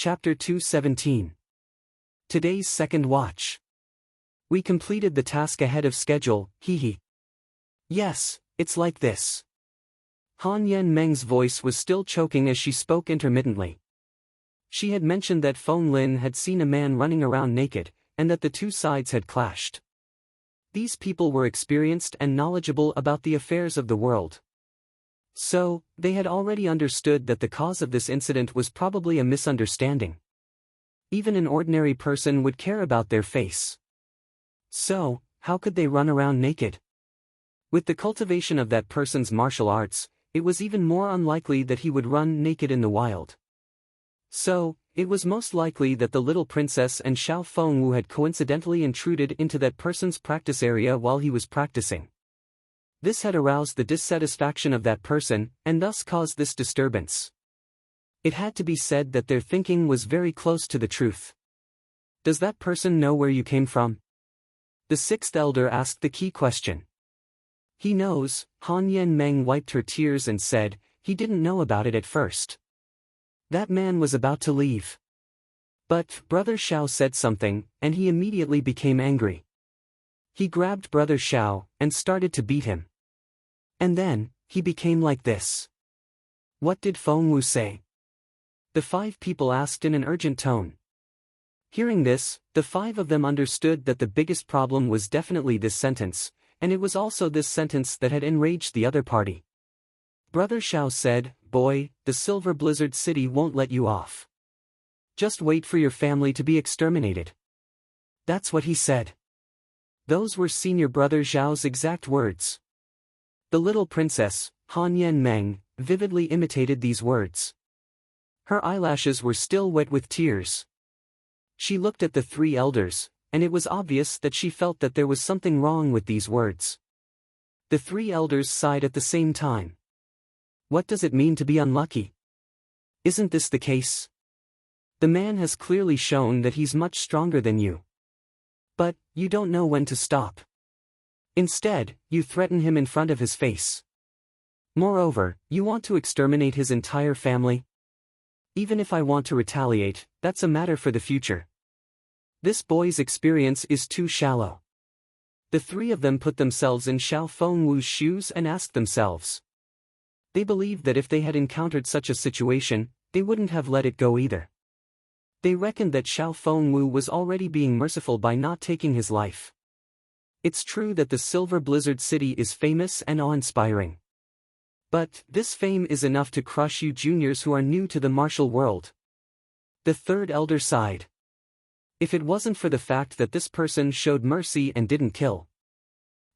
Chapter 217. Today's second watch. We completed the task ahead of schedule, hee. Yes, it's like this. Han Yen Meng's voice was still choking as she spoke intermittently. She had mentioned that Feng Lin had seen a man running around naked, and that the two sides had clashed. These people were experienced and knowledgeable about the affairs of the world. So, they had already understood that the cause of this incident was probably a misunderstanding. Even an ordinary person would care about their face. So, how could they run around naked? With the cultivation of that person's martial arts, it was even more unlikely that he would run naked in the wild. So, it was most likely that the little princess and Xiao Fengwu had coincidentally intruded into that person's practice area while he was practicing. This had aroused the dissatisfaction of that person, and thus caused this disturbance. It had to be said that their thinking was very close to the truth. Does that person know where you came from? The sixth elder asked the key question. He knows, Han Yen Meng wiped her tears and said, he didn't know about it at first. That man was about to leave. But Brother Xiao said something, and he immediately became angry. He grabbed Brother Xiao, and started to beat him. And then, he became like this. What did Fengwu say? The five people asked in an urgent tone. Hearing this, the five of them understood that the biggest problem was definitely this sentence, and it was also this sentence that had enraged the other party. Brother Xiao said, boy, the Silver Blizzard City won't let you off. Just wait for your family to be exterminated. That's what he said. Those were Senior Brother Zhao's exact words. The little princess, Han Yen Meng, vividly imitated these words. Her eyelashes were still wet with tears. She looked at the three elders, and it was obvious that she felt that there was something wrong with these words. The three elders sighed at the same time. What does it mean to be unlucky? Isn't this the case? The man has clearly shown that he's much stronger than you. But, you don't know when to stop. Instead, you threaten him in front of his face. Moreover, you want to exterminate his entire family? Even if I want to retaliate, that's a matter for the future. This boy's experience is too shallow. The three of them put themselves in Xiao Fengwu's shoes and asked themselves. They believed that if they had encountered such a situation, they wouldn't have let it go either. They reckoned that Xiao Fengwu was already being merciful by not taking his life. It's true that the Silver Blizzard City is famous and awe-inspiring. But, this fame is enough to crush you juniors who are new to the martial world. The third elder sighed. If it wasn't for the fact that this person showed mercy and didn't kill.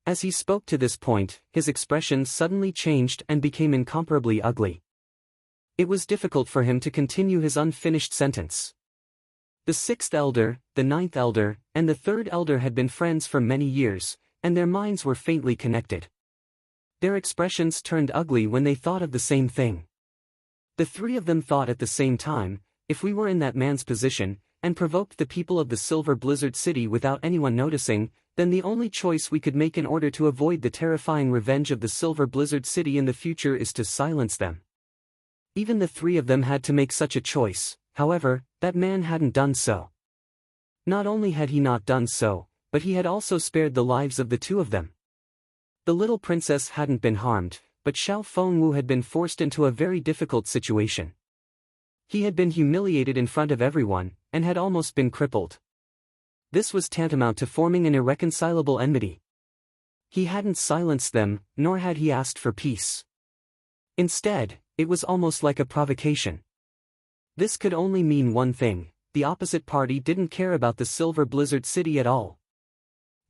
As he spoke to this point, his expression suddenly changed and became incomparably ugly. It was difficult for him to continue his unfinished sentence. The sixth elder, the ninth elder, and the third elder had been friends for many years, and their minds were faintly connected. Their expressions turned ugly when they thought of the same thing. The three of them thought at the same time, if we were in that man's position, and provoked the people of the Silver Blizzard City without anyone noticing, then the only choice we could make in order to avoid the terrifying revenge of the Silver Blizzard City in the future is to silence them. Even the three of them had to make such a choice. However, that man hadn't done so. Not only had he not done so, but he had also spared the lives of the two of them. The little princess hadn't been harmed, but Xiao Fengwu had been forced into a very difficult situation. He had been humiliated in front of everyone, and had almost been crippled. This was tantamount to forming an irreconcilable enmity. He hadn't silenced them, nor had he asked for peace. Instead, it was almost like a provocation. This could only mean one thing: the opposite party didn't care about the Silver Blizzard City at all.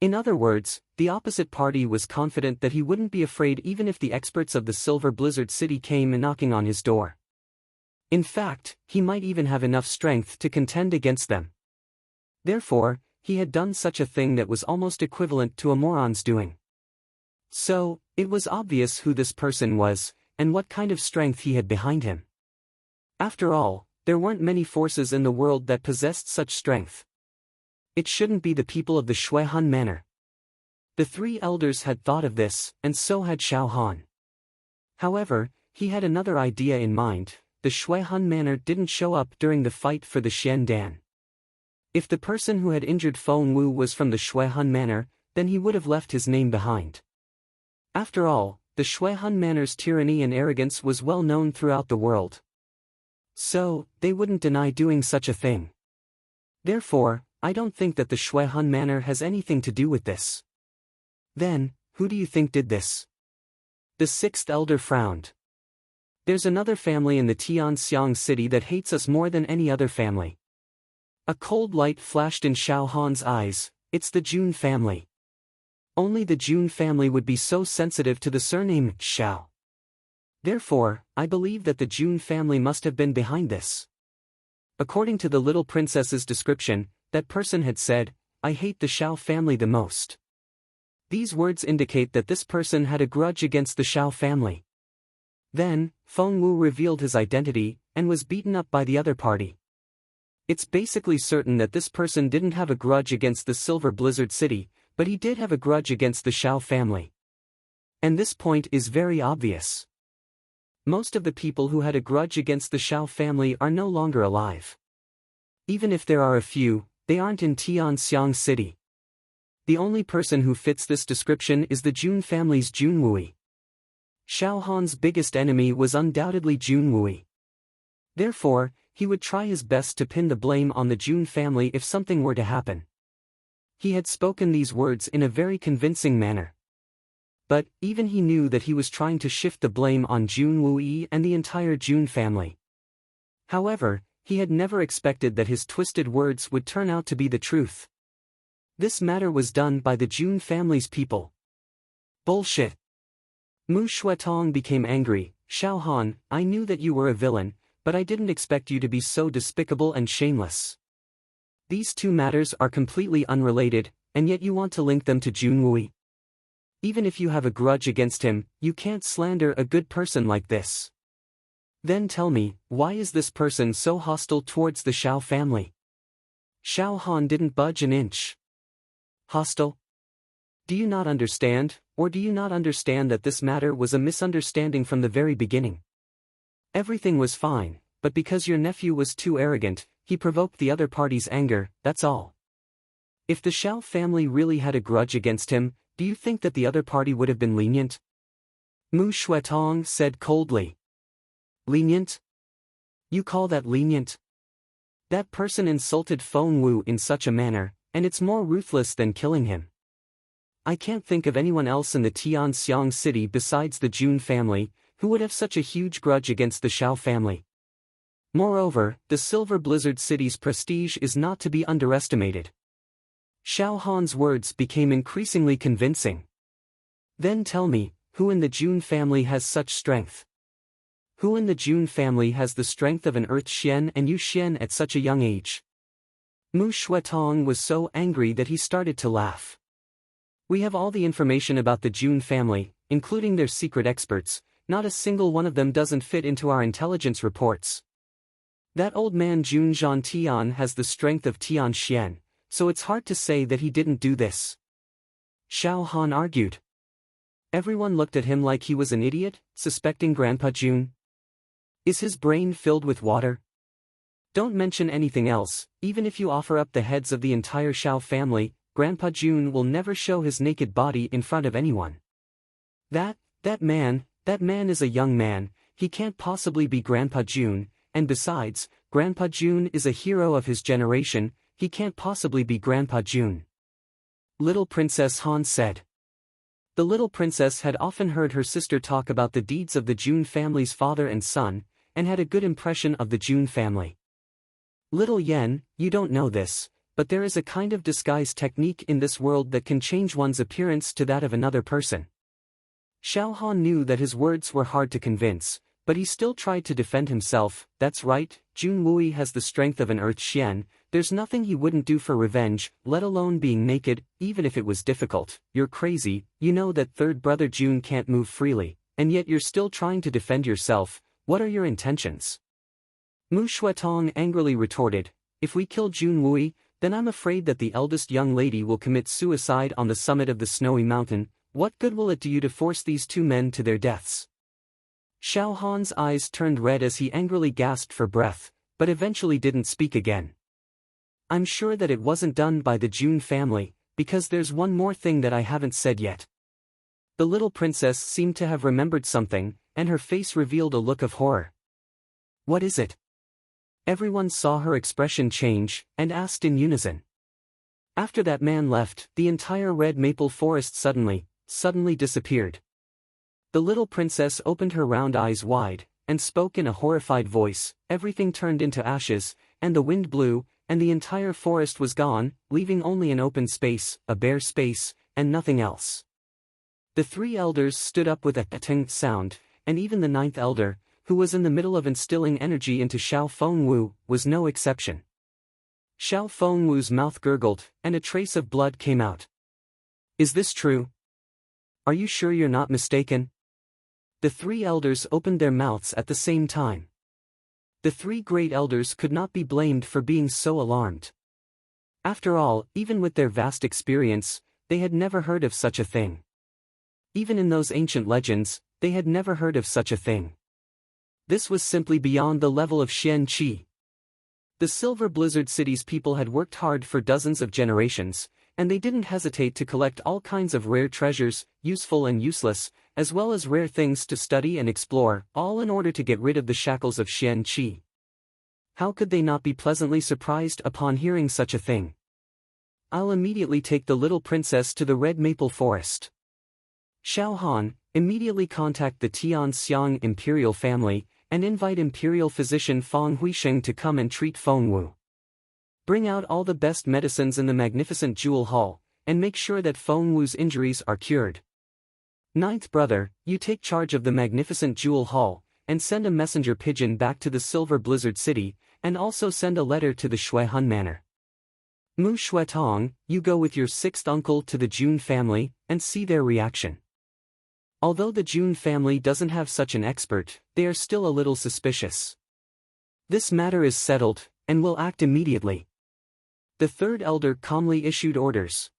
In other words, the opposite party was confident that he wouldn't be afraid even if the experts of the Silver Blizzard City came knocking on his door. In fact, he might even have enough strength to contend against them. Therefore, he had done such a thing that was almost equivalent to a moron's doing. So, it was obvious who this person was, and what kind of strength he had behind him. After all, there weren't many forces in the world that possessed such strength. It shouldn't be the people of the Shuihan Manor. The three elders had thought of this, and so had Xiao Han. However, he had another idea in mind, the Shuihan Manor didn't show up during the fight for the Xian Dan. If the person who had injured Feng Wu was from the Shuihan Manor, then he would have left his name behind. After all, the Shuihan Manor's tyranny and arrogance was well known throughout the world. So, they wouldn't deny doing such a thing. Therefore, I don't think that the Shuihan Manor has anything to do with this. Then, who do you think did this? The sixth elder frowned. There's another family in the Tianxiang city that hates us more than any other family. A cold light flashed in Xiao Han's eyes. It's the Jun family. Only the Jun family would be so sensitive to the surname Xiao. Therefore, I believe that the Jun family must have been behind this. According to the little princess's description, that person had said, "I hate the Xiao family the most." These words indicate that this person had a grudge against the Xiao family. Then, Feng Wu revealed his identity, and was beaten up by the other party. It's basically certain that this person didn't have a grudge against the Silver Blizzard City, but he did have a grudge against the Xiao family. And this point is very obvious. Most of the people who had a grudge against the Xiao family are no longer alive. Even if there are a few, they aren't in Tianxiang City. The only person who fits this description is the Jun family's Jun Wui. Xiao Han's biggest enemy was undoubtedly Jun Wui. Therefore, he would try his best to pin the blame on the Jun family if something were to happen. He had spoken these words in a very convincing manner. But, even he knew that he was trying to shift the blame on Jun Wui and the entire Jun family. However, he had never expected that his twisted words would turn out to be the truth. This matter was done by the Jun family's people. Bullshit. Mu Shuetong became angry. Xiao Han, I knew that you were a villain, but I didn't expect you to be so despicable and shameless. These two matters are completely unrelated, and yet you want to link them to Jun Wui. Even if you have a grudge against him, you can't slander a good person like this. Then tell me, why is this person so hostile towards the Xiao family? Xiao Han didn't budge an inch. Hostile? Do you not understand, or do you not understand that this matter was a misunderstanding from the very beginning? Everything was fine, but because your nephew was too arrogant, he provoked the other party's anger, that's all. If the Xiao family really had a grudge against him, do you think that the other party would have been lenient? Mu Shuetong said coldly. Lenient? You call that lenient? That person insulted Feng Wu in such a manner, and it's more ruthless than killing him. I can't think of anyone else in the Tianxiang city besides the Jun family, who would have such a huge grudge against the Xiao family. Moreover, the Silver Blizzard City's prestige is not to be underestimated. Xiao Han's words became increasingly convincing. Then tell me, who in the Jun family has such strength? Who in the Jun family has the strength of an Earth Xian and Yu Xian at such a young age? Mu Shuetong was so angry that he started to laugh. We have all the information about the Jun family, including their secret experts. Not a single one of them doesn't fit into our intelligence reports. That old man Jun Zhantian has the strength of Tian Xian, so it's hard to say that he didn't do this. Xiao Han argued. Everyone looked at him like he was an idiot, suspecting Grandpa Jun. Is his brain filled with water? Don't mention anything else. Even if you offer up the heads of the entire Xiao family, Grandpa Jun will never show his naked body in front of anyone. That man is a young man, he can't possibly be Grandpa Jun, and besides, Grandpa Jun is a hero of his generation, he can't possibly be Grandpa Jun. Little Princess Han said. The little princess had often heard her sister talk about the deeds of the Jun family's father and son, and had a good impression of the Jun family. Little Yen, you don't know this, but there is a kind of disguise technique in this world that can change one's appearance to that of another person. Xiao Han knew that his words were hard to convince, but he still tried to defend himself. That's right, Jun Wui has the strength of an Earth Xian, there's nothing he wouldn't do for revenge, let alone being naked, even if it was difficult. You're crazy, you know that third brother Jun can't move freely, and yet you're still trying to defend yourself. What are your intentions? Mu Shuetong angrily retorted, if we kill Jun Wui, then I'm afraid that the eldest young lady will commit suicide on the summit of the snowy mountain. What good will it do you to force these two men to their deaths? Xiao Han's eyes turned red as he angrily gasped for breath, but eventually didn't speak again. I'm sure that it wasn't done by the June family, because there's one more thing that I haven't said yet. The little princess seemed to have remembered something, and her face revealed a look of horror. What is it? Everyone saw her expression change, and asked in unison. After that man left, the entire red maple forest suddenly disappeared. The little princess opened her round eyes wide, and spoke in a horrified voice. Everything turned into ashes, and the wind blew, and the entire forest was gone, leaving only an open space, a bare space, and nothing else. The three elders stood up with a ting sound, and even the ninth elder, who was in the middle of instilling energy into Xiao Fengwu, was no exception. Xiao Fengwu's mouth gurgled, and a trace of blood came out. Is this true? Are you sure you're not mistaken? The three elders opened their mouths at the same time. The three great elders could not be blamed for being so alarmed. After all, even with their vast experience, they had never heard of such a thing. Even in those ancient legends, they had never heard of such a thing. This was simply beyond the level of Xian Qi. The Silver Blizzard City's people had worked hard for dozens of generations, and they didn't hesitate to collect all kinds of rare treasures, useful and useless, as well as rare things to study and explore, all in order to get rid of the shackles of Xian Qi. How could they not be pleasantly surprised upon hearing such a thing? I'll immediately take the little princess to the Red Maple Forest. Xiao Han, immediately contact the Tianxiang imperial family, and invite imperial physician Feng Huisheng to come and treat Fengwu. Bring out all the best medicines in the magnificent jewel hall, and make sure that Fengwu's injuries are cured. Ninth brother, you take charge of the magnificent jewel hall, and send a messenger pigeon back to the Silver Blizzard City, and also send a letter to the Shuihun Manor. Mu Shuetong, you go with your sixth uncle to the June family, and see their reaction. Although the June family doesn't have such an expert, they are still a little suspicious. This matter is settled, and will act immediately. The third elder calmly issued orders.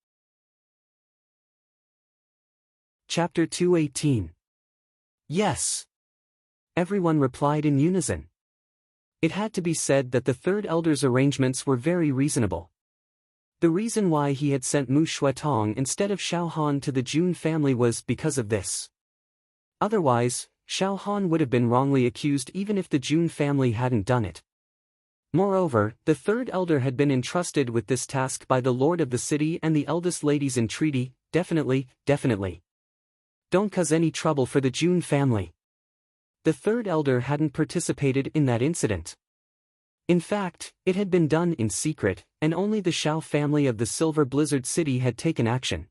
Chapter 218. Yes. Everyone replied in unison. It had to be said that the third elder's arrangements were very reasonable. The reason why he had sent Mu Shuetong instead of Xiao Han to the June family was because of this. Otherwise, Xiao Han would have been wrongly accused even if the June family hadn't done it. Moreover, the third elder had been entrusted with this task by the lord of the city and the eldest ladies in treaty. Definitely. Don't cause any trouble for the June family. The third elder hadn't participated in that incident. In fact, it had been done in secret, and only the Xiao family of the Silver Blizzard City had taken action.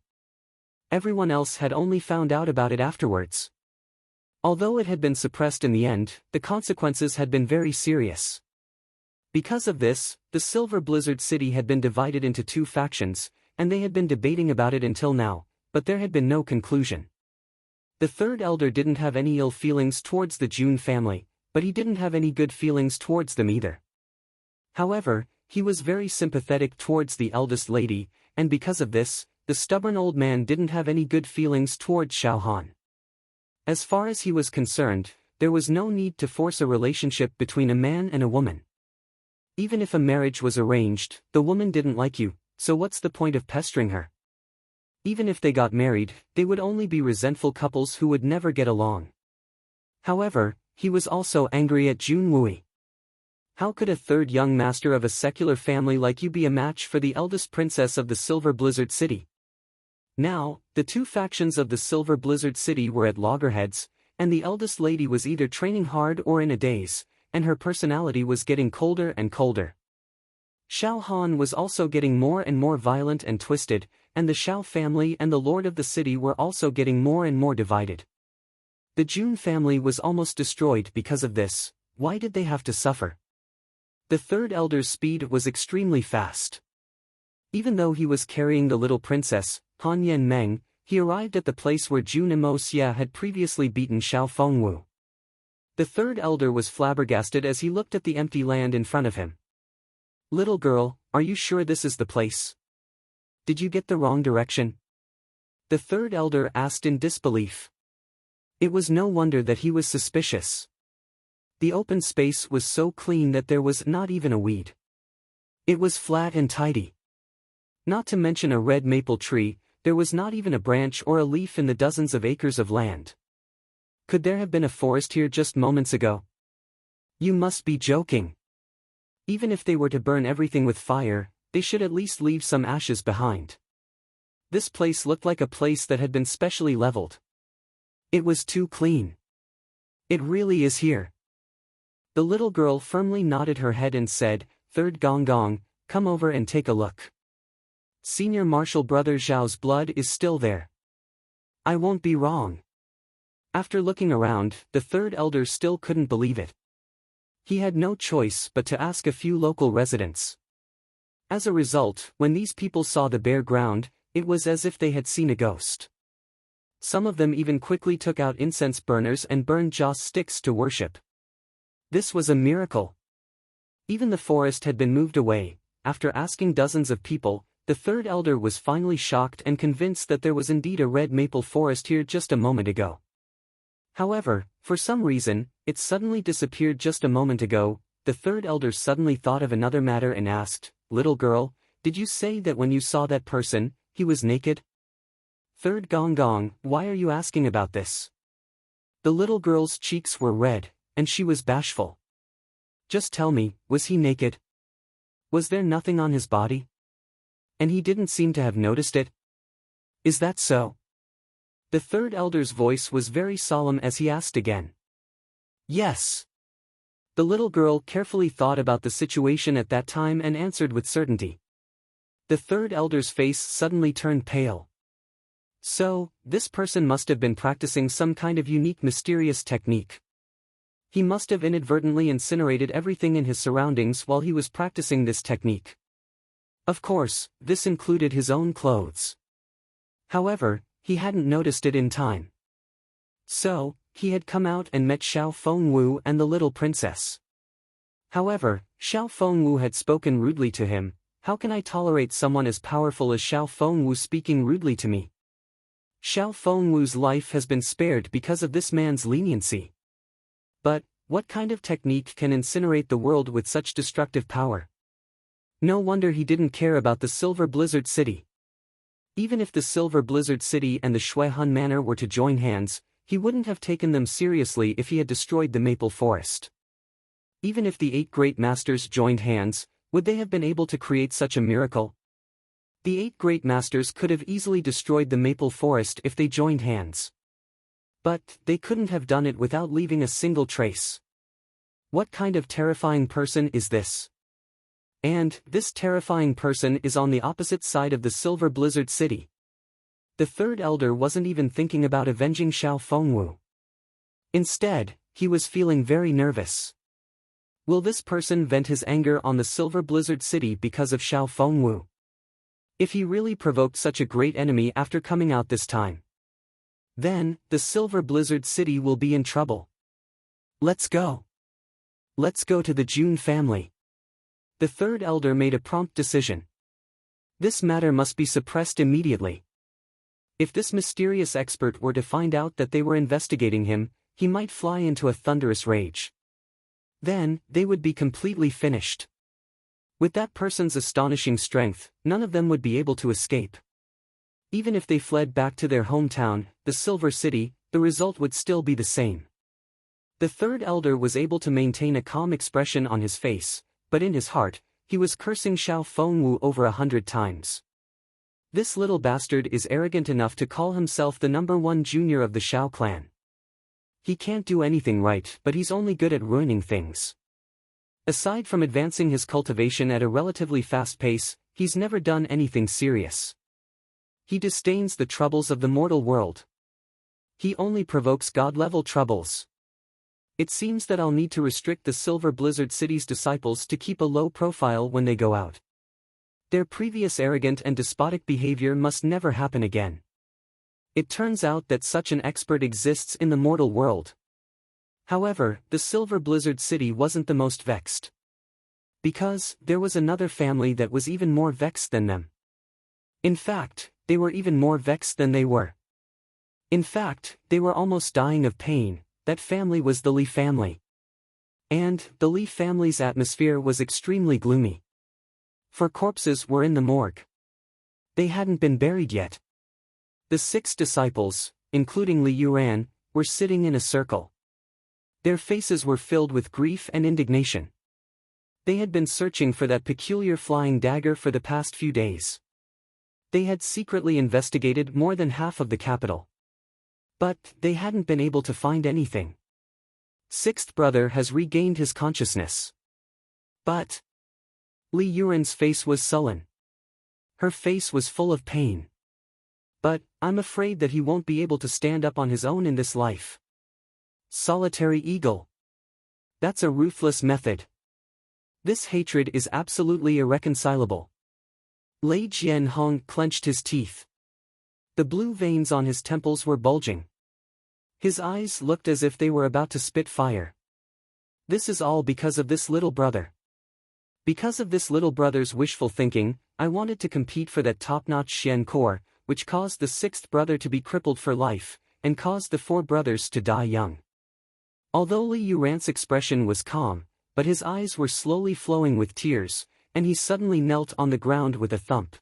Everyone else had only found out about it afterwards. Although it had been suppressed in the end, the consequences had been very serious. Because of this, the Silver Blizzard City had been divided into two factions, and they had been debating about it until now, but there had been no conclusion. The third elder didn't have any ill feelings towards the June family, but he didn't have any good feelings towards them either. However, he was very sympathetic towards the eldest lady, and because of this, the stubborn old man didn't have any good feelings towards Xiao Han. As far as he was concerned, there was no need to force a relationship between a man and a woman. Even if a marriage was arranged, the woman didn't like you, so what's the point of pestering her? Even if they got married, they would only be resentful couples who would never get along. However, he was also angry at Jun Wui. How could a third young master of a secular family like you be a match for the eldest princess of the Silver Blizzard City? Now, the two factions of the Silver Blizzard City were at loggerheads, and the eldest lady was either training hard or in a daze, and her personality was getting colder and colder. Xiao Han was also getting more and more violent and twisted, and the Xiao family and the lord of the city were also getting more and more divided. The Jun family was almost destroyed because of this. Why did they have to suffer? The third elder's speed was extremely fast. Even though he was carrying the little princess, Han Yan Meng, he arrived at the place where Jun Imo Xia had previously beaten Xiao Fengwu. The third elder was flabbergasted as he looked at the empty land in front of him. Little girl, are you sure this is the place? Did you get the wrong direction? The third elder asked in disbelief. It was no wonder that he was suspicious. The open space was so clean that there was not even a weed. It was flat and tidy. Not to mention a red maple tree, there was not even a branch or a leaf in the dozens of acres of land. Could there have been a forest here just moments ago? You must be joking. Even if they were to burn everything with fire, they should at least leave some ashes behind. This place looked like a place that had been specially leveled. It was too clean. It really is here. The little girl firmly nodded her head and said, "Third Gong Gong, come over and take a look. Senior Marshal Brother Zhao's blood is still there. I won't be wrong." After looking around, the third elder still couldn't believe it. He had no choice but to ask a few local residents. As a result, when these people saw the bare ground, it was as if they had seen a ghost. Some of them even quickly took out incense burners and burned joss sticks to worship. This was a miracle. Even the forest had been moved away. After asking dozens of people, the third elder was finally shocked and convinced that there was indeed a red maple forest here just a moment ago. However, for some reason, it suddenly disappeared just a moment ago. The third elder suddenly thought of another matter and asked, "Little girl, did you say that when you saw that person, he was naked?" "Third Gong Gong, why are you asking about this?" The little girl's cheeks were red, and she was bashful. "Just tell me, was he naked? Was there nothing on his body? And he didn't seem to have noticed it? Is that so?" The third elder's voice was very solemn as he asked again. "Yes." The little girl carefully thought about the situation at that time and answered with certainty. The third elder's face suddenly turned pale. So, this person must have been practicing some kind of unique mysterious technique. He must have inadvertently incinerated everything in his surroundings while he was practicing this technique. Of course, this included his own clothes. However, he hadn't noticed it in time. So, he had come out and met Xiao Fengwu and the little princess. However, Xiao Fengwu had spoken rudely to him. "How can I tolerate someone as powerful as Xiao Fengwu speaking rudely to me?" Xiao Fengwu's life has been spared because of this man's leniency. But, what kind of technique can incinerate the world with such destructive power? No wonder he didn't care about the Silver Blizzard City. Even if the Silver Blizzard City and the Shuihun Manor were to join hands, he wouldn't have taken them seriously if he had destroyed the maple forest. Even if the 8 great masters joined hands, would they have been able to create such a miracle? The 8 great masters could have easily destroyed the maple forest if they joined hands. But, they couldn't have done it without leaving a single trace. What kind of terrifying person is this? And, this terrifying person is on the opposite side of the Silver Blizzard City. The third elder wasn't even thinking about avenging Xiao Fengwu. Instead, he was feeling very nervous. Will this person vent his anger on the Silver Blizzard City because of Xiao Fengwu? If he really provoked such a great enemy after coming out this time, then, the Silver Blizzard City will be in trouble. Let's go. Let's go to the June family. The third elder made a prompt decision. This matter must be suppressed immediately. If this mysterious expert were to find out that they were investigating him, he might fly into a thunderous rage. Then, they would be completely finished. With that person's astonishing strength, none of them would be able to escape. Even if they fled back to their hometown, the Silver City, the result would still be the same. The third elder was able to maintain a calm expression on his face, but in his heart, he was cursing Xiao Fengwu over 100 times. This little bastard is arrogant enough to call himself the #1 junior of the Xiao clan. He can't do anything right, but he's only good at ruining things. Aside from advancing his cultivation at a relatively fast pace, he's never done anything serious. He disdains the troubles of the mortal world. He only provokes god-level troubles. It seems that I'll need to restrict the Silver Blizzard City's disciples to keep a low profile when they go out. Their previous arrogant and despotic behavior must never happen again. It turns out that such an expert exists in the mortal world. However, the Silver Blizzard City wasn't the most vexed. Because, there was another family that was even more vexed than them. In fact, they were even more vexed than they were. In fact, they were almost dying of pain. That family was the Li family. And the Li family's atmosphere was extremely gloomy. For corpses were in the morgue. They hadn't been buried yet. The 6 disciples, including Li Yuran, were sitting in a circle. Their faces were filled with grief and indignation. They had been searching for that peculiar flying dagger for the past few days. They had secretly investigated more than half of the capital. But they hadn't been able to find anything. 6th brother has regained his consciousness. But Li Yuran's face was sullen. Her face was full of pain. But I'm afraid that he won't be able to stand up on his own in this life. Solitary eagle. That's a ruthless method. This hatred is absolutely irreconcilable. Lei Jianhong clenched his teeth. The blue veins on his temples were bulging. His eyes looked as if they were about to spit fire. This is all because of this little brother. Because of this little brother's wishful thinking, I wanted to compete for that top-notch Xian core, which caused the 6th brother to be crippled for life, and caused the 4 brothers to die young. Although Li Yuran's expression was calm, but his eyes were slowly flowing with tears, and he suddenly knelt on the ground with a thump.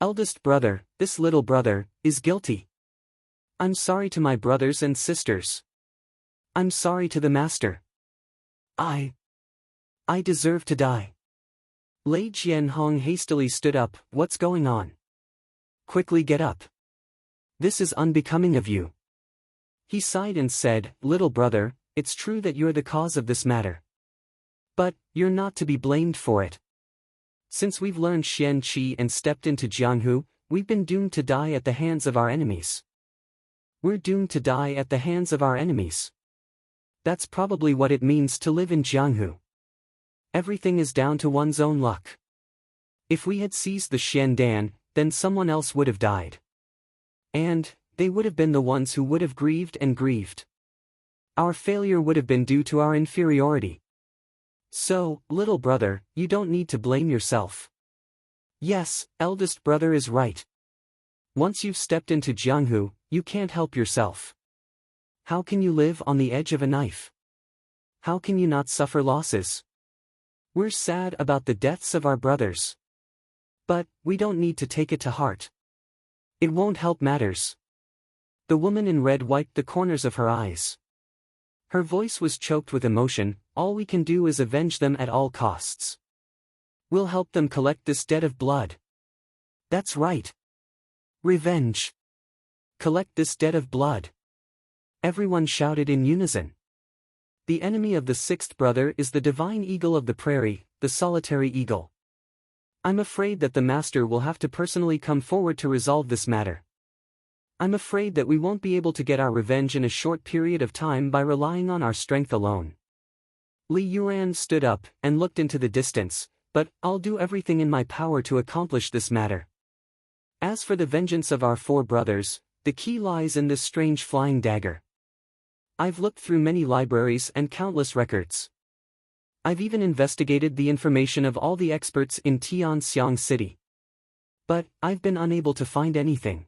Eldest brother, this little brother, is guilty. I'm sorry to my brothers and sisters. I'm sorry to the master. I deserve to die. Lei Jianhong hastily stood up. What's going on? Quickly get up. This is unbecoming of you. He sighed and said, little brother, it's true that you're the cause of this matter. But you're not to be blamed for it. Since we've learned Xian Qi and stepped into Jianghu, we've been doomed to die at the hands of our enemies. We're doomed to die at the hands of our enemies. That's probably what it means to live in Jianghu. Everything is down to one's own luck. If we had seized the Xian Dan, then someone else would have died. And they would have been the ones who would have grieved and grieved. Our failure would have been due to our inferiority. So, little brother, you don't need to blame yourself. Yes, eldest brother is right. Once you've stepped into Jianghu, you can't help yourself. How can you live on the edge of a knife? How can you not suffer losses? We're sad about the deaths of our brothers. But we don't need to take it to heart. It won't help matters. The woman in red wiped the corners of her eyes. Her voice was choked with emotion. All we can do is avenge them at all costs. We'll help them collect this debt of blood. That's right. Revenge. Collect this debt of blood. Everyone shouted in unison. The enemy of the 6th brother is the divine eagle of the prairie, the solitary eagle. I'm afraid that the master will have to personally come forward to resolve this matter. I'm afraid that we won't be able to get our revenge in a short period of time by relying on our strength alone. Li Yuran stood up and looked into the distance, but I'll do everything in my power to accomplish this matter. As for the vengeance of our 4 brothers, the key lies in this strange flying dagger. I've looked through many libraries and countless records. I've even investigated the information of all the experts in Tianxiang City. But I've been unable to find anything.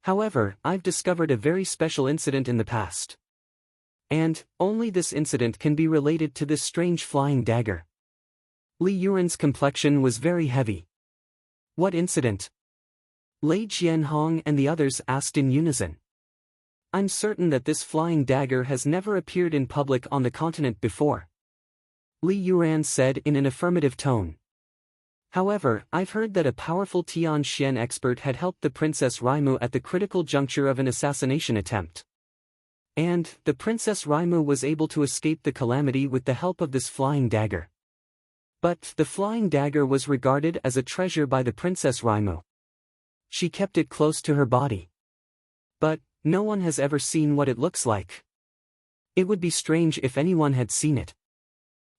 However, I've discovered a very special incident in the past. And only this incident can be related to this strange flying dagger. Li Yuran's complexion was very heavy. What incident? Lei Jianhong and the others asked in unison. I'm certain that this flying dagger has never appeared in public on the continent before. Li Yuran said in an affirmative tone. However, I've heard that a powerful Tianxian expert had helped the Princess Raimu at the critical juncture of an assassination attempt. And the Princess Raimu was able to escape the calamity with the help of this flying dagger. But the flying dagger was regarded as a treasure by the Princess Raimu. She kept it close to her body. But no one has ever seen what it looks like. It would be strange if anyone had seen it.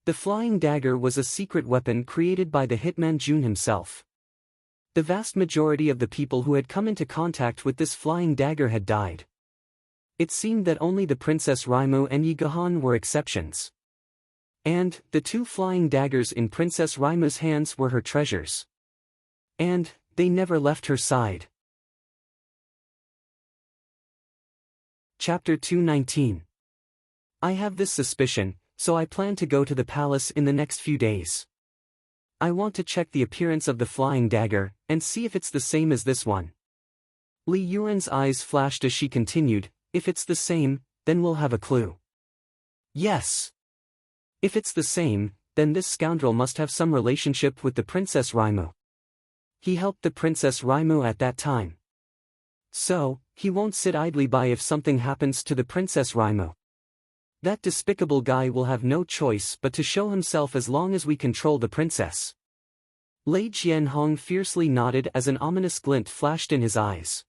The flying dagger was a secret weapon created by the hitman Jun himself. The vast majority of the people who had come into contact with this flying dagger had died. It seemed that only the Princess Raimu and Yi Gahan were exceptions. And the 2 flying daggers in Princess Raimu's hands were her treasures. And they never left her side. Chapter 219. I have this suspicion, so I plan to go to the palace in the next few days. I want to check the appearance of the flying dagger, and see if it's the same as this one. Li Yuan's eyes flashed as she continued, if it's the same, then we'll have a clue. Yes. If it's the same, then this scoundrel must have some relationship with the Princess Raimu. He helped the Princess Raimu at that time. So, he won't sit idly by if something happens to the Princess Raimu. That despicable guy will have no choice but to show himself as long as we control the princess. Lei Jianhong fiercely nodded as an ominous glint flashed in his eyes.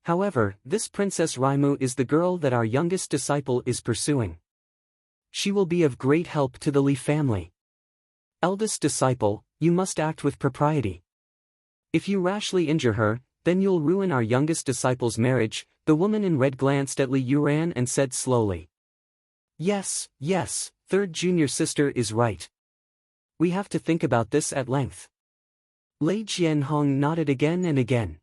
However, this Princess Raimu is the girl that our youngest disciple is pursuing. She will be of great help to the Li family. Eldest disciple, you must act with propriety. If you rashly injure her, then you'll ruin our youngest disciple's marriage. The woman in red glanced at Li Yuan and said slowly. Yes, third junior sister is right. We have to think about this at length. Lei Jianhong nodded again and again.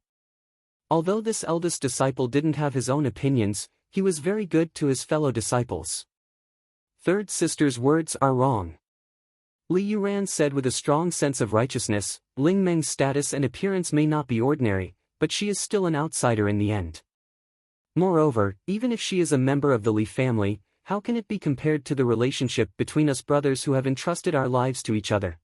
Although this eldest disciple didn't have his own opinions, he was very good to his fellow disciples. Third sister's words are wrong. Li Yuan said with a strong sense of righteousness, Ling Meng's status and appearance may not be ordinary, but she is still an outsider in the end. Moreover, even if she is a member of the Li family, how can it be compared to the relationship between us brothers who have entrusted our lives to each other?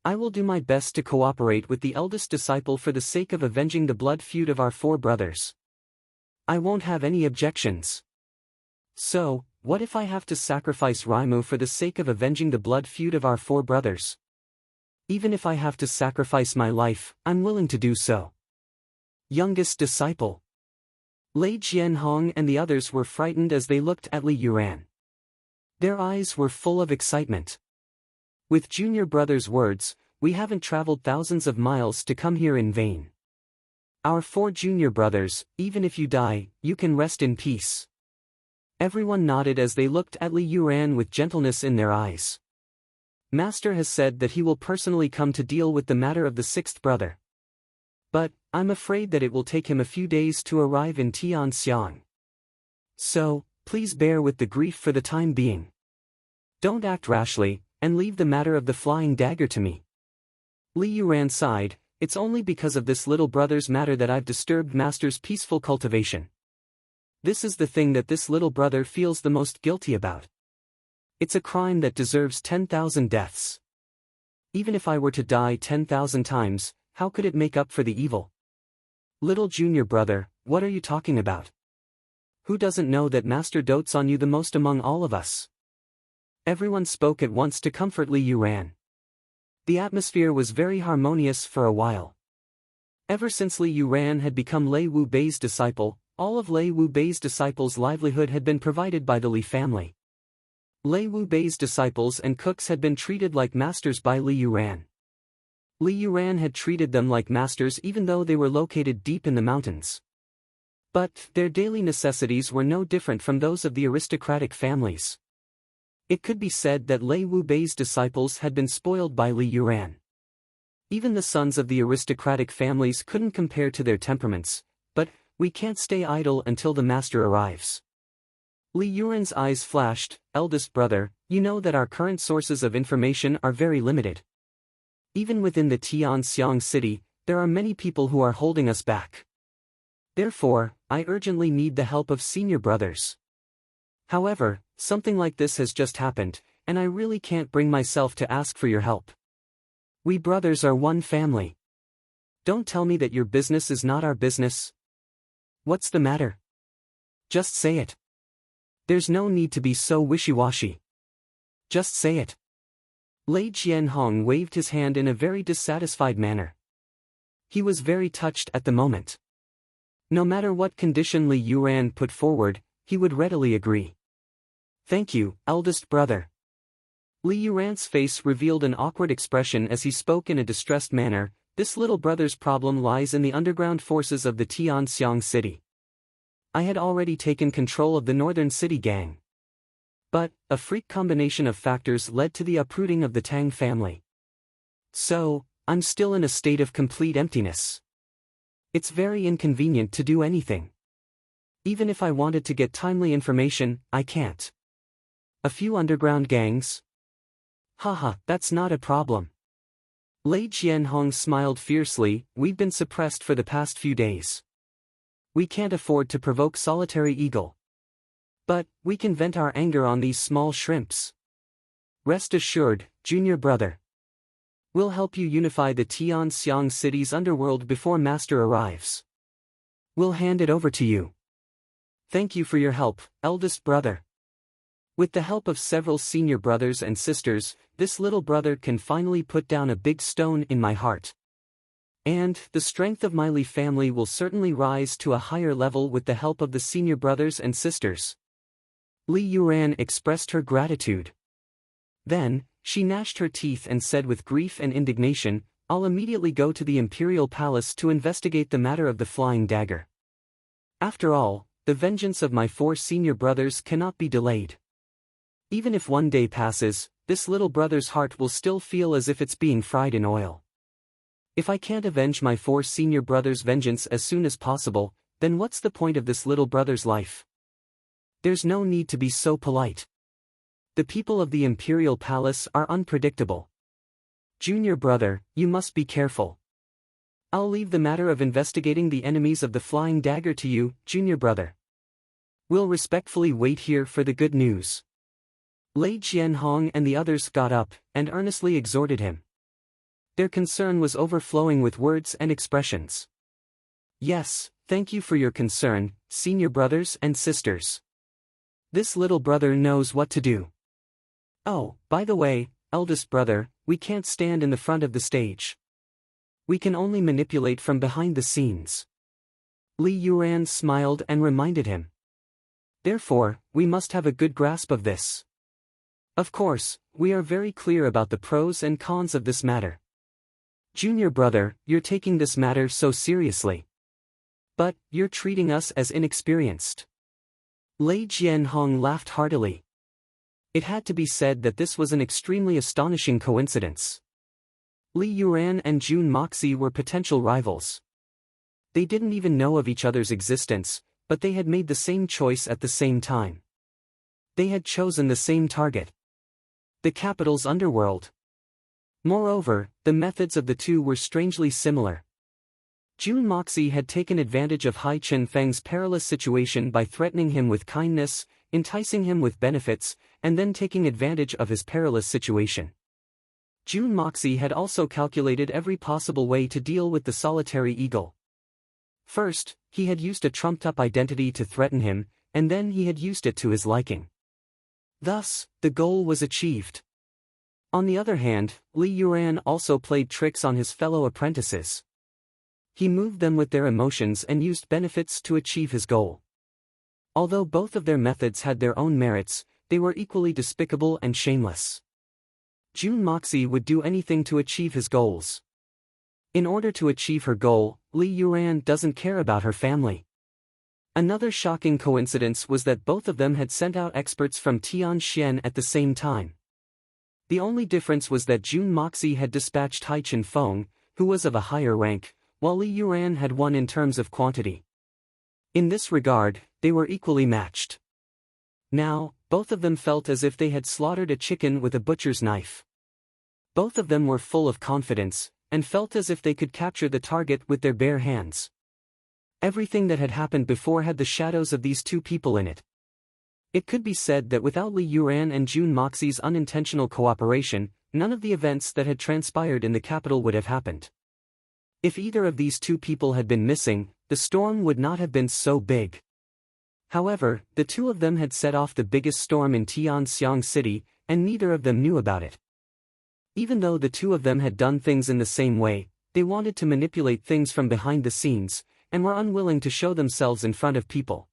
I will do my best to cooperate with the eldest disciple for the sake of avenging the blood feud of our four brothers. I won't have any objections. So, what if I have to sacrifice Raimu for the sake of avenging the blood feud of our four brothers? Even if I have to sacrifice my life, I'm willing to do so. Youngest disciple. Lei Jianhong and the others were frightened as they looked at Li Yuan. Their eyes were full of excitement. With junior brother's words, we haven't traveled thousands of miles to come here in vain. Our four junior brothers, even if you die, you can rest in peace. Everyone nodded as they looked at Li Yuan with gentleness in their eyes. Master has said that he will personally come to deal with the matter of the sixth brother. But, I'm afraid that it will take him a few days to arrive in Tianxiang. So, please bear with the grief for the time being. Don't act rashly, and leave the matter of the flying dagger to me. Li Yuan sighed, it's only because of this little brother's matter that I've disturbed Master's peaceful cultivation. This is the thing that this little brother feels the most guilty about. It's a crime that deserves 10,000 deaths. Even if I were to die 10,000 times, how could it make up for the evil? Little junior brother, what are you talking about? Who doesn't know that Master dotes on you the most among all of us? Everyone spoke at once to comfort Li Yuan. The atmosphere was very harmonious for a while. Ever since Li Yuan had become Lei Wu Bei's disciple, all of Lei Wu Bei's disciples' livelihood had been provided by the Li family. Lei Wu Bei's disciples and cooks had been treated like masters by Li Yuan. Li Yuan had treated them like masters even though they were located deep in the mountains. But, their daily necessities were no different from those of the aristocratic families. It could be said that Lei Wu Bei's disciples had been spoiled by Li Yuan. Even the sons of the aristocratic families couldn't compare to their temperaments, but, we can't stay idle until the master arrives. Li Yuan's eyes flashed, eldest brother, you know that our current sources of information are very limited. Even within the Tianxiang city, there are many people who are holding us back. Therefore, I urgently need the help of senior brothers. However, something like this has just happened, and I really can't bring myself to ask for your help. We brothers are one family. Don't tell me that your business is not our business. What's the matter? Just say it. There's no need to be so wishy-washy. Just say it. Lei Jianhong waved his hand in a very dissatisfied manner. He was very touched at the moment. No matter what condition Li Yuan put forward, he would readily agree. Thank you, eldest brother. Li Yuan's face revealed an awkward expression as he spoke in a distressed manner. This little brother's problem lies in the underground forces of the Tianxiang city. I had already taken control of the northern city gang. But, a freak combination of factors led to the uprooting of the Tang family. So, I'm still in a state of complete emptiness. It's very inconvenient to do anything. Even if I wanted to get timely information, I can't. A few underground gangs? Haha, that's not a problem. Lei Jianhong smiled fiercely. We've been suppressed for the past few days. We can't afford to provoke Solitary Eagle. But, we can vent our anger on these small shrimps. Rest assured, junior brother. We'll help you unify the Tianxiang city's underworld before Master arrives. We'll hand it over to you. Thank you for your help, eldest brother. With the help of several senior brothers and sisters, this little brother can finally put down a big stone in my heart. And, the strength of my Li family will certainly rise to a higher level with the help of the senior brothers and sisters. Li Yuran expressed her gratitude. Then, she gnashed her teeth and said with grief and indignation, I'll immediately go to the imperial palace to investigate the matter of the flying dagger. After all, the vengeance of my 4 senior brothers cannot be delayed. Even if one day passes, this little brother's heart will still feel as if it's being fried in oil. If I can't avenge my 4 senior brothers' vengeance as soon as possible, then what's the point of this little brother's life? There's no need to be so polite. The people of the imperial palace are unpredictable. Junior brother, you must be careful. I'll leave the matter of investigating the enemies of the flying dagger to you, junior brother. We'll respectfully wait here for the good news. Lei Jianhong and the others got up, and earnestly exhorted him. Their concern was overflowing with words and expressions. Yes, thank you for your concern, senior brothers and sisters. This little brother knows what to do. Oh, by the way, eldest brother, we can't stand in the front of the stage. We can only manipulate from behind the scenes. Li Yuran smiled and reminded him. Therefore, we must have a good grasp of this. Of course, we are very clear about the pros and cons of this matter. Junior brother, you're taking this matter so seriously. But, you're treating us as inexperienced. Lei Jianhong laughed heartily. It had to be said that this was an extremely astonishing coincidence. Li Yuran and Jun Moxie were potential rivals. They didn't even know of each other's existence, but they had made the same choice at the same time. They had chosen the same target. The capital's underworld. Moreover, the methods of the two were strangely similar. Jun Moxie had taken advantage of Hai Chen-feng's perilous situation by threatening him with kindness, enticing him with benefits, and then taking advantage of his perilous situation. Jun Moxie had also calculated every possible way to deal with the Solitary Eagle. First, he had used a trumped-up identity to threaten him, and then he had used it to his liking. Thus, the goal was achieved. On the other hand, Li Yuran also played tricks on his fellow apprentices. He moved them with their emotions and used benefits to achieve his goal. Although both of their methods had their own merits, they were equally despicable and shameless. Jun Moxie would do anything to achieve his goals. In order to achieve her goal, Li Yuran doesn't care about her family. Another shocking coincidence was that both of them had sent out experts from Tianxian at the same time. The only difference was that Jun Moxie had dispatched Hai Chen-feng, who was of a higher rank, while Li Yuran had won in terms of quantity. In this regard, they were equally matched. Now, both of them felt as if they had slaughtered a chicken with a butcher's knife. Both of them were full of confidence, and felt as if they could capture the target with their bare hands. Everything that had happened before had the shadows of these two people in it. It could be said that without Li Yuran and Jun Moxie's unintentional cooperation, none of the events that had transpired in the capital would have happened. If either of these two people had been missing, the storm would not have been so big. However, the two of them had set off the biggest storm in Tianxiang City, and neither of them knew about it. Even though the two of them had done things in the same way, they wanted to manipulate things from behind the scenes, and were unwilling to show themselves in front of people.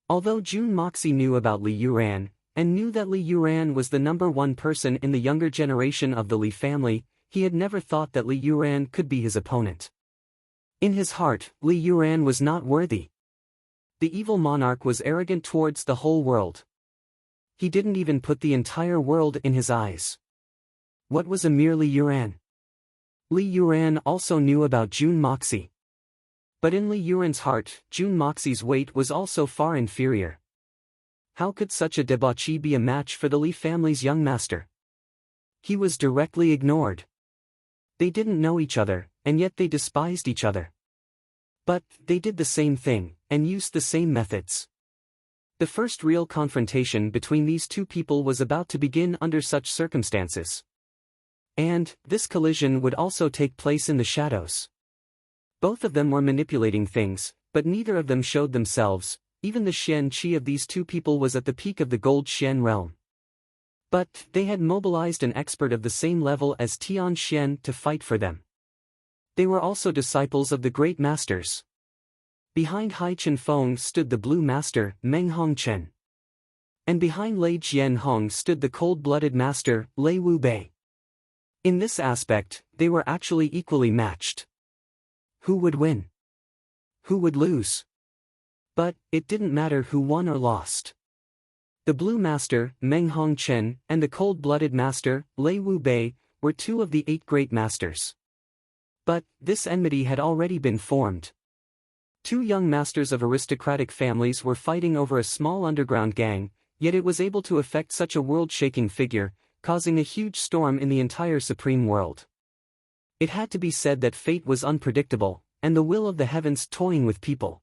Although Jun Moxie knew about Li Yuran, and knew that Li Yuran was the #1 person in the younger generation of the Li family, he had never thought that Li Yuran could be his opponent. In his heart, Li Yuran was not worthy. The evil monarch was arrogant towards the whole world. He didn't even put the entire world in his eyes. What was a mere Li Yuran? Li Yuran also knew about Jun Moxie. But in Li Yuan's heart, Jun Moxie's weight was also far inferior. How could such a debauchee be a match for the Li family's young master? He was directly ignored. They didn't know each other, and yet they despised each other. But they did the same thing, and used the same methods. The first real confrontation between these two people was about to begin under such circumstances. And this collision would also take place in the shadows. Both of them were manipulating things, but neither of them showed themselves. Even the Xian Qi of these two people was at the peak of the Gold Xian realm. But they had mobilized an expert of the same level as Tian Xian to fight for them. They were also disciples of the great masters. Behind Hai Chen Feng stood the Blue Master, Meng Hongchen. And behind Lei Jian Hong stood the cold-blooded master, Lei Wu Bei. In this aspect, they were actually equally matched. Who would win? Who would lose? But it didn't matter who won or lost. The Blue Master, Meng Hongchen, and the cold-blooded master, Lei Wu Bei, were two of the 8 great masters. But this enmity had already been formed. 2 young masters of aristocratic families were fighting over a small underground gang, yet it was able to affect such a world-shaking figure, causing a huge storm in the entire supreme world. It had to be said that fate was unpredictable, and the will of the heavens toying with people.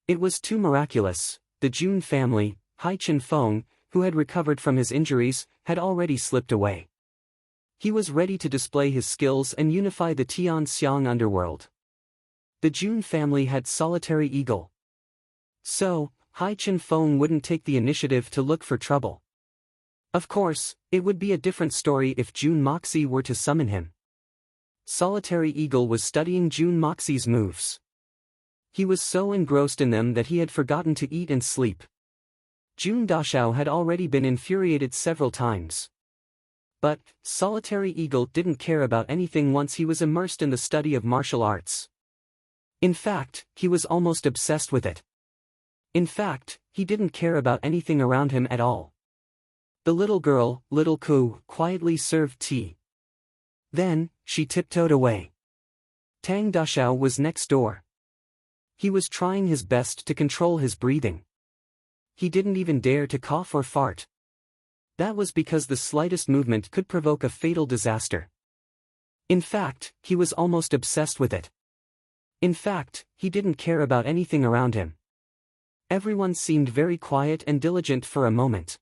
It was too miraculous. The Jun family, Hai Chen Feng, who had recovered from his injuries, had already slipped away. He was ready to display his skills and unify the Tianxiang underworld. The Jun family had Solitary Eagle. So, Hai Chen Feng wouldn't take the initiative to look for trouble. Of course, it would be a different story if Jun Moxie were to summon him. Solitary Eagle was studying Jun Moxie's moves. He was so engrossed in them that he had forgotten to eat and sleep. Jun Dashao had already been infuriated several times. But Solitary Eagle didn't care about anything once he was immersed in the study of martial arts. In fact, he was almost obsessed with it. In fact, he didn't care about anything around him at all. The little girl, Little Ku, quietly served tea. Then, she tiptoed away. Tang Dashao was next door. He was trying his best to control his breathing. He didn't even dare to cough or fart. That was because the slightest movement could provoke a fatal disaster. In fact, he was almost obsessed with it. In fact, he didn't care about anything around him. Everyone seemed very quiet and diligent for a moment.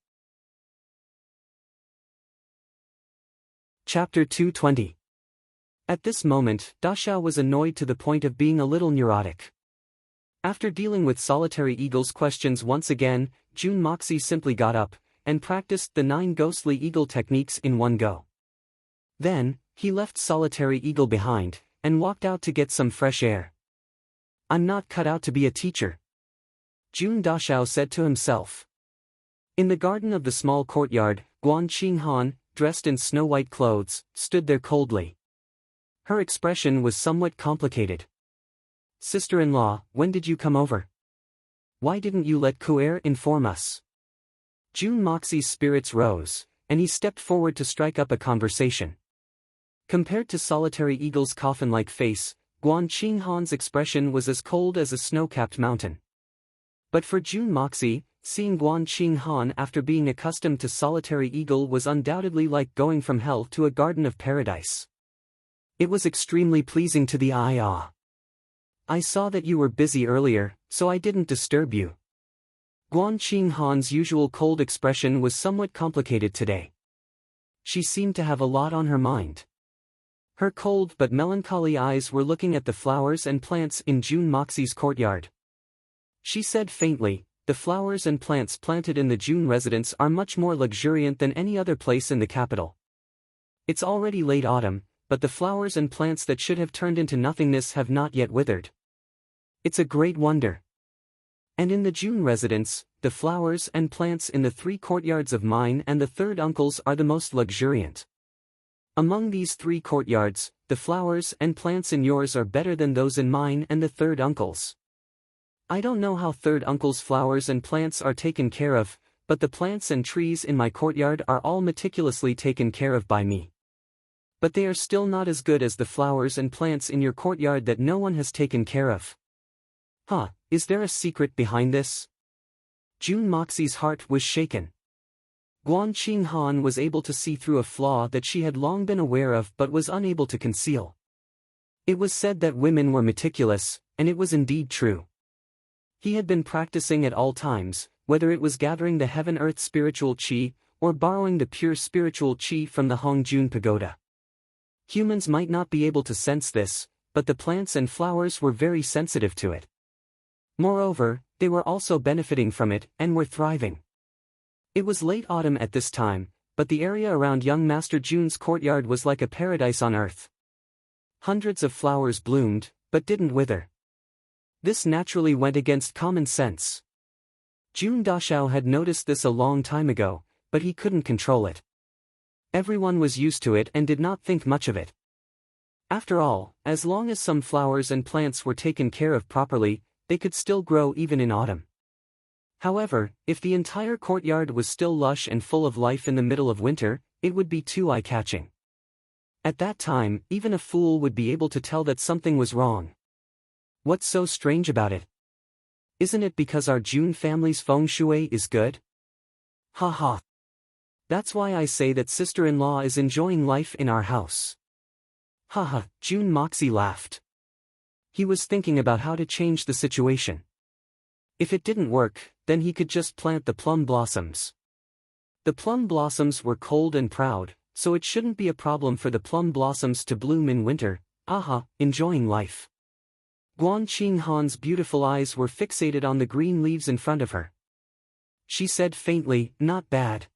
Chapter 220. At this moment, Dashao was annoyed to the point of being a little neurotic. After dealing with Solitary Eagle's questions once again, Jun Moxie simply got up, and practiced the 9 ghostly eagle techniques in one go. Then, he left Solitary Eagle behind, and walked out to get some fresh air. I'm not cut out to be a teacher, Jun Dashao said to himself. In the garden of the small courtyard, Guan Qinghan, dressed in snow-white clothes, stood there coldly. Her expression was somewhat complicated. Sister-in-law, when did you come over? Why didn't you let Kuer inform us? Jun Moxie's spirits rose, and he stepped forward to strike up a conversation. Compared to Solitary Eagle's coffin-like face, Guan Qinghan's expression was as cold as a snow-capped mountain. But for Jun Moxie, seeing Guan Qinghan after being accustomed to Solitary Eagle was undoubtedly like going from hell to a garden of paradise. It was extremely pleasing to the eye. I saw that you were busy earlier, so I didn't disturb you. Guan Qinghan's usual cold expression was somewhat complicated today. She seemed to have a lot on her mind. Her cold but melancholy eyes were looking at the flowers and plants in Jun Moxie's courtyard. She said faintly, the flowers and plants planted in the Jun residence are much more luxuriant than any other place in the capital. It's already late autumn, but the flowers and plants that should have turned into nothingness have not yet withered. It's a great wonder. And in the Jun residence, the flowers and plants in the 3 courtyards of mine and the 3rd uncle's are the most luxuriant. Among these 3 courtyards, the flowers and plants in yours are better than those in mine and the 3rd uncle's. I don't know how 3rd uncle's flowers and plants are taken care of, but the plants and trees in my courtyard are all meticulously taken care of by me. But they are still not as good as the flowers and plants in your courtyard that no one has taken care of. Huh, is there a secret behind this? June Moxie's heart was shaken. Guan Qinghan was able to see through a flaw that she had long been aware of but was unable to conceal. It was said that women were meticulous, and it was indeed true. He had been practicing at all times, whether it was gathering the heaven-earth spiritual qi, or borrowing the pure spiritual qi from the Hongjun Pagoda. Humans might not be able to sense this, but the plants and flowers were very sensitive to it. Moreover, they were also benefiting from it and were thriving. It was late autumn at this time, but the area around young Master Jun's courtyard was like a paradise on earth. Hundreds of flowers bloomed, but didn't wither. This naturally went against common sense. Jun Dashao had noticed this a long time ago, but he couldn't control it. Everyone was used to it and did not think much of it. After all, as long as some flowers and plants were taken care of properly, they could still grow even in autumn. However, if the entire courtyard was still lush and full of life in the middle of winter, it would be too eye-catching. At that time, even a fool would be able to tell that something was wrong. What's so strange about it? Isn't it because our Jun family's feng shui is good? Ha ha. That's why I say that sister-in-law is enjoying life in our house. Ha ha, Jun Moxie laughed. He was thinking about how to change the situation. If it didn't work, then he could just plant the plum blossoms. The plum blossoms were cold and proud, so it shouldn't be a problem for the plum blossoms to bloom in winter. Aha, enjoying life. Guan Qinghan's beautiful eyes were fixated on the green leaves in front of her. She said faintly, "Not bad."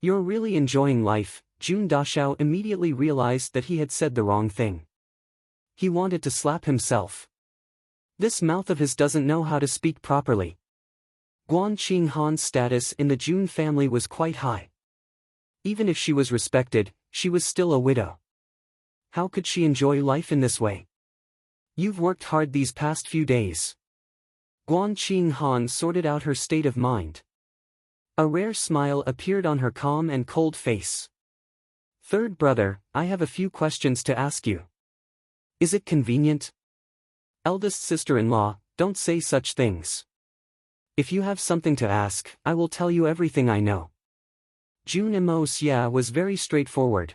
"You're really enjoying life." Jun Dashao immediately realized that he had said the wrong thing. He wanted to slap himself. This mouth of his doesn't know how to speak properly. Guan Qinghan's status in the Jun family was quite high. Even if she was respected, she was still a widow. How could she enjoy life in this way? "You've worked hard these past few days." Guan Qinghan sorted out her state of mind. A rare smile appeared on her calm and cold face. "Third brother, I have a few questions to ask you. Is it convenient?" "Eldest sister-in-law, don't say such things. If you have something to ask, I will tell you everything I know." Jun Xia was very straightforward.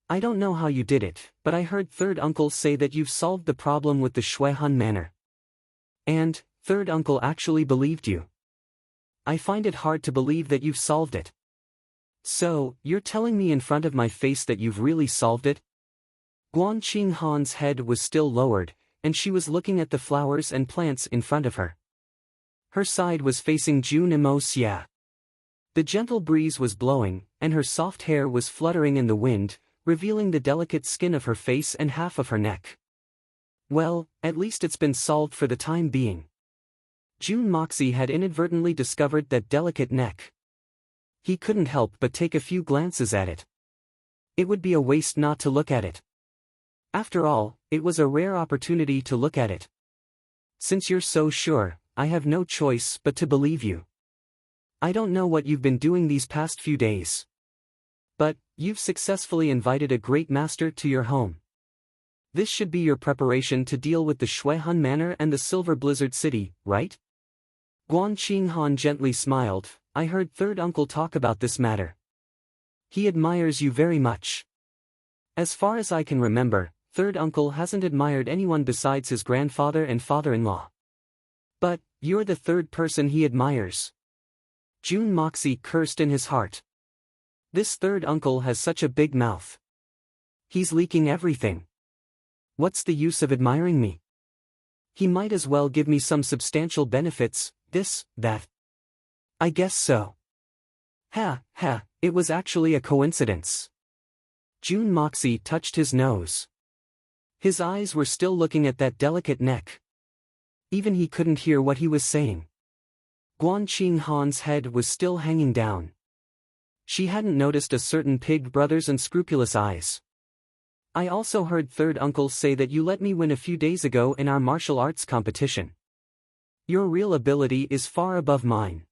"I don't know how you did it, but I heard third uncle say that you've solved the problem with the Shuihan manor. And, third uncle actually believed you. I find it hard to believe that you've solved it. So, you're telling me in front of my face that you've really solved it?" Guan Qinghan's head was still lowered, and she was looking at the flowers and plants in front of her. Her side was facing Jun Xia. The gentle breeze was blowing, and her soft hair was fluttering in the wind, revealing the delicate skin of her face and half of her neck. Well, at least it's been solved for the time being. Jun Moxie had inadvertently discovered that delicate neck. He couldn't help but take a few glances at it. It would be a waste not to look at it. After all, it was a rare opportunity to look at it. "Since you're so sure, I have no choice but to believe you. I don't know what you've been doing these past few days. But, you've successfully invited a great master to your home. This should be your preparation to deal with the Shuihan Manor and the Silver Blizzard City, right?" Guan Qinghan gently smiled. "I heard third uncle talk about this matter. He admires you very much. As far as I can remember, third uncle hasn't admired anyone besides his grandfather and father-in-law. But, you're the third person he admires." Jun Moxie cursed in his heart. This third uncle has such a big mouth. He's leaking everything. What's the use of admiring me? He might as well give me some substantial benefits, this, that. I guess so. Ha, ha, it was actually a coincidence. Jun Moxie touched his nose. His eyes were still looking at that delicate neck. Even he couldn't hear what he was saying. Guan Qinghan's head was still hanging down. She hadn't noticed a certain pig brother's unscrupulous eyes. "I also heard third uncle say that you let me win a few days ago in our martial arts competition. Your real ability is far above mine.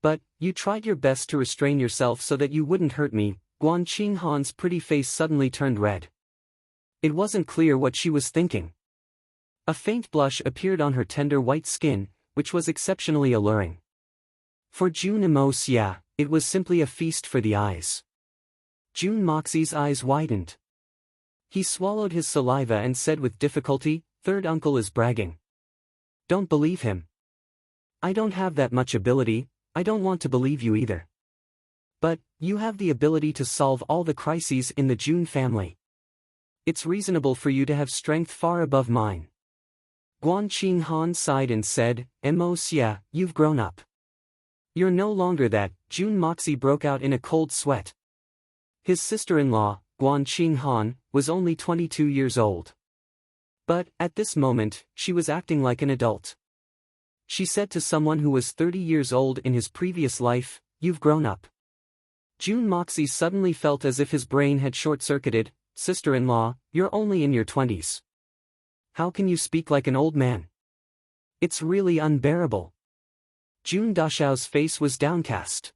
But, you tried your best to restrain yourself so that you wouldn't hurt me." Guan Qinghan's pretty face suddenly turned red. It wasn't clear what she was thinking. A faint blush appeared on her tender white skin, which was exceptionally alluring. For Jun Xia, it was simply a feast for the eyes. Jun Moxie's eyes widened. He swallowed his saliva and said with difficulty, "Third uncle is bragging. Don't believe him. I don't have that much ability, I don't want to believe you either. But, you have the ability to solve all the crises in the Jun family. It's reasonable for you to have strength far above mine." Guan Qinghan sighed and said, "Xia, you've grown up. You're no longer that." Jun Moxie broke out in a cold sweat. His sister-in-law, Guan Qinghan, was only 22 years old. But, at this moment, she was acting like an adult. She said to someone who was 30 years old in his previous life, "You've grown up." Jun Moxie suddenly felt as if his brain had short-circuited. "Sister-in-law, you're only in your 20s. How can you speak like an old man? It's really unbearable." Jun Dashao's face was downcast.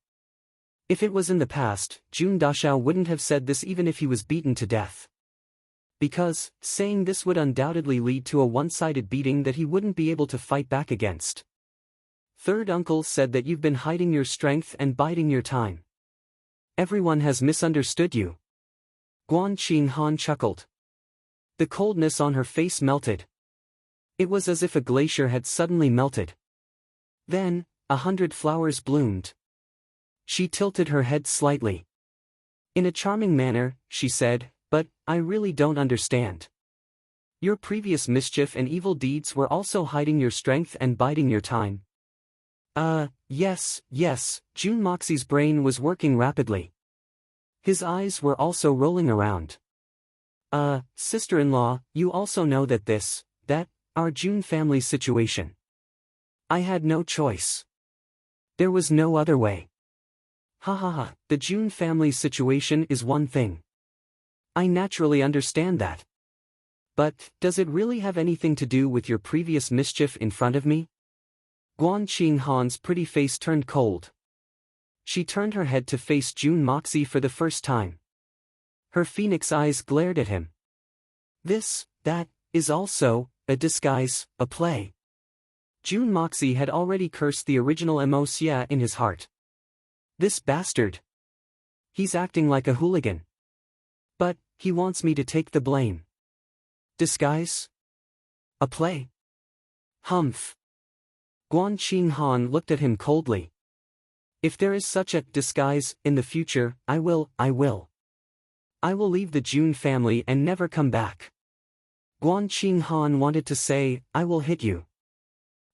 If it was in the past, Jun Dashao wouldn't have said this even if he was beaten to death. Because, saying this would undoubtedly lead to a one-sided beating that he wouldn't be able to fight back against. "Third uncle said that you've been hiding your strength and biding your time. Everyone has misunderstood you." Guan Qinghan chuckled. The coldness on her face melted. It was as if a glacier had suddenly melted. Then, 100 flowers bloomed. She tilted her head slightly. In a charming manner, she said, "But, I really don't understand. Your previous mischief and evil deeds were also hiding your strength and biding your time." Yes, Jun Moxie's brain was working rapidly. His eyes were also rolling around. Sister-in-law, you also know that our Jun family situation. I had no choice. There was no other way. Ha, the Jun family situation is one thing. I naturally understand that. But, does it really have anything to do with your previous mischief in front of me? Guan Qinghan's pretty face turned cold. She turned her head to face Jun Moxie for the first time. Her phoenix eyes glared at him. That is also a disguise, a play. Jun Moxie had already cursed the original Xia in his heart. This bastard. He's acting like a hooligan. But, he wants me to take the blame. Disguise? A play? Humph. Guan Qinghan looked at him coldly. If there is such a disguise in the future, I will. I will leave the Jun family and never come back. Guan Qinghan wanted to say, "I will hit you."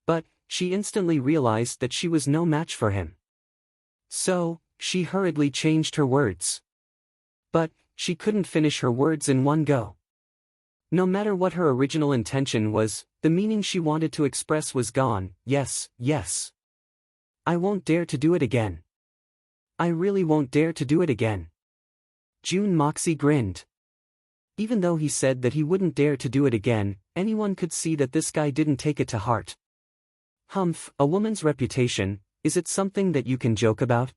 But, she instantly realized that she was no match for him. So, she hurriedly changed her words. But, she couldn't finish her words in one go. No matter what her original intention was, the meaning she wanted to express was gone. Yes. I won't dare to do it again. I really won't dare to do it again. Jun Moxie grinned. Even though he said that he wouldn't dare to do it again, anyone could see that this guy didn't take it to heart. Humph, a woman's reputation, is it something that you can joke about?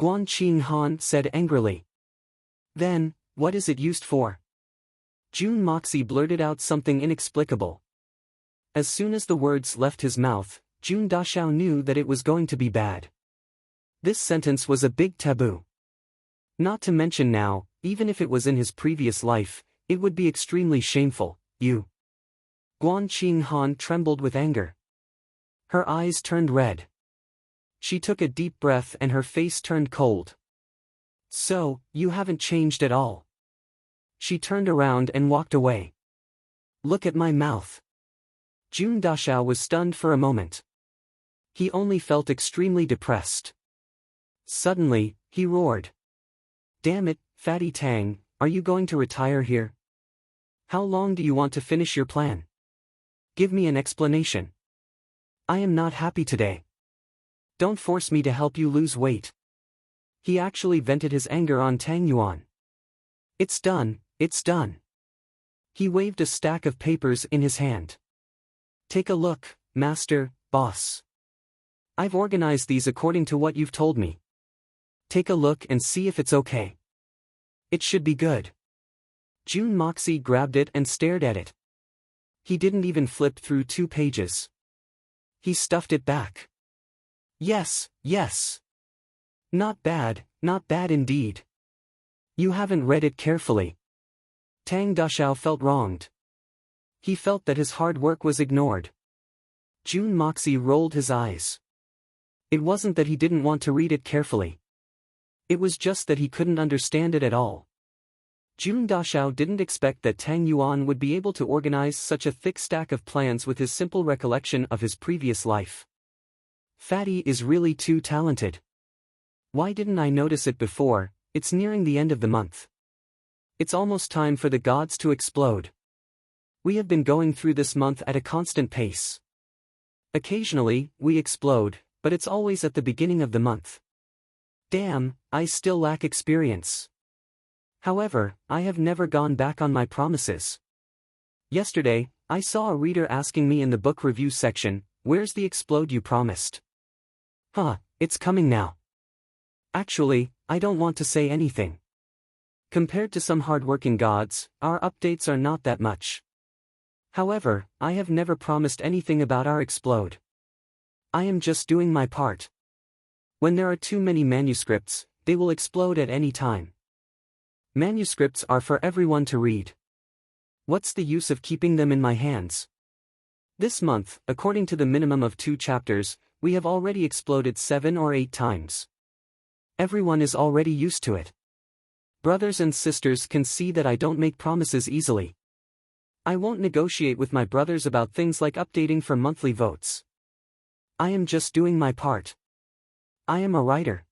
Guan Qinghan said angrily. Then, what is it used for? Jun Moxie blurted out something inexplicable. As soon as the words left his mouth, Jun Dashao knew that it was going to be bad. This sentence was a big taboo. Not to mention now, even if it was in his previous life, it would be extremely shameful. You. Guan Qinghan trembled with anger. Her eyes turned red. She took a deep breath and her face turned cold. So, you haven't changed at all. She turned around and walked away. Look at my mouth. Jun Dashao was stunned for a moment. He only felt extremely depressed. Suddenly, he roared. Damn it, Fatty Tang, are you going to retire here? How long do you want to finish your plan? Give me an explanation. I am not happy today. Don't force me to help you lose weight. He actually vented his anger on Tang Yuan. It's done, it's done. He waved a stack of papers in his hand. Take a look, master, boss. I've organized these according to what you've told me. Take a look and see if it's okay. It should be good. June Moxie grabbed it and stared at it. He didn't even flip through 2 pages. He stuffed it back. Yes, yes. Not bad indeed. You haven't read it carefully. Tang Dashao felt wronged. He felt that his hard work was ignored. June Moxie rolled his eyes. It wasn't that he didn't want to read it carefully. It was just that he couldn't understand it at all. June Dashao didn't expect that Tang Yuan would be able to organize such a thick stack of plans with his simple recollection of his previous life. Fatty is really too talented. Why didn't I notice it before? It's nearing the end of the month. It's almost time for the gods to explode. We have been going through this month at a constant pace. Occasionally, we explode, but it's always at the beginning of the month. Damn, I still lack experience. However, I have never gone back on my promises. Yesterday, I saw a reader asking me in the book review section, "Where's the explode you promised?" It's coming now. Actually, I don't want to say anything. Compared to some hardworking gods, our updates are not that much. However, I have never promised anything about our explode. I am just doing my part. When there are too many manuscripts, they will explode at any time. Manuscripts are for everyone to read. What's the use of keeping them in my hands? This month, according to the minimum of 2 chapters, we have already exploded 7 or 8 times. Everyone is already used to it. Brothers and sisters can see that I don't make promises easily. I won't negotiate with my brothers about things like updating for monthly votes. I am just doing my part. I am a writer.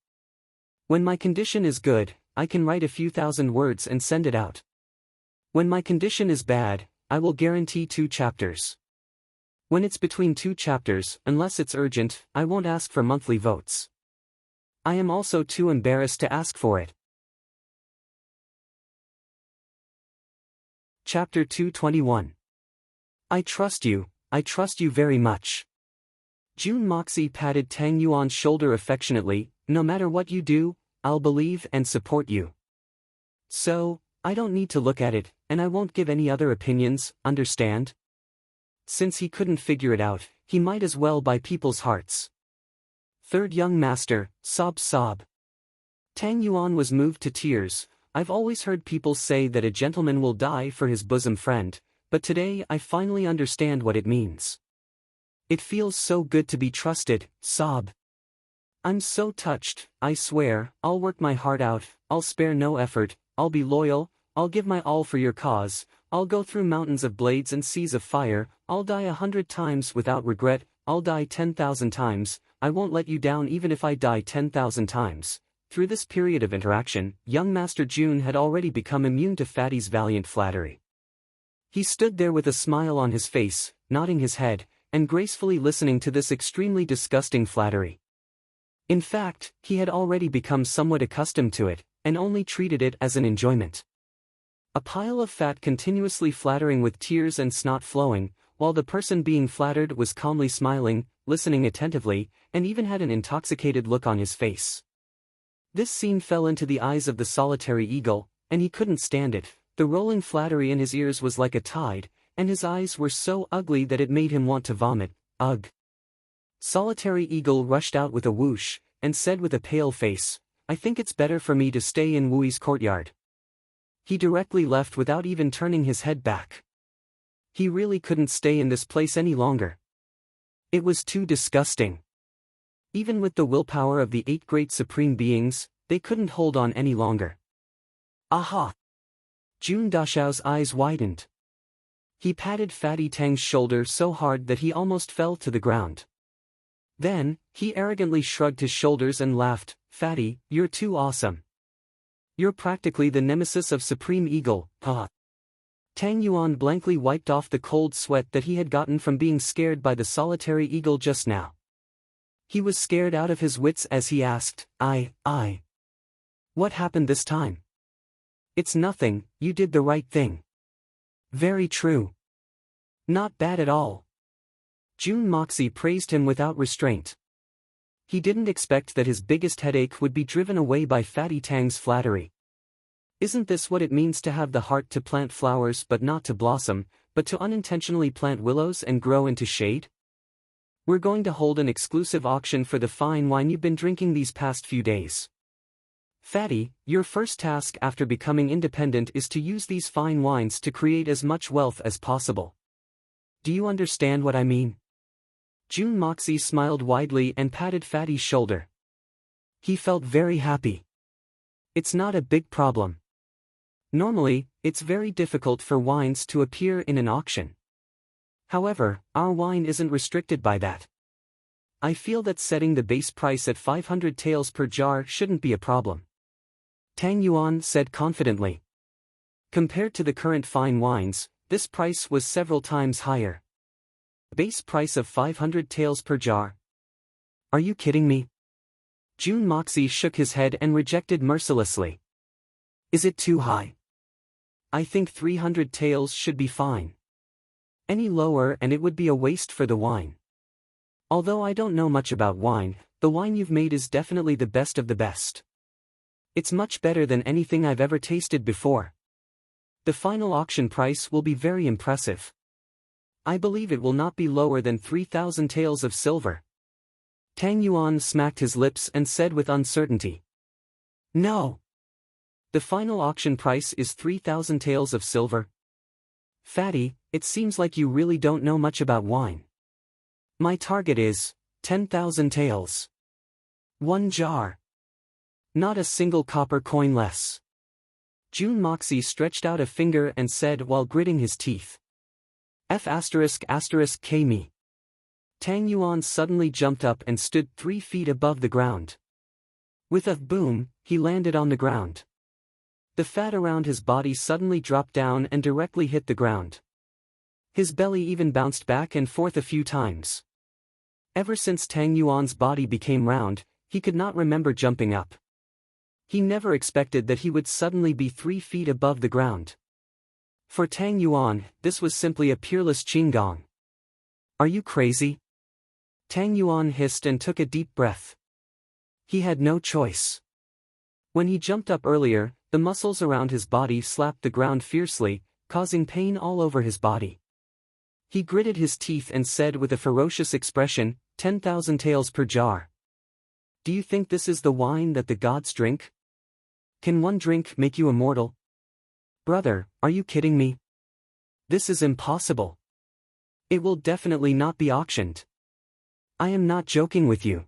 When my condition is good, I can write a few thousand words and send it out. When my condition is bad, I will guarantee 2 chapters. When it's between 2 chapters, unless it's urgent, I won't ask for monthly votes. I am also too embarrassed to ask for it. Chapter 221. I trust you very much. June Moxie patted Tang Yuan's shoulder affectionately. No matter what you do, I'll believe and support you. So, I don't need to look at it, and I won't give any other opinions, understand? Since he couldn't figure it out, he might as well buy people's hearts. Third young master, sob. Tang Yuan was moved to tears. I've always heard people say that a gentleman will die for his bosom friend, but today I finally understand what it means. It feels so good to be trusted, sob. I'm so touched. I swear, I'll work my heart out, I'll spare no effort, I'll be loyal, I'll give my all for your cause, I'll go through mountains of blades and seas of fire, I'll die 100 times without regret, I'll die 10,000 times, I won't let you down even if I die 10,000 times. Through this period of interaction, young Master June had already become immune to Fatty's valiant flattery. He stood there with a smile on his face, nodding his head, and gracefully listening to this extremely disgusting flattery. In fact, he had already become somewhat accustomed to it, and only treated it as an enjoyment. A pile of fat continuously flattering with tears and snot flowing, while the person being flattered was calmly smiling, listening attentively, and even had an intoxicated look on his face. This scene fell into the eyes of the solitary eagle, and he couldn't stand it. The rolling flattery in his ears was like a tide, and his eyes were so ugly that it made him want to vomit. Ugh. Solitary eagle rushed out with a whoosh, and said with a pale face, I think it's better for me to stay in Wui's courtyard. He directly left without even turning his head back. He really couldn't stay in this place any longer. It was too disgusting. Even with the willpower of the 8 great supreme beings, they couldn't hold on any longer. Aha! June Dashao's eyes widened. He patted Fatty Tang's shoulder so hard that he almost fell to the ground. Then, he arrogantly shrugged his shoulders and laughed, Fatty, you're too awesome. You're practically the nemesis of Supreme Eagle, ha. Tang Yuan blankly wiped off the cold sweat that he had gotten from being scared by the solitary eagle just now. He was scared out of his wits as he asked, I. What happened this time? It's nothing, you did the right thing. Very true. Not bad at all. June Moxie praised him without restraint. He didn't expect that his biggest headache would be driven away by Fatty Tang's flattery. Isn't this what it means to have the heart to plant flowers but not to blossom, but to unintentionally plant willows and grow into shade? We're going to hold an exclusive auction for the fine wine you've been drinking these past few days. Fatty, your first task after becoming independent is to use these fine wines to create as much wealth as possible. Do you understand what I mean? June Moxie smiled widely and patted Fatty's shoulder. He felt very happy. It's not a big problem. Normally, it's very difficult for wines to appear in an auction. However, our wine isn't restricted by that. I feel that setting the base price at 500 taels per jar shouldn't be a problem. Tang Yuan said confidently. Compared to the current fine wines, this price was several times higher. Base price of 500 taels per jar. Are you kidding me? June Moxie shook his head and rejected mercilessly. Is it too high? I think 300 taels should be fine. Any lower and it would be a waste for the wine. Although I don't know much about wine, the wine you've made is definitely the best of the best. It's much better than anything I've ever tasted before. The final auction price will be very impressive. I believe it will not be lower than 3,000 taels of silver. Tang Yuan smacked his lips and said with uncertainty. No. The final auction price is 3,000 taels of silver. Fatty, it seems like you really don't know much about wine. My target is 10,000 taels. 1 jar. Not a single copper coin less. June Moxie stretched out a finger and said while gritting his teeth. F***K me. Tang Yuan suddenly jumped up and stood 3 feet above the ground. With a boom, he landed on the ground. The fat around his body suddenly dropped down and directly hit the ground. His belly even bounced back and forth a few times. Ever since Tang Yuan's body became round, he could not remember jumping up. He never expected that he would suddenly be 3 feet above the ground. For Tang Yuan, this was simply a peerless qigong. Are you crazy? Tang Yuan hissed and took a deep breath. He had no choice. When he jumped up earlier, the muscles around his body slapped the ground fiercely, causing pain all over his body. He gritted his teeth and said with a ferocious expression, 10,000 taels per jar. Do you think this is the wine that the gods drink? Can one drink make you immortal? Brother, are you kidding me? This is impossible. It will definitely not be auctioned. I am not joking with you.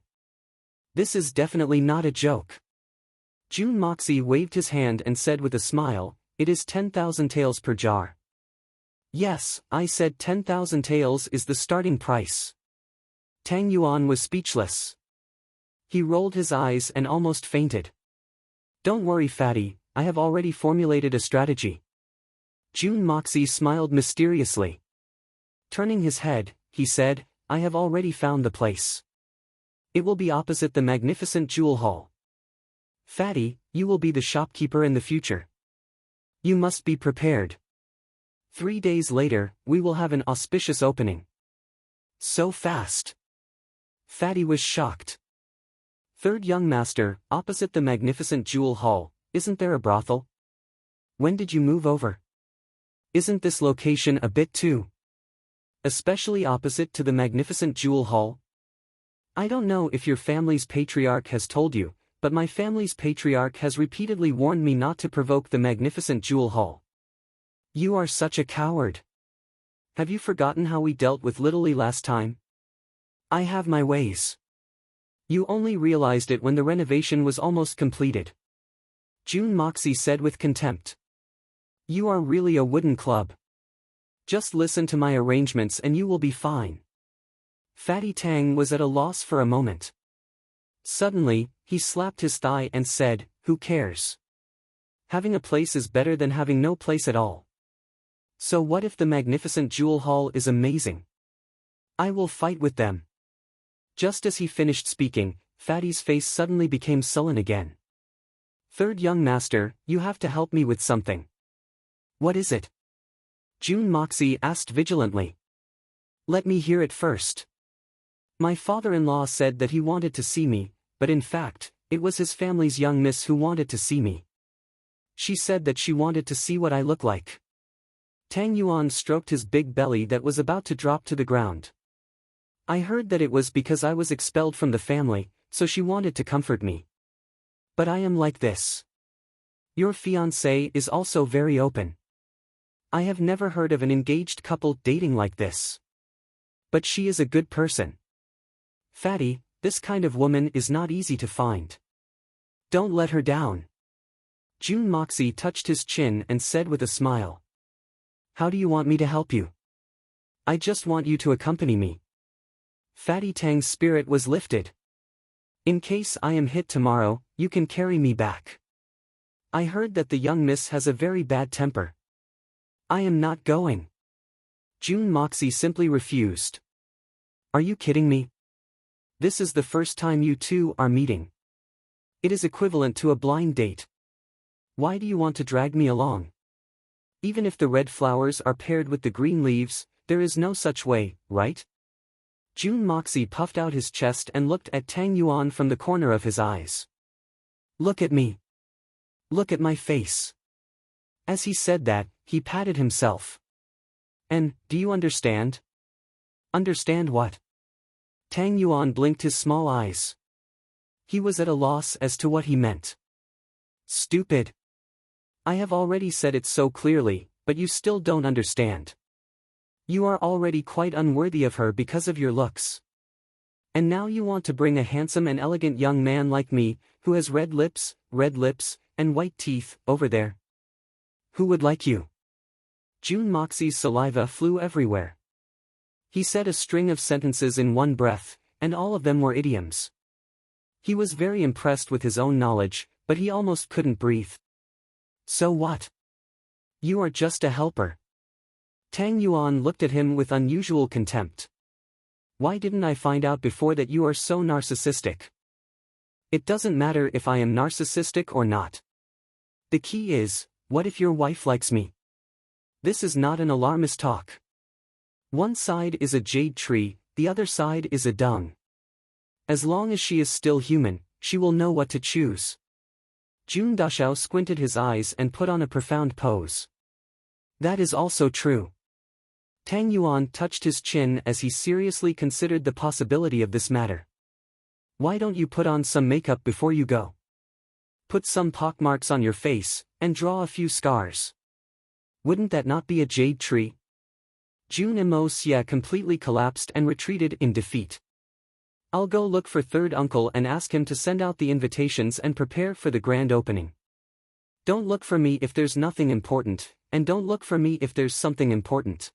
This is definitely not a joke. June Moxie waved his hand and said with a smile, it is 10,000 taels per jar. Yes, I said 10,000 taels is the starting price. Tang Yuan was speechless. He rolled his eyes and almost fainted. Don't worry, Fatty, I have already formulated a strategy. June Moxie smiled mysteriously. Turning his head, he said, I have already found the place. It will be opposite the magnificent jewel hall. Fatty, you will be the shopkeeper in the future. You must be prepared. 3 days later, we will have an auspicious opening. So fast. Fatty was shocked. Third young master, opposite the magnificent jewel hall, isn't there a brothel? When did you move over? Isn't this location a bit too? Especially opposite to the magnificent jewel hall? I don't know if your family's patriarch has told you, but my family's patriarch has repeatedly warned me not to provoke the magnificent jewel hall. You are such a coward. Have you forgotten how we dealt with Littlely last time? I have my ways. You only realized it when the renovation was almost completed. June Moxie said with contempt. You are really a wooden club. Just listen to my arrangements and you will be fine. Fatty Tang was at a loss for a moment. Suddenly, he slapped his thigh and said, who cares? Having a place is better than having no place at all. So what if the magnificent jewel hall is amazing? I will fight with them. Just as he finished speaking, Fatty's face suddenly became sullen again. Third young master, you have to help me with something. What is it? June Moxie asked vigilantly. Let me hear it first. My father-in-law said that he wanted to see me, but in fact, it was his family's young miss who wanted to see me. She said that she wanted to see what I look like. Tang Yuan stroked his big belly that was about to drop to the ground. I heard that it was because I was expelled from the family, so she wanted to comfort me. But I am like this. Your fiancé is also very open. I have never heard of an engaged couple dating like this. But she is a good person. Fatty, this kind of woman is not easy to find. Don't let her down. June Moxie touched his chin and said with a smile. How do you want me to help you? I just want you to accompany me. Fatty Tang's spirit was lifted. In case I am hit tomorrow, you can carry me back. I heard that the young miss has a very bad temper. I am not going. June Moxie simply refused. Are you kidding me? This is the first time you two are meeting. It is equivalent to a blind date. Why do you want to drag me along? Even if the red flowers are paired with the green leaves, there is no such way, right? June Moxie puffed out his chest and looked at Tang Yuan from the corner of his eyes. Look at me. Look at my face. As he said that, he patted himself. And, do you understand? Understand what? Tang Yuan blinked his small eyes. He was at a loss as to what he meant. Stupid. I have already said it so clearly, but you still don't understand. You are already quite unworthy of her because of your looks. And now you want to bring a handsome and elegant young man like me, who has red lips, and white teeth, over there. Who would like you? June Moxie's saliva flew everywhere. He said a string of sentences in one breath, and all of them were idioms. He was very impressed with his own knowledge, but he almost couldn't breathe. So what? You are just a helper. Tang Yuan looked at him with unusual contempt. Why didn't I find out before that you are so narcissistic? It doesn't matter if I am narcissistic or not. The key is, what if your wife likes me? This is not an alarmist talk. One side is a jade tree, the other side is a dung. As long as she is still human, she will know what to choose. Jun Dashao squinted his eyes and put on a profound pose. That is also true. Tang Yuan touched his chin as he seriously considered the possibility of this matter. Why don't you put on some makeup before you go? Put some pockmarks on your face, and draw a few scars. Wouldn't that not be a jade tree? Jun Xia completely collapsed and retreated in defeat. I'll go look for third uncle and ask him to send out the invitations and prepare for the grand opening. Don't look for me if there's nothing important, and don't look for me if there's something important.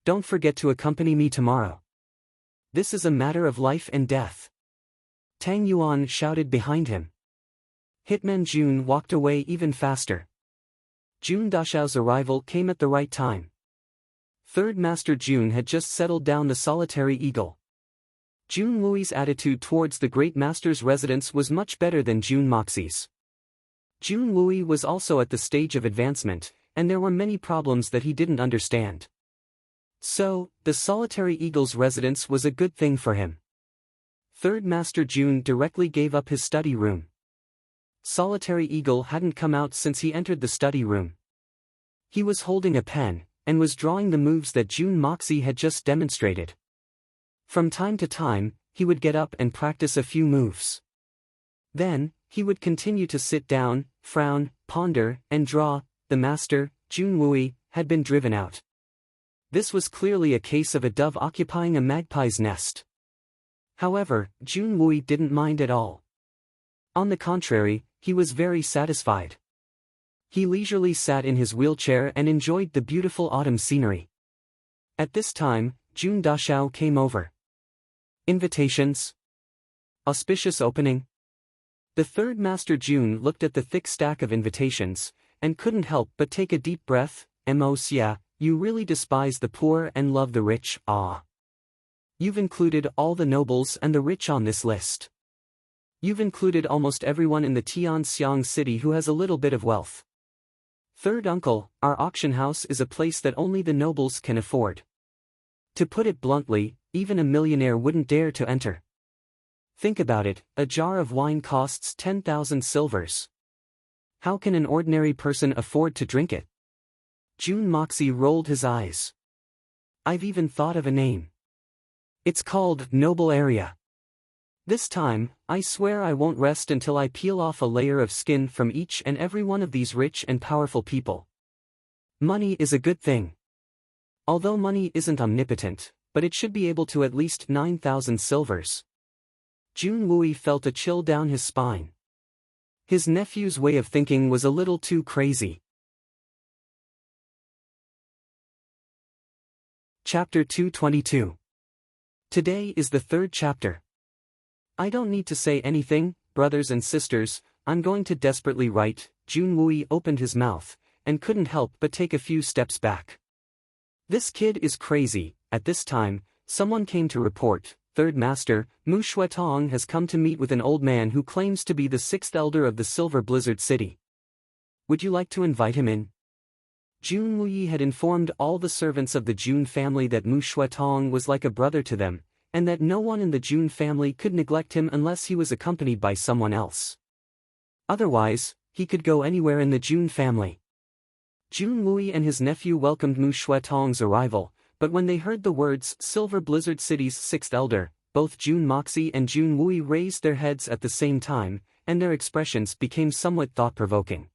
Don't forget to accompany me tomorrow. This is a matter of life and death. Tang Yuan shouted behind him. Hitman Jun walked away even faster. Jun Dashao's arrival came at the right time. Third Master Jun had just settled down the solitary eagle. Jun Wui's attitude towards the Great Master's residence was much better than Jun Moxie's. Jun Wui was also at the stage of advancement, and there were many problems that he didn't understand. So, the solitary eagle's residence was a good thing for him. Third Master Jun directly gave up his study room. Solitary eagle hadn't come out since he entered the study room. He was holding a pen, and was drawing the moves that Jun Moxie had just demonstrated. From time to time, he would get up and practice a few moves. Then, he would continue to sit down, frown, ponder, and draw. The master, Jun Wui, had been driven out. This was clearly a case of a dove occupying a magpie's nest. However, Jun Wui didn't mind at all. On the contrary, he was very satisfied. He leisurely sat in his wheelchair and enjoyed the beautiful autumn scenery. At this time, Jun Dashao came over. Invitations? Auspicious opening? The third Master Jun looked at the thick stack of invitations, and couldn't help but take a deep breath. Xia, you really despise the poor and love the rich, ah. You've included all the nobles and the rich on this list. You've included almost everyone in the Tianxiang city who has a little bit of wealth. Third uncle, our auction house is a place that only the nobles can afford. To put it bluntly, even a millionaire wouldn't dare to enter. Think about it, a jar of wine costs 10,000 silvers. How can an ordinary person afford to drink it? Jun Moxie rolled his eyes. I've even thought of a name. It's called Noble Area. This time, I swear I won't rest until I peel off a layer of skin from each and every one of these rich and powerful people. Money is a good thing. Although money isn't omnipotent, but it should be able to at least 9,000 silvers. Jun Wui felt a chill down his spine. His nephew's way of thinking was a little too crazy. Chapter 222. Today is the third chapter. I don't need to say anything, brothers and sisters, I'm going to desperately write. Jun Wui opened his mouth, and couldn't help but take a few steps back. This kid is crazy. At this time, someone came to report, Third Master, Mu Shuetong has come to meet with an old man who claims to be the sixth elder of the Silver Blizzard City. Would you like to invite him in? Jun Wui had informed all the servants of the Jun family that Mu Shuetong was like a brother to them, and that no one in the Jun family could neglect him unless he was accompanied by someone else. Otherwise, he could go anywhere in the Jun family. Jun Wui and his nephew welcomed Mu Shuetong's arrival, but when they heard the words Silver Blizzard City's sixth elder, both Jun Moxie and Jun Wui raised their heads at the same time, and their expressions became somewhat thought-provoking.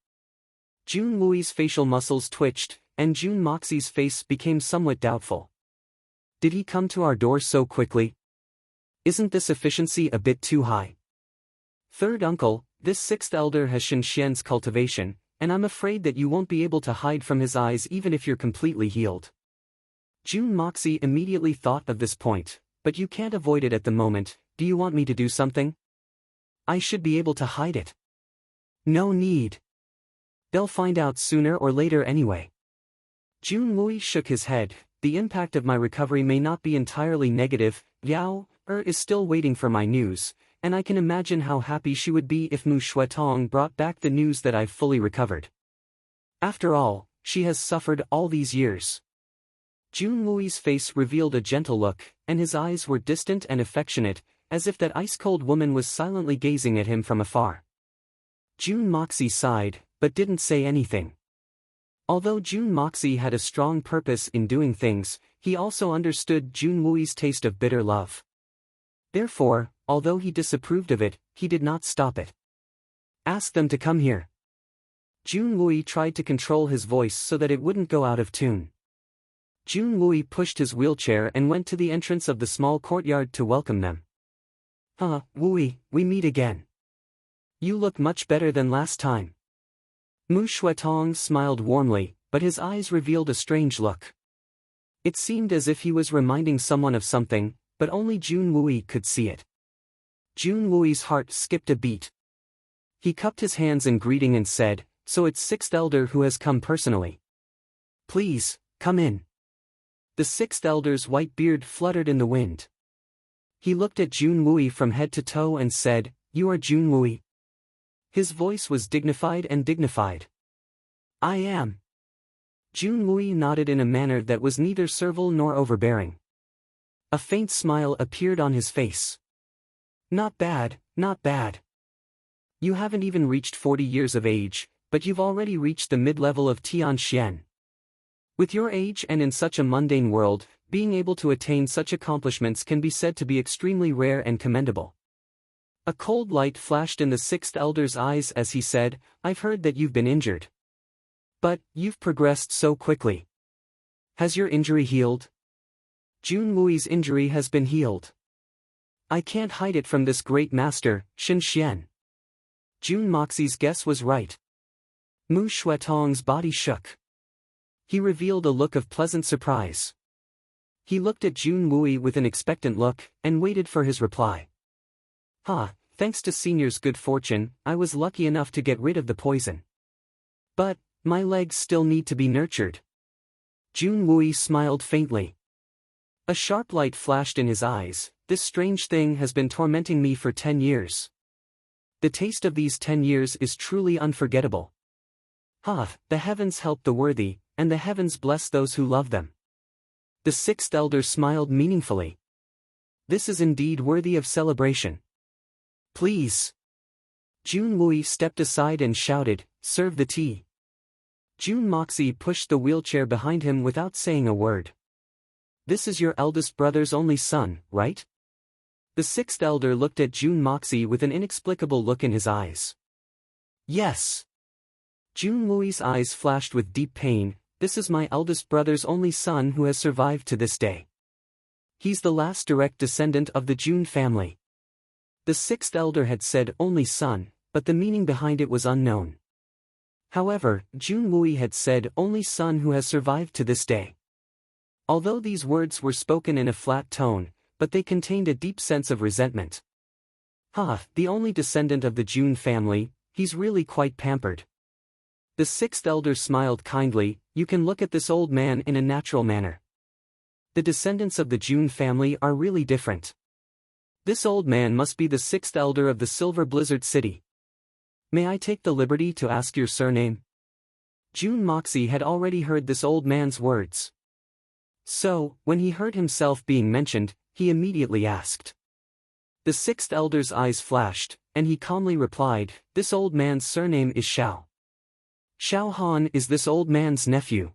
Jun Wui's facial muscles twitched, and Jun Moxie's face became somewhat doubtful. Did he come to our door so quickly? Isn't this efficiency a bit too high? Third uncle, this sixth elder has Shen Xian's cultivation, and I'm afraid that you won't be able to hide from his eyes even if you're completely healed. Jun Moxie immediately thought of this point, but you can't avoid it at the moment. Do you want me to do something? I should be able to hide it. No need. They'll find out sooner or later anyway. Jun Wui shook his head. The impact of my recovery may not be entirely negative. Yao is still waiting for my news, and I can imagine how happy she would be if Mu Shuetong brought back the news that I've fully recovered. After all, she has suffered all these years. Jun Wui's face revealed a gentle look, and his eyes were distant and affectionate, as if that ice-cold woman was silently gazing at him from afar. Jun Moxie sighed, but didn't say anything. Although Jun Moxie had a strong purpose in doing things, he also understood Jun Wui's taste of bitter love. Therefore, although he disapproved of it, he did not stop it. Ask them to come here. Jun Wui tried to control his voice so that it wouldn't go out of tune. Jun Wui pushed his wheelchair and went to the entrance of the small courtyard to welcome them. Wui, we meet again. You look much better than last time. Mu Shuetong smiled warmly, but his eyes revealed a strange look. It seemed as if he was reminding someone of something, but only Jun Wui could see it. Jun Wui's heart skipped a beat. He cupped his hands in greeting and said, So it's sixth elder who has come personally. Please, come in. The sixth elder's white beard fluttered in the wind. He looked at Jun Wui from head to toe and said, You are Jun Wui. His voice was dignified and dignified. I am. Jun Wui nodded in a manner that was neither servile nor overbearing. A faint smile appeared on his face. Not bad, not bad. You haven't even reached 40 years of age, but you've already reached the mid-level of Tianxian. With your age and in such a mundane world, being able to attain such accomplishments can be said to be extremely rare and commendable. A cold light flashed in the sixth elder's eyes as he said, I've heard that you've been injured. But, you've progressed so quickly. Has your injury healed? Jun Wui's injury has been healed. I can't hide it from this great master, Shen Xian. Jun Moxie's guess was right. Mu Shuetong's body shook. He revealed a look of pleasant surprise. He looked at Jun Wui with an expectant look, and waited for his reply. Thanks to Senior's good fortune, I was lucky enough to get rid of the poison. But, my legs still need to be nurtured. Jun Wui smiled faintly. A sharp light flashed in his eyes. This strange thing has been tormenting me for 10 years. The taste of these 10 years is truly unforgettable. The heavens help the worthy, and the heavens bless those who love them. The sixth elder smiled meaningfully. This is indeed worthy of celebration. Please. Jun Wui stepped aside and shouted, "Serve the tea." Jun Moxie pushed the wheelchair behind him without saying a word. "This is your eldest brother's only son, right?" The sixth elder looked at Jun Moxie with an inexplicable look in his eyes. "Yes." Jun Wui's eyes flashed with deep pain. "This is my eldest brother's only son who has survived to this day. He's the last direct descendant of the Jun family." The sixth elder had said only son, but the meaning behind it was unknown. However, Jun Wui had said only son who has survived to this day. Although these words were spoken in a flat tone, but they contained a deep sense of resentment. The only descendant of the Jun family, he's really quite pampered. The sixth elder smiled kindly. "You can look at this old man in a natural manner. The descendants of the Jun family are really different. This old man must be the sixth elder of the Silver Blizzard City. May I take the liberty to ask your surname?" Jun Moxie had already heard this old man's words. So, when he heard himself being mentioned, he immediately asked. The sixth elder's eyes flashed, and he calmly replied, "This old man's surname is Xiao. Xiao Han is this old man's nephew."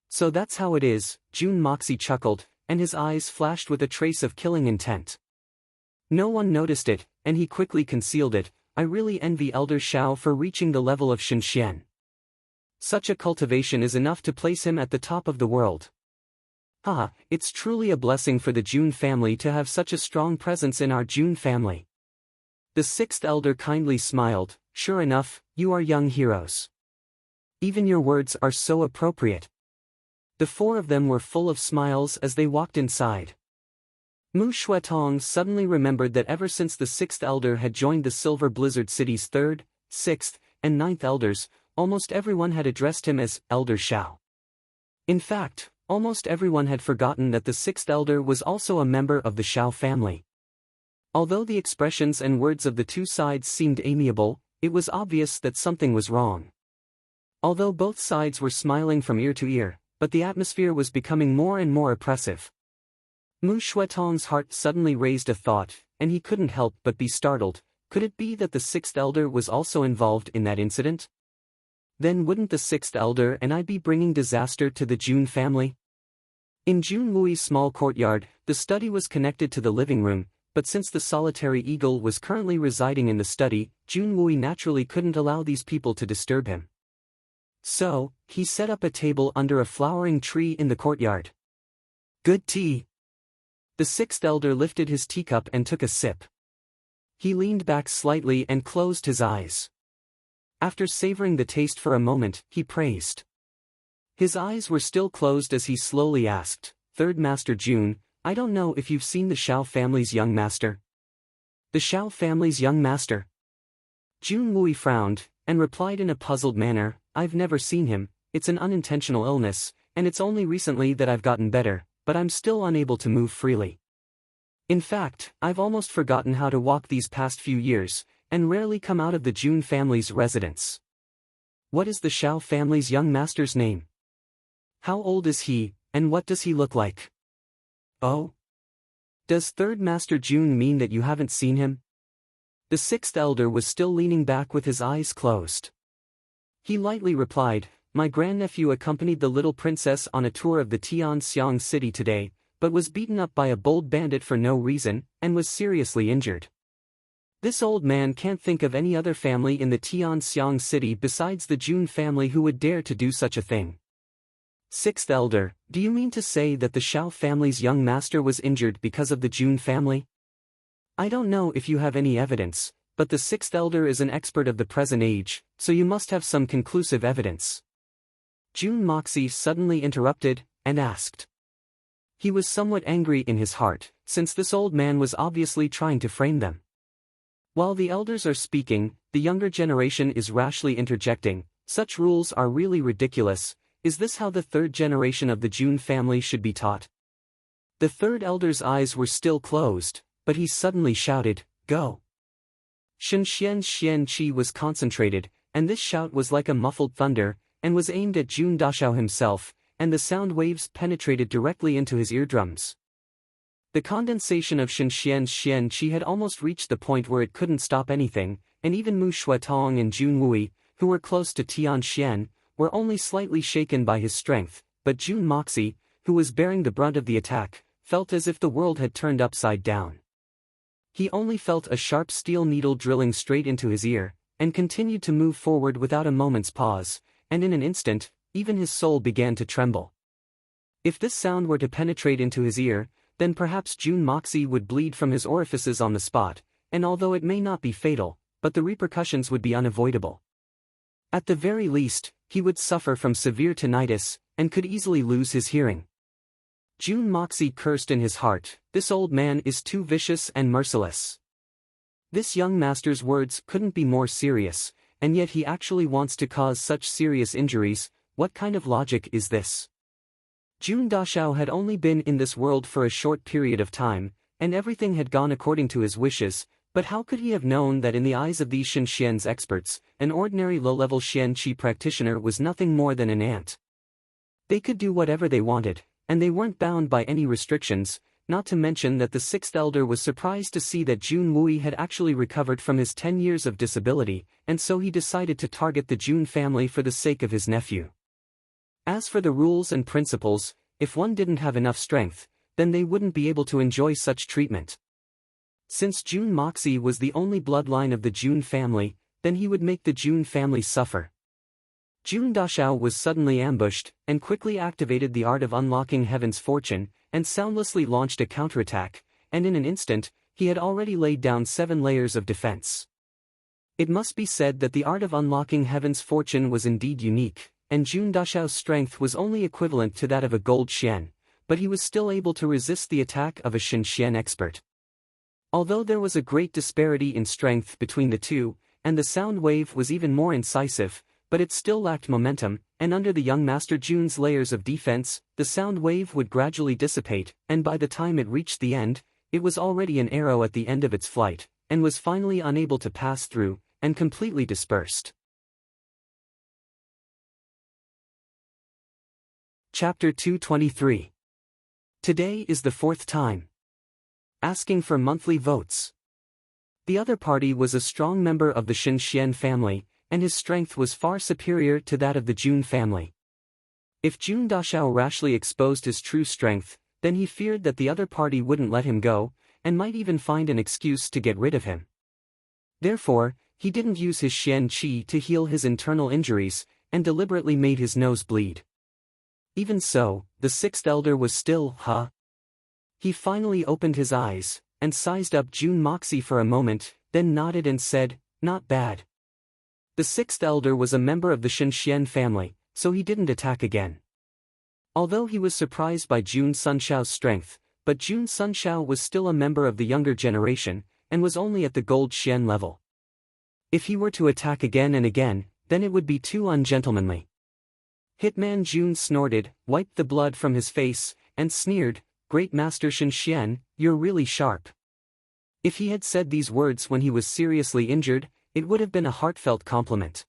"So that's how it is," Jun Moxie chuckled, and his eyes flashed with a trace of killing intent. No one noticed it, and he quickly concealed it. "I really envy Elder Xiao for reaching the level of Shenxian. Such a cultivation is enough to place him at the top of the world. It's truly a blessing for the Jun family to have such a strong presence in our Jun family." The sixth elder kindly smiled. "Sure enough, you are young heroes. Even your words are so appropriate." The four of them were full of smiles as they walked inside. Mu Shuetong suddenly remembered that ever since the sixth elder had joined the Silver Blizzard City's third, sixth, and ninth elders, almost everyone had addressed him as Elder Xiao. In fact, almost everyone had forgotten that the sixth elder was also a member of the Xiao family. Although the expressions and words of the two sides seemed amiable, it was obvious that something was wrong. Although both sides were smiling from ear to ear, but the atmosphere was becoming more and more oppressive. Mu Shuetong's heart suddenly raised a thought, and he couldn't help but be startled. Could it be that the sixth elder was also involved in that incident? Then wouldn't the sixth elder and I be bringing disaster to the Jun family? In Jun Wui's small courtyard, the study was connected to the living room, but since the solitary eagle was currently residing in the study, Jun Wui naturally couldn't allow these people to disturb him. So, he set up a table under a flowering tree in the courtyard. "Good tea." The sixth elder lifted his teacup and took a sip. He leaned back slightly and closed his eyes. After savoring the taste for a moment, he praised. His eyes were still closed as he slowly asked, "Third Master Jun, I don't know if you've seen the Xiao family's young master." "The Xiao family's young master?" Jun Wui frowned, and replied in a puzzled manner, "I've never seen him. It's an unintentional illness, and it's only recently that I've gotten better, but I'm still unable to move freely. In fact, I've almost forgotten how to walk these past few years, and rarely come out of the Jun family's residence." "What is the Xiao family's young master's name? How old is he, and what does he look like?" "Oh? Does Third Master Jun mean that you haven't seen him?" The sixth elder was still leaning back with his eyes closed. He lightly replied, "My grandnephew accompanied the little princess on a tour of the Tianxiang city today, but was beaten up by a bold bandit for no reason, and was seriously injured. This old man can't think of any other family in the Tianxiang city besides the Jun family who would dare to do such a thing." "Sixth elder, do you mean to say that the Xiao family's young master was injured because of the Jun family?" "I don't know if you have any evidence, but the sixth elder is an expert of the present age, so you must have some conclusive evidence." Jun Moxie suddenly interrupted, and asked. He was somewhat angry in his heart, since this old man was obviously trying to frame them. While the elders are speaking, the younger generation is rashly interjecting. Such rules are really ridiculous. Is this how the third generation of the Jun family should be taught? The third elder's eyes were still closed, but he suddenly shouted, "Go!" Shenxian Xian Qi was concentrated, and this shout was like a muffled thunder, and was aimed at Jun Dashao himself, and the sound waves penetrated directly into his eardrums. The condensation of Shenxian Xian Qi had almost reached the point where it couldn't stop anything, and even Mu Shuetong and Jun Wui, who were close to Tian Xian, were only slightly shaken by his strength, but Jun Moxie, who was bearing the brunt of the attack, felt as if the world had turned upside down. He only felt a sharp steel needle drilling straight into his ear, and continued to move forward without a moment's pause, and in an instant, even his soul began to tremble. If this sound were to penetrate into his ear, then perhaps Jun Moxie would bleed from his orifices on the spot, and although it may not be fatal, but the repercussions would be unavoidable. At the very least, he would suffer from severe tinnitus, and could easily lose his hearing. Jun Moxie cursed in his heart, "This old man is too vicious and merciless. This young master's words couldn't be more serious, and yet he actually wants to cause such serious injuries. What kind of logic is this?" Jun Dashao had only been in this world for a short period of time, and everything had gone according to his wishes, but how could he have known that in the eyes of these Shen Xian's experts, an ordinary low-level Xian Qi practitioner was nothing more than an ant? They could do whatever they wanted, and they weren't bound by any restrictions, not to mention that the sixth elder was surprised to see that Jun Wui had actually recovered from his 10 years of disability, and so he decided to target the Jun family for the sake of his nephew. As for the rules and principles, if one didn't have enough strength, then they wouldn't be able to enjoy such treatment. Since Jun Moxie was the only bloodline of the Jun family, then he would make the Jun family suffer. Jun Dashao was suddenly ambushed, and quickly activated the art of unlocking Heaven's Fortune, and soundlessly launched a counterattack, and in an instant, he had already laid down 7 layers of defense. It must be said that the art of unlocking Heaven's Fortune was indeed unique, and Jun Dashao's strength was only equivalent to that of a gold Xian, but he was still able to resist the attack of a Shen Xian expert. Although there was a great disparity in strength between the two, and the sound wave was even more incisive, but it still lacked momentum, and under the young Master Jun's layers of defense, the sound wave would gradually dissipate, and by the time it reached the end, it was already an arrow at the end of its flight, and was finally unable to pass through, and completely dispersed. Chapter 223. Today is the 4th time. Asking for monthly votes. The other party was a strong member of the Shen Xian family, and his strength was far superior to that of the Jun family. If Jun Dashao rashly exposed his true strength, then he feared that the other party wouldn't let him go, and might even find an excuse to get rid of him. Therefore, he didn't use his Xian Qi to heal his internal injuries, and deliberately made his nose bleed. Even so, the sixth elder was still, He finally opened his eyes, and sized up Jun Moxie for a moment, then nodded and said, "Not bad." The sixth elder was a member of the Shen Xian family, so he didn't attack again. Although he was surprised by Jun Sunshao's strength, but Jun Sunshao was still a member of the younger generation, and was only at the gold Xian level. If he were to attack again and again, then it would be too ungentlemanly. Hitman Jun snorted, wiped the blood from his face, and sneered, "Great Master Shen Xian, you're really sharp." If he had said these words when he was seriously injured, it would have been a heartfelt compliment.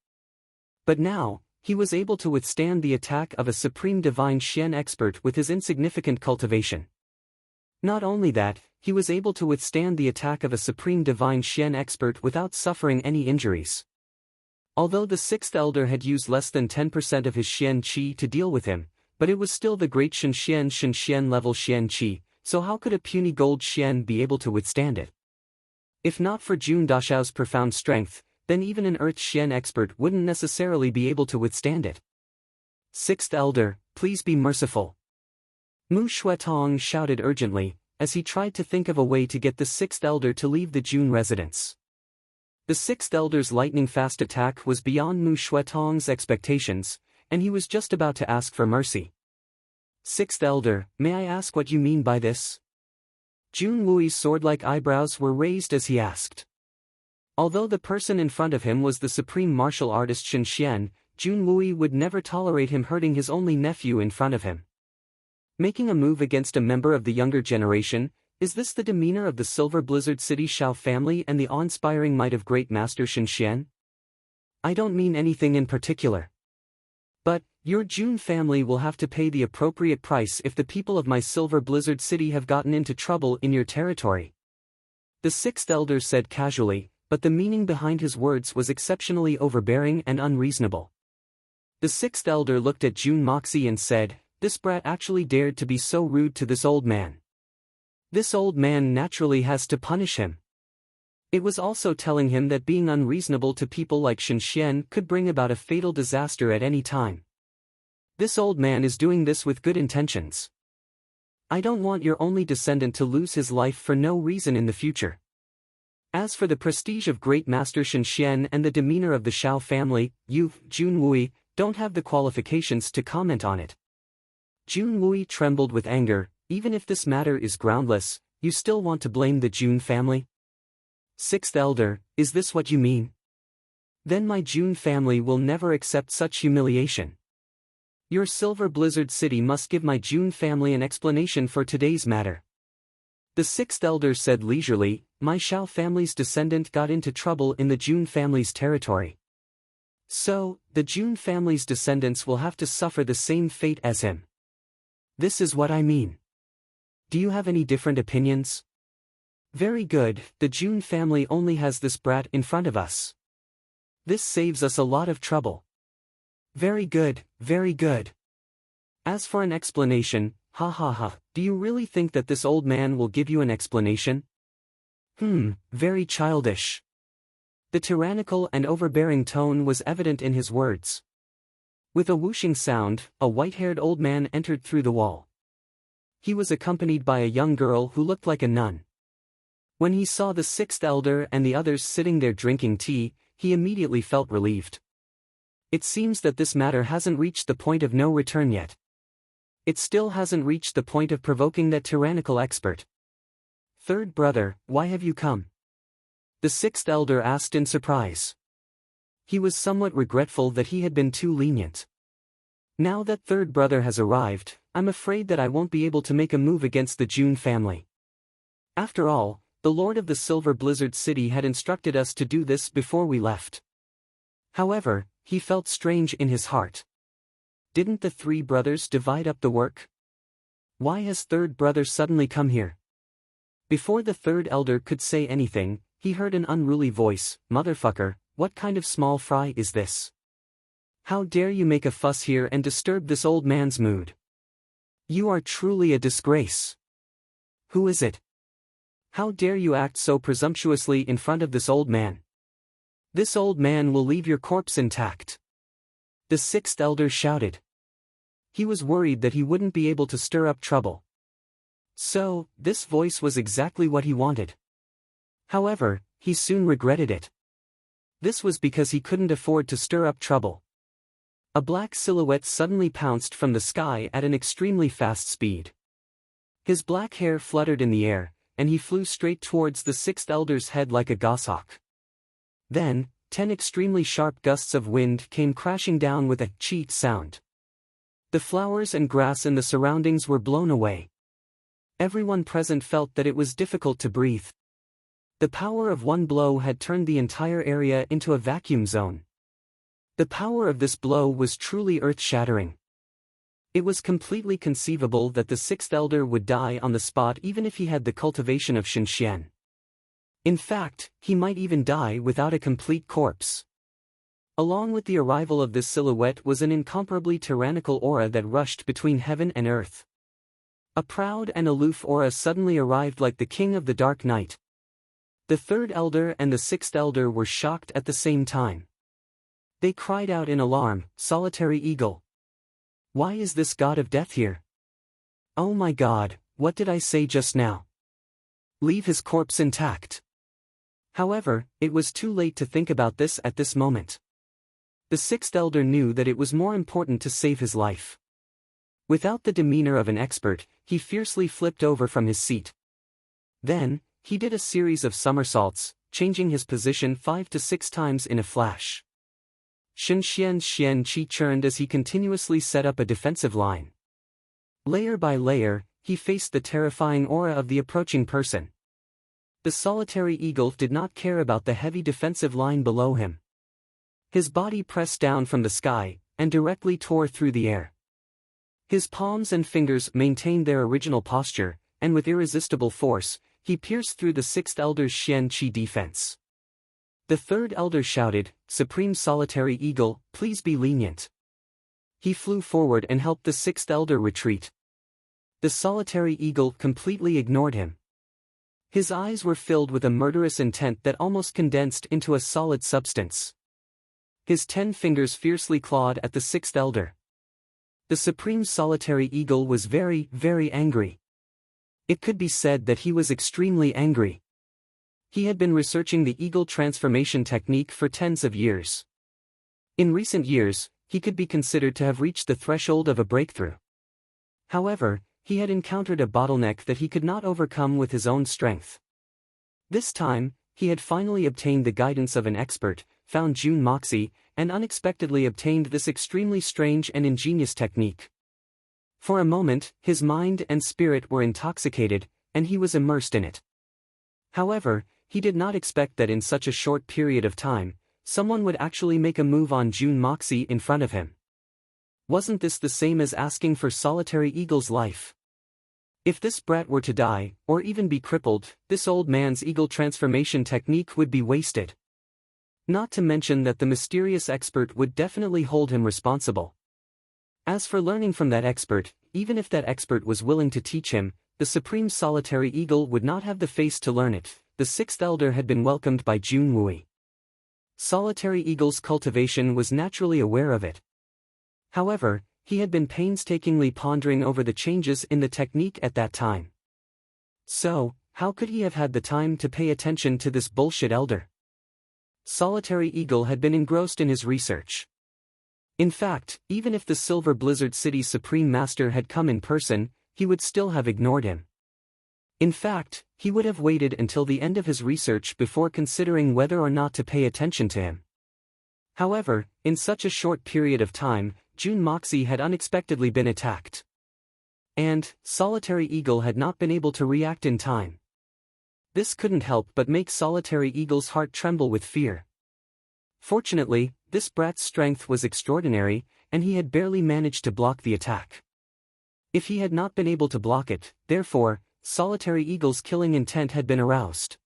But now, he was able to withstand the attack of a supreme divine Xian expert with his insignificant cultivation. Not only that, he was able to withstand the attack of a supreme divine Xian expert without suffering any injuries. Although the sixth elder had used less than 10% of his Xian Qi to deal with him, but it was still the great Shen Xian level Xian Qi, so how could a puny gold Xian be able to withstand it? If not for Jun Dashao's profound strength, then even an Earth Xian expert wouldn't necessarily be able to withstand it. "Sixth elder, please be merciful." Mu Shuetong shouted urgently, as he tried to think of a way to get the sixth elder to leave the Jun residence. The sixth elder's lightning-fast attack was beyond Mu Shuetong's expectations, and he was just about to ask for mercy. "Sixth elder, may I ask what you mean by this?" Jun Wui's sword-like eyebrows were raised as he asked. Although the person in front of him was the supreme martial artist Shen Xian, Jun Wui would never tolerate him hurting his only nephew in front of him. Making a move against a member of the younger generation, is this the demeanor of the Silver Blizzard City Shao family and the awe-inspiring might of Great Master Shen Xian? I don't mean anything in particular. But, your Jun family will have to pay the appropriate price if the people of my Silver Blizzard City have gotten into trouble in your territory. The sixth elder said casually, but the meaning behind his words was exceptionally overbearing and unreasonable. The sixth elder looked at June Moxie and said, "This brat actually dared to be so rude to this old man. This old man naturally has to punish him." It was also telling him that being unreasonable to people like Shenxian could bring about a fatal disaster at any time. This old man is doing this with good intentions. I don't want your only descendant to lose his life for no reason in the future. As for the prestige of Great Master Shenxian and the demeanor of the Shao family, you, Jun Wui, don't have the qualifications to comment on it. Jun Wui trembled with anger. Even if this matter is groundless, you still want to blame the Jun family? Sixth elder, is this what you mean? Then my Jun family will never accept such humiliation. Your Silver Blizzard City must give my Jun family an explanation for today's matter. The sixth elder said leisurely, my Shao family's descendant got into trouble in the Jun family's territory. So, the Jun family's descendants will have to suffer the same fate as him. This is what I mean. Do you have any different opinions? Very good, the Jun family only has this brat in front of us. This saves us a lot of trouble. Very good, very good. As for an explanation, ha ha ha, do you really think that this old man will give you an explanation? Very childish. The tyrannical and overbearing tone was evident in his words. With a whooshing sound, a white-haired old man entered through the wall. He was accompanied by a young girl who looked like a nun. When he saw the sixth elder and the others sitting there drinking tea, he immediately felt relieved. It seems that this matter hasn't reached the point of no return yet. It still hasn't reached the point of provoking that tyrannical expert. Third brother, why have you come? The sixth elder asked in surprise. He was somewhat regretful that he had been too lenient. Now that third brother has arrived, I'm afraid that I won't be able to make a move against the Jun family. After all, the Lord of the Silver Blizzard City had instructed us to do this before we left. However, he felt strange in his heart. Didn't the three brothers divide up the work? Why has third brother suddenly come here? Before the third elder could say anything, he heard an unruly voice, "Motherfucker, what kind of small fry is this? How dare you make a fuss here and disturb this old man's mood? You are truly a disgrace. Who is it? How dare you act so presumptuously in front of this old man? This old man will leave your corpse intact." The sixth elder shouted. He was worried that he wouldn't be able to stir up trouble. So, this voice was exactly what he wanted. However, he soon regretted it. This was because he couldn't afford to stir up trouble. A black silhouette suddenly pounced from the sky at an extremely fast speed. His black hair fluttered in the air, and he flew straight towards the sixth elder's head like a goshawk. Then, 10 extremely sharp gusts of wind came crashing down with a cheet sound. The flowers and grass in the surroundings were blown away. Everyone present felt that it was difficult to breathe. The power of one blow had turned the entire area into a vacuum zone. The power of this blow was truly earth-shattering. It was completely conceivable that the sixth elder would die on the spot even if he had the cultivation of Shenxian. In fact, he might even die without a complete corpse. Along with the arrival of this silhouette was an incomparably tyrannical aura that rushed between heaven and earth. A proud and aloof aura suddenly arrived like the king of the dark night. The third elder and the sixth elder were shocked at the same time. They cried out in alarm, "Solitary eagle! Why is this god of death here? Oh my god, what did I say just now? Leave his corpse intact." However, it was too late to think about this at this moment. The sixth elder knew that it was more important to save his life. Without the demeanor of an expert, he fiercely flipped over from his seat. Then, he did a series of somersaults, changing his position 5 to 6 times in a flash. Shenxian's Xian Qi churned as he continuously set up a defensive line. Layer by layer, he faced the terrifying aura of the approaching person. The solitary eagle did not care about the heavy defensive line below him. His body pressed down from the sky, and directly tore through the air. His palms and fingers maintained their original posture, and with irresistible force, he pierced through the sixth elder's Xian Qi defense. The third elder shouted, "Supreme Solitary Eagle, please be lenient." He flew forward and helped the sixth elder retreat. The solitary eagle completely ignored him. His eyes were filled with a murderous intent that almost condensed into a solid substance. His 10 fingers fiercely clawed at the sixth elder. The supreme solitary eagle was very, very angry. It could be said that he was extremely angry. He had been researching the eagle transformation technique for tens of years. In recent years, he could be considered to have reached the threshold of a breakthrough. However, he had encountered a bottleneck that he could not overcome with his own strength. This time, he had finally obtained the guidance of an expert, found June Moxie, and unexpectedly obtained this extremely strange and ingenious technique. For a moment, his mind and spirit were intoxicated, and he was immersed in it. However, he did not expect that in such a short period of time, someone would actually make a move on June Moxie in front of him. Wasn't this the same as asking for Solitary Eagle's life? If this brat were to die, or even be crippled, this old man's eagle transformation technique would be wasted. Not to mention that the mysterious expert would definitely hold him responsible. As for learning from that expert, even if that expert was willing to teach him, the Supreme Solitary Eagle would not have the face to learn it. The sixth elder had been welcomed by Jun Wui. Solitary Eagle's cultivation was naturally aware of it. However, he had been painstakingly pondering over the changes in the technique at that time. So, how could he have had the time to pay attention to this bullshit elder? Solitary Eagle had been engrossed in his research. In fact, even if the Silver Blizzard City's Supreme Master had come in person, he would still have ignored him. In fact, he would have waited until the end of his research before considering whether or not to pay attention to him. However, in such a short period of time, June Moxie had unexpectedly been attacked. And, Solitary Eagle had not been able to react in time. This couldn't help but make Solitary Eagle's heart tremble with fear. Fortunately, this brat's strength was extraordinary, and he had barely managed to block the attack. If he had not been able to block it, therefore, Solitary Eagle's killing intent had been aroused.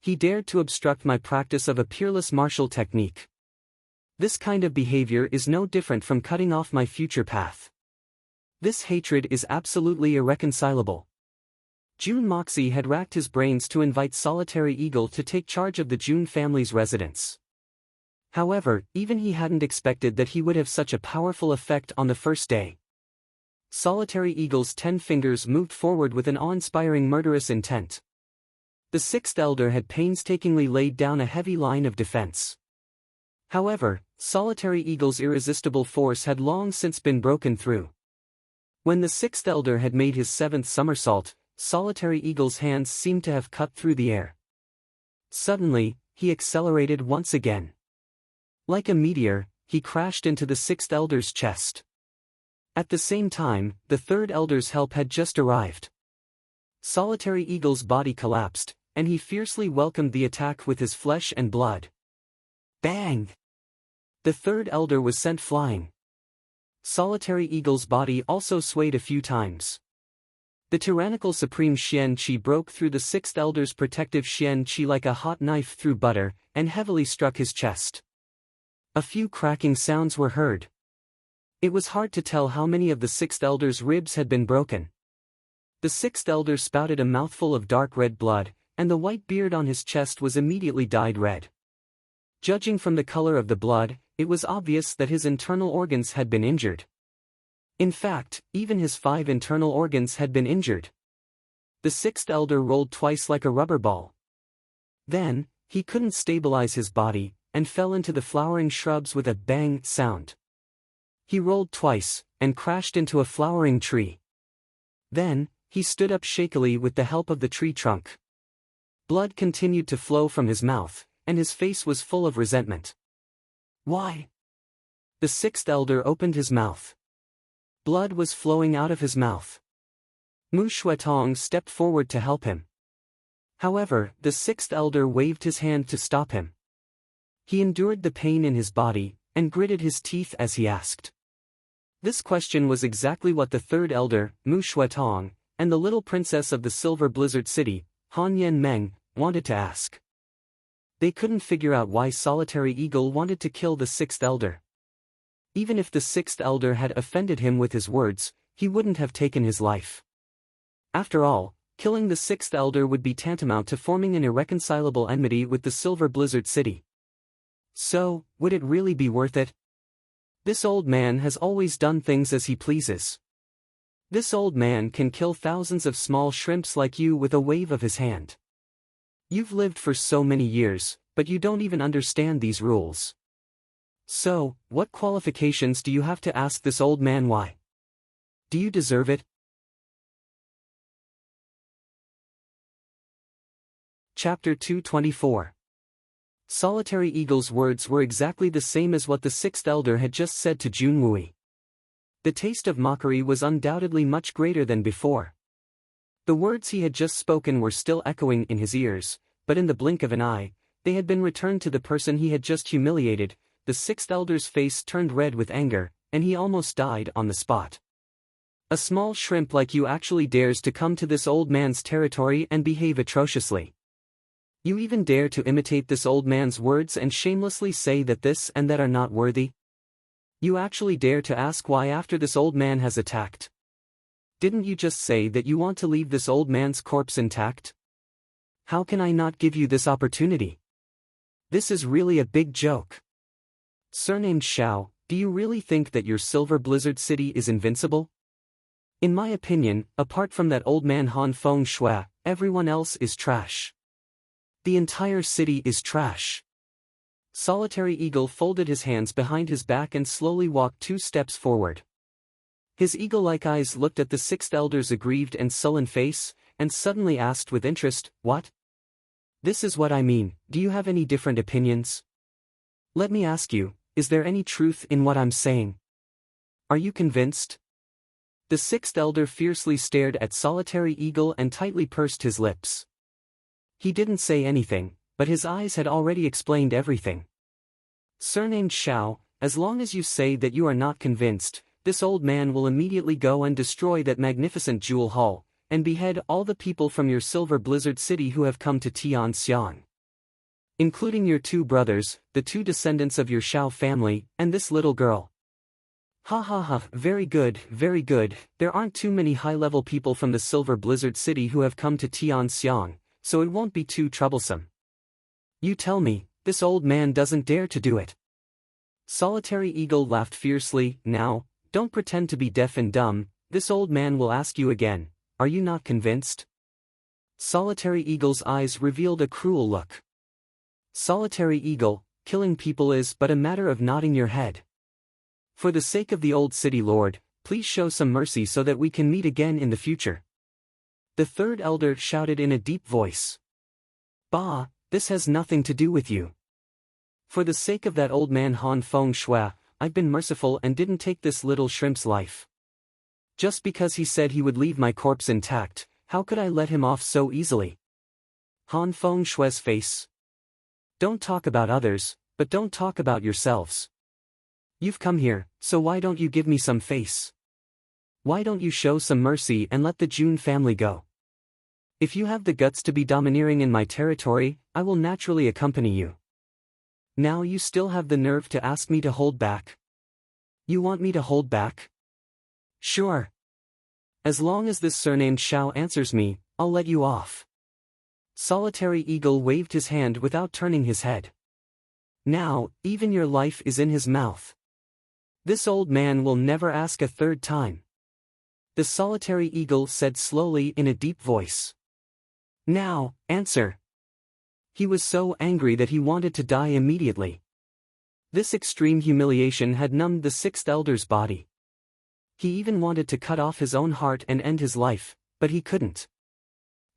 He dared to obstruct my practice of a peerless martial technique. This kind of behavior is no different from cutting off my future path. This hatred is absolutely irreconcilable. June Moxie had racked his brains to invite Solitary Eagle to take charge of the June family's residence. However, even he hadn't expected that he would have such a powerful effect on the first day. Solitary Eagle's 10 fingers moved forward with an awe-inspiring murderous intent. The sixth elder had painstakingly laid down a heavy line of defense. However, Solitary Eagle's irresistible force had long since been broken through. When the sixth elder had made his 7th somersault, Solitary Eagle's hands seemed to have cut through the air. Suddenly, he accelerated once again. Like a meteor, he crashed into the sixth elder's chest. At the same time, the third elder's help had just arrived. Solitary Eagle's body collapsed, and he fiercely welcomed the attack with his flesh and blood. Bang! The third elder was sent flying. Solitary Eagle's body also swayed a few times. The tyrannical Supreme Xian Qi broke through the sixth elder's protective Xian Qi like a hot knife through butter, and heavily struck his chest. A few cracking sounds were heard. It was hard to tell how many of the sixth elder's ribs had been broken. The sixth elder spouted a mouthful of dark red blood, and the white beard on his chest was immediately dyed red. Judging from the color of the blood, it was obvious that his internal organs had been injured. In fact, even his 5 internal organs had been injured. The sixth elder rolled twice like a rubber ball. Then, he couldn't stabilize his body, and fell into the flowering shrubs with a bang sound. He rolled twice, and crashed into a flowering tree. Then, he stood up shakily with the help of the tree trunk. Blood continued to flow from his mouth, and his face was full of resentment. Why? The sixth elder opened his mouth. Blood was flowing out of his mouth. Mu Shuetong stepped forward to help him. However, the sixth elder waved his hand to stop him. He endured the pain in his body, and gritted his teeth as he asked. This question was exactly what the third elder, Mu Shuetong, and the little princess of the Silver Blizzard City, Han Yen Meng, wanted to ask. They couldn't figure out why Solitary Eagle wanted to kill the sixth elder. Even if the sixth elder had offended him with his words, he wouldn't have taken his life. After all, killing the sixth elder would be tantamount to forming an irreconcilable enmity with the Silver Blizzard City. So, would it really be worth it? This old man has always done things as he pleases. This old man can kill thousands of small shrimps like you with a wave of his hand. You've lived for so many years, but you don't even understand these rules. So, what qualifications do you have to ask this old man why? Do you deserve it? Chapter 224. Solitary Eagle's words were exactly the same as what the sixth elder had just said to Junwui. The taste of mockery was undoubtedly much greater than before. The words he had just spoken were still echoing in his ears, but in the blink of an eye, they had been returned to the person he had just humiliated. The sixth elder's face turned red with anger, and he almost died on the spot. A small shrimp like you actually dares to come to this old man's territory and behave atrociously. You even dare to imitate this old man's words and shamelessly say that this and that are not worthy? You actually dare to ask why after this old man has attacked? Didn't you just say that you want to leave this old man's corpse intact? How can I not give you this opportunity? This is really a big joke. Surnamed Shao, do you really think that your Silver Blizzard City is invincible? In my opinion, apart from that old man Han Feng Shui, everyone else is trash. The entire city is trash. Solitary Eagle folded his hands behind his back and slowly walked 2 steps forward. His eagle-like eyes looked at the sixth elder's aggrieved and sullen face, and suddenly asked with interest, "What? This is what I mean, do you have any different opinions? Let me ask you, is there any truth in what I'm saying? Are you convinced?" The sixth elder fiercely stared at Solitary Eagle and tightly pursed his lips. He didn't say anything, but his eyes had already explained everything. Surnamed Shao, as long as you say that you are not convinced, this old man will immediately go and destroy that magnificent jewel hall, and behead all the people from your Silver Blizzard City who have come to Tianxiang. Including your 2 brothers, the 2 descendants of your Shao family, and this little girl. Ha ha ha, very good, very good. There aren't too many high-level people from the Silver Blizzard City who have come to Tianxiang, so it won't be too troublesome. You tell me, this old man doesn't dare to do it. Solitary Eagle laughed fiercely. Now, don't pretend to be deaf and dumb, this old man will ask you again, are you not convinced? Solitary Eagle's eyes revealed a cruel look. Solitary Eagle, killing people is but a matter of nodding your head. For the sake of the old city lord, please show some mercy so that we can meet again in the future. The third elder shouted in a deep voice. Bah, this has nothing to do with you. For the sake of that old man Han Feng Shui, I've been merciful and didn't take this little shrimp's life. Just because he said he would leave my corpse intact, how could I let him off so easily? Han Feng Shui's face. Don't talk about others, but don't talk about yourselves. You've come here, so why don't you give me some face? Why don't you show some mercy and let the Jun family go? If you have the guts to be domineering in my territory, I will naturally accompany you. Now you still have the nerve to ask me to hold back? You want me to hold back? Sure. As long as this surnamed Shao answers me, I'll let you off. Solitary Eagle waved his hand without turning his head. Now, even your life is in his mouth. This old man will never ask a third time. The Solitary Eagle said slowly in a deep voice. Now, answer. He was so angry that he wanted to die immediately. This extreme humiliation had numbed the sixth elder's body. He even wanted to cut off his own heart and end his life, but he couldn't.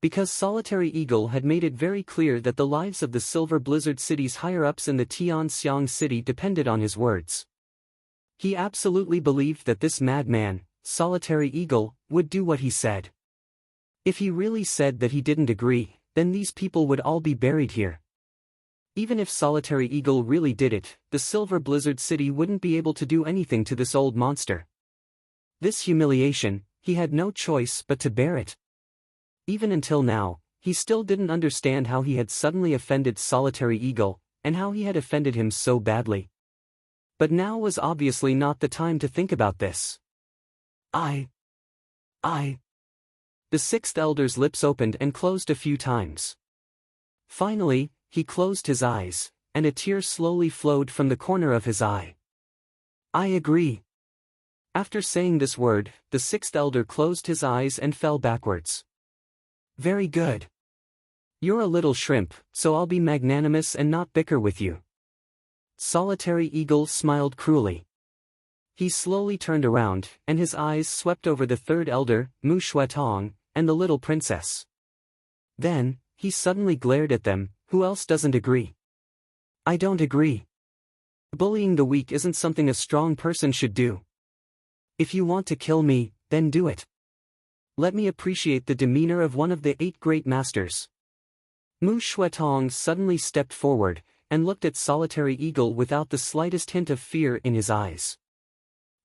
Because Solitary Eagle had made it very clear that the lives of the Silver Blizzard City's higher-ups in the Tianxiang city depended on his words. He absolutely believed that this madman, Solitary Eagle, would do what he said. If he really said that he didn't agree, then these people would all be buried here. Even if Solitary Eagle really did it, the Silver Blizzard City wouldn't be able to do anything to this old monster. This humiliation, he had no choice but to bear it. Even until now, he still didn't understand how he had suddenly offended Solitary Eagle, and how he had offended him so badly. But now was obviously not the time to think about this. I. The sixth elder's lips opened and closed a few times. Finally, he closed his eyes, and a tear slowly flowed from the corner of his eye. I agree. After saying this word, the sixth elder closed his eyes and fell backwards. Very good. You're a little shrimp, so I'll be magnanimous and not bicker with you. Solitary Eagle smiled cruelly. He slowly turned around, and his eyes swept over the third elder, Mu Shuetong, and the little princess. Then, he suddenly glared at them. Who else doesn't agree? I don't agree. Bullying the weak isn't something a strong person should do. If you want to kill me, then do it. Let me appreciate the demeanor of one of the 8 great masters. Mu Shuetong suddenly stepped forward, and looked at Solitary Eagle without the slightest hint of fear in his eyes.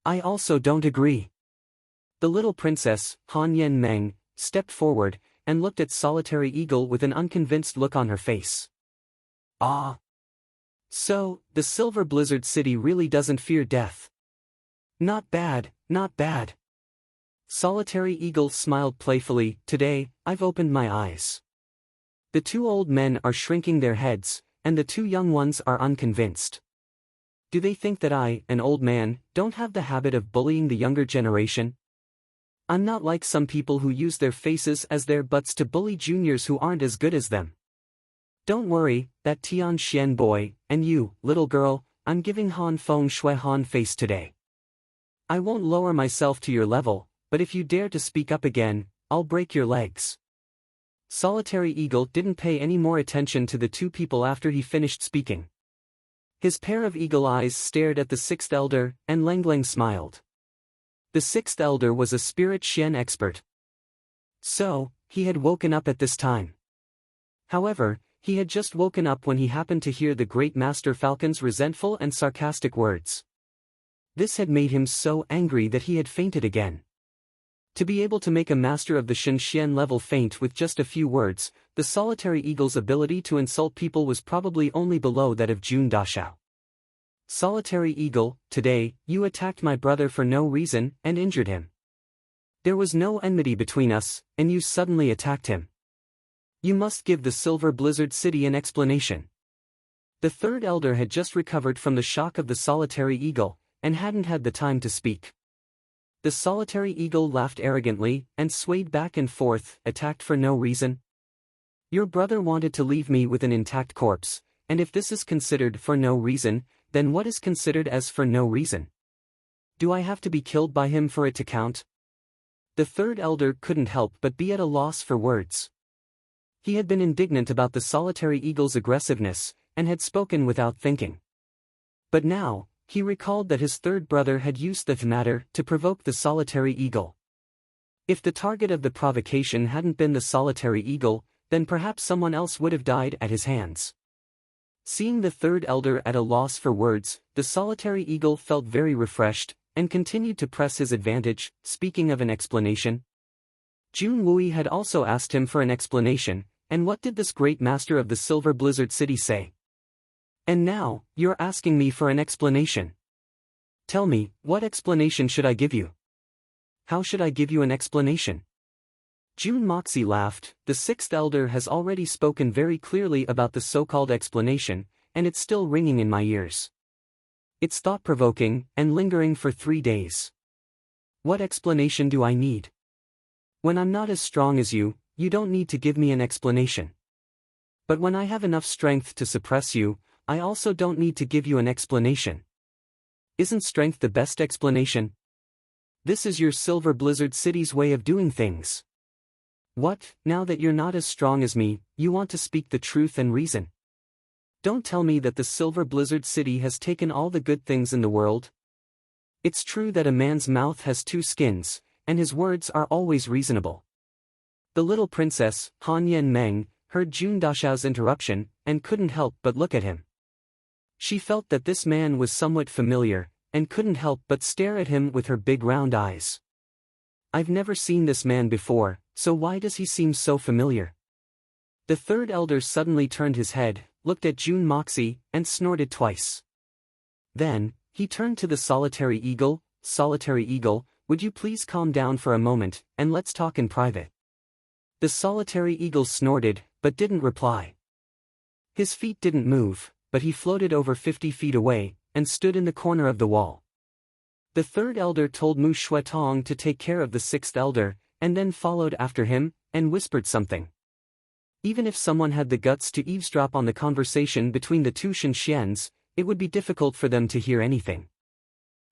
I also don't agree. The little princess, Han Yen Meng, stepped forward, and looked at Solitary Eagle with an unconvinced look on her face. Ah. So, the Silver Blizzard City really doesn't fear death. Not bad, not bad. Solitary Eagle smiled playfully. Today, I've opened my eyes. The 2 old men are shrinking their heads, and the 2 young ones are unconvinced. Do they think that I, an old man, don't have the habit of bullying the younger generation? I'm not like some people who use their faces as their butts to bully juniors who aren't as good as them. Don't worry, that Tian Xian boy, and you, little girl, I'm giving Han Feng Shui Han face today. I won't lower myself to your level, but if you dare to speak up again, I'll break your legs. Solitary Eagle didn't pay any more attention to the 2 people after he finished speaking. His pair of eagle eyes stared at the 6th elder, and Lengling smiled. The 6th elder was a spirit Xian expert. So, he had woken up at this time. However, he had just woken up when he happened to hear the great Master Falcon's resentful and sarcastic words. This had made him so angry that he had fainted again. To be able to make a master of the Shen Xian level faint with just a few words, the Solitary Eagle's ability to insult people was probably only below that of Jun Dashao. Solitary Eagle, today, you attacked my brother for no reason and injured him. There was no enmity between us, and you suddenly attacked him. You must give the Silver Blizzard City an explanation. The 3rd elder had just recovered from the shock of the Solitary Eagle, and hadn't had the time to speak. The Solitary Eagle laughed arrogantly, and swayed back and forth. Attacked for no reason? Your brother wanted to leave me with an intact corpse, and if this is considered for no reason, then what is considered as for no reason? Do I have to be killed by him for it to count? The 3rd elder couldn't help but be at a loss for words. He had been indignant about the Solitary Eagle's aggressiveness, and had spoken without thinking. But now, he recalled that his 3rd brother had used the matter to provoke the Solitary Eagle. If the target of the provocation hadn't been the Solitary Eagle, then perhaps someone else would have died at his hands. Seeing the 3rd elder at a loss for words, the Solitary Eagle felt very refreshed, and continued to press his advantage. Speaking of an explanation, Jun Wui had also asked him for an explanation, and what did this great master of the Silver Blizzard City say? And now, you're asking me for an explanation. Tell me, what explanation should I give you? How should I give you an explanation? Jun Moxie laughed. The 6th elder has already spoken very clearly about the so-called explanation, and it's still ringing in my ears. It's thought-provoking, and lingering for 3 days. What explanation do I need? When I'm not as strong as you, you don't need to give me an explanation. But when I have enough strength to suppress you, I also don't need to give you an explanation. Isn't strength the best explanation? This is your Silver Blizzard City's way of doing things. What, now that you're not as strong as me, you want to speak the truth and reason? Don't tell me that the Silver Blizzard City has taken all the good things in the world. It's true that a man's mouth has 2 skins, and his words are always reasonable. The little princess, Han Yen Meng, heard Jun Dashao's interruption, and couldn't help but look at him. She felt that this man was somewhat familiar, and couldn't help but stare at him with her big round eyes. I've never seen this man before, so why does he seem so familiar? The third elder suddenly turned his head, looked at June Moxie, and snorted twice. Then, he turned to the solitary eagle. Solitary eagle, would you please calm down for a moment, and let's talk in private. The solitary eagle snorted, but didn't reply. His feet didn't move, but he floated over 50 feet away, and stood in the corner of the wall. The third elder told Mu Shuetong to take care of the sixth elder, and then followed after him, and whispered something. Even if someone had the guts to eavesdrop on the conversation between the two Shenxians, it would be difficult for them to hear anything.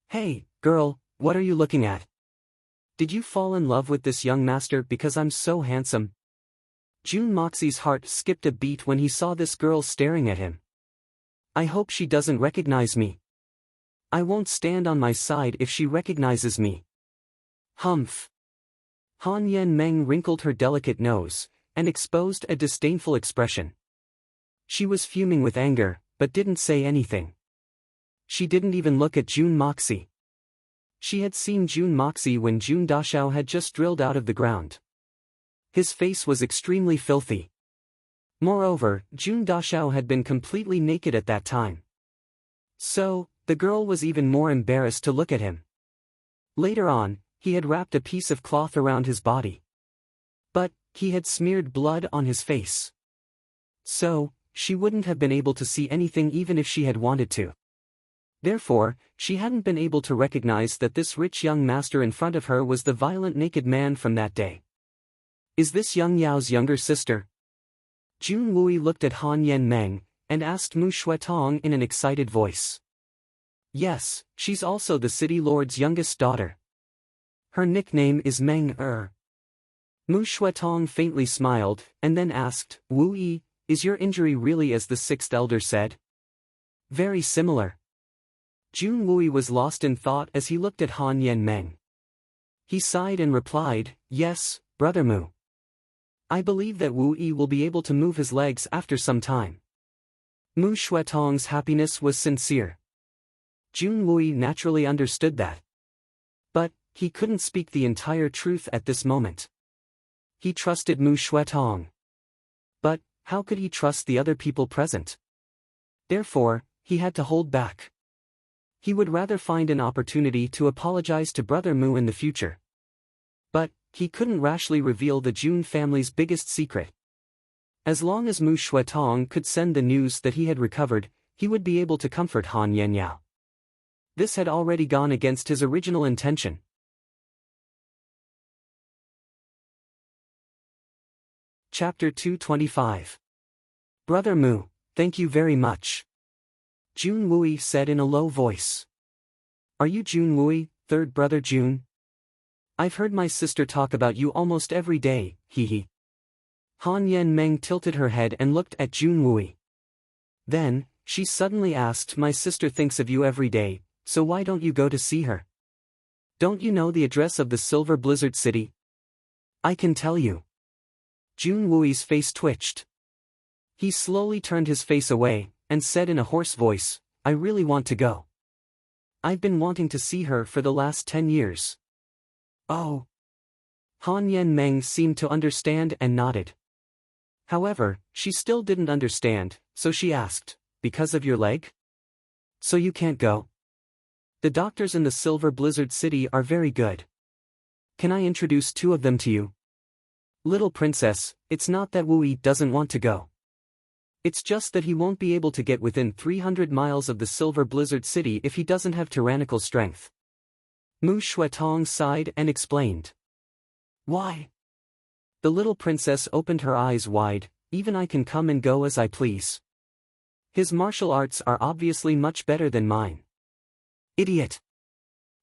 Hey, girl, what are you looking at? Did you fall in love with this young master because I'm so handsome? June Moxie's heart skipped a beat when he saw this girl staring at him. I hope she doesn't recognize me. I won't stand on my side if she recognizes me. Humph. Han Yen Meng wrinkled her delicate nose, and exposed a disdainful expression. She was fuming with anger, but didn't say anything. She didn't even look at June Moxie. She had seen June Moxie when June Dashao had just drilled out of the ground. His face was extremely filthy. Moreover, June Dashao had been completely naked at that time. So, the girl was even more embarrassed to look at him. Later on, he had wrapped a piece of cloth around his body. But, he had smeared blood on his face. So, she wouldn't have been able to see anything even if she had wanted to. Therefore, she hadn't been able to recognize that this rich young master in front of her was the violent naked man from that day. Is this young Yao's younger sister? Jun Wui looked at Han Yen Meng, and asked Mu Shuetong in an excited voice. Yes, she's also the city lord's youngest daughter. Her nickname is Meng Er. Mu Shuetong faintly smiled, and then asked, Wu Yi, is your injury really as the sixth elder said? Very similar. Jun Wui was lost in thought as he looked at Han Yen Meng. He sighed and replied, Yes, Brother Mu. I believe that Wu Yi will be able to move his legs after some time. Mu Shuetong's happiness was sincere. Jun Wui naturally understood that. But, he couldn't speak the entire truth at this moment. He trusted Mu Shuetong. But, how could he trust the other people present? Therefore, he had to hold back. He would rather find an opportunity to apologize to Brother Mu in the future. But, he couldn't rashly reveal the Jun family's biggest secret. As long as Mu Shuetong could send the news that he had recovered, he would be able to comfort Han Yenyao. This had already gone against his original intention. Chapter 225. Brother Mu, thank you very much. Jun Wui said in a low voice. Are you Jun Wui, third brother Jun? I've heard my sister talk about you almost every day, hee. Han Yen Meng tilted her head and looked at Jun Wui. Then, she suddenly asked, my sister thinks of you every day, so why don't you go to see her? Don't you know the address of the Silver Blizzard City? I can tell you. Jun Wui's face twitched. He slowly turned his face away, and said in a hoarse voice, I really want to go. I've been wanting to see her for the last 10 years. Oh. Han Yen Meng seemed to understand and nodded. However, she still didn't understand, so she asked, because of your leg? So you can't go? The doctors in the Silver Blizzard City are very good. Can I introduce two of them to you? Little princess, it's not that Wu Yi doesn't want to go. It's just that he won't be able to get within 300 miles of the Silver Blizzard City if he doesn't have tyrannical strength. Mu Shuetong sighed and explained. Why? The little princess opened her eyes wide, even I can come and go as I please. His martial arts are obviously much better than mine. Idiot!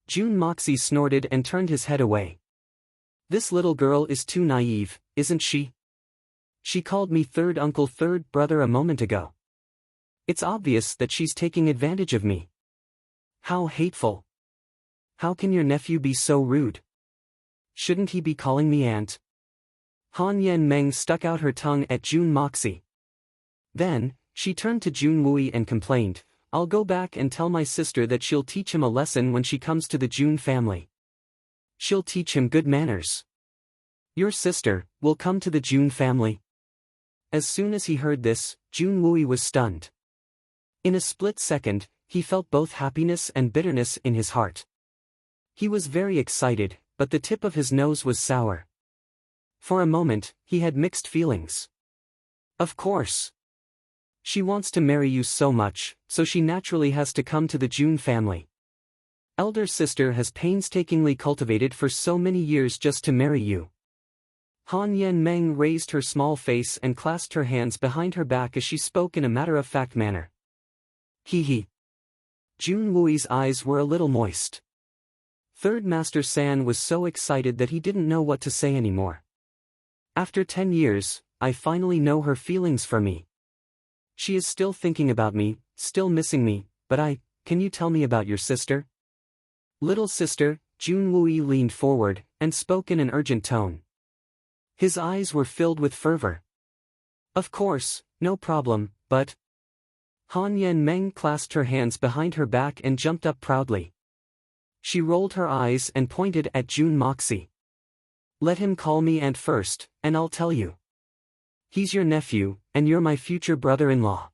Jun Moxie snorted and turned his head away. This little girl is too naive, isn't she? She called me third uncle third brother a moment ago. It's obvious that she's taking advantage of me. How hateful. How can your nephew be so rude? Shouldn't he be calling me aunt? Han Yen Meng stuck out her tongue at Jun Moxie. Then, she turned to Jun Wui and complained, I'll go back and tell my sister that she'll teach him a lesson when she comes to the Jun family. She'll teach him good manners. Your sister will come to the Jun family. As soon as he heard this, Jun Wui was stunned. In a split second, he felt both happiness and bitterness in his heart. He was very excited, but the tip of his nose was sour. For a moment, he had mixed feelings. Of course. She wants to marry you so much, so she naturally has to come to the Jun family. Elder sister has painstakingly cultivated for so many years just to marry you. Han Yen Meng raised her small face and clasped her hands behind her back as she spoke in a matter-of-fact manner. Hee. Jun Wui's eyes were a little moist. Third Master San was so excited that he didn't know what to say anymore. After 10 years, I finally know her feelings for me. She is still thinking about me, still missing me, but can you tell me about your sister? Little sister, Jun Wui leaned forward, and spoke in an urgent tone. His eyes were filled with fervor. Of course, no problem, but... Han Yen Meng clasped her hands behind her back and jumped up proudly. She rolled her eyes and pointed at Jun Moxie. Let him call me aunt first, and I'll tell you. He's your nephew, and you're my future brother-in-law.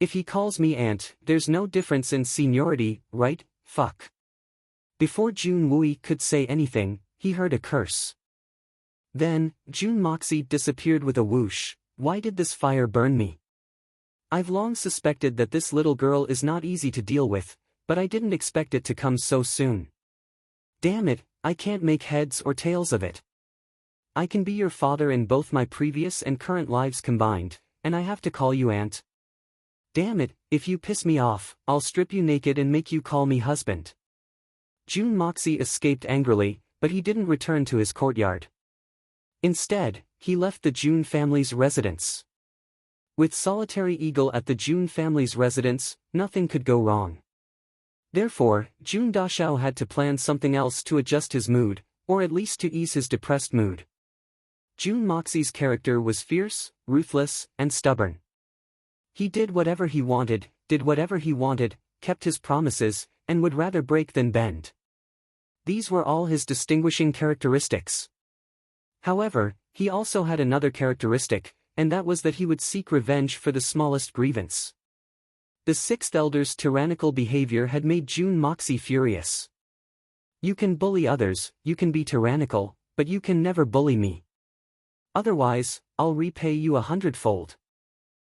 If he calls me aunt, there's no difference in seniority, right? Fuck. Before Jun Wui could say anything, he heard a curse. Then, Jun Moxie disappeared with a whoosh. Why did this fire burn me? I've long suspected that this little girl is not easy to deal with, but I didn't expect it to come so soon. Damn it, I can't make heads or tails of it. I can be your father in both my previous and current lives combined, and I have to call you aunt. Damn it, if you piss me off, I'll strip you naked and make you call me husband. Jun Moxie escaped angrily, but he didn't return to his courtyard. Instead, he left the Jun family's residence. With Solitary Eagle at the Jun family's residence, nothing could go wrong. Therefore, Jun Dashao had to plan something else to adjust his mood, or at least to ease his depressed mood. Jun Moxie's character was fierce, ruthless, and stubborn. He did whatever he wanted, kept his promises, and would rather break than bend. These were all his distinguishing characteristics. However, he also had another characteristic, and that was that he would seek revenge for the smallest grievance. The sixth elder's tyrannical behavior had made Jun Moxie furious. You can bully others, you can be tyrannical, but you can never bully me. Otherwise, I'll repay you 100-fold.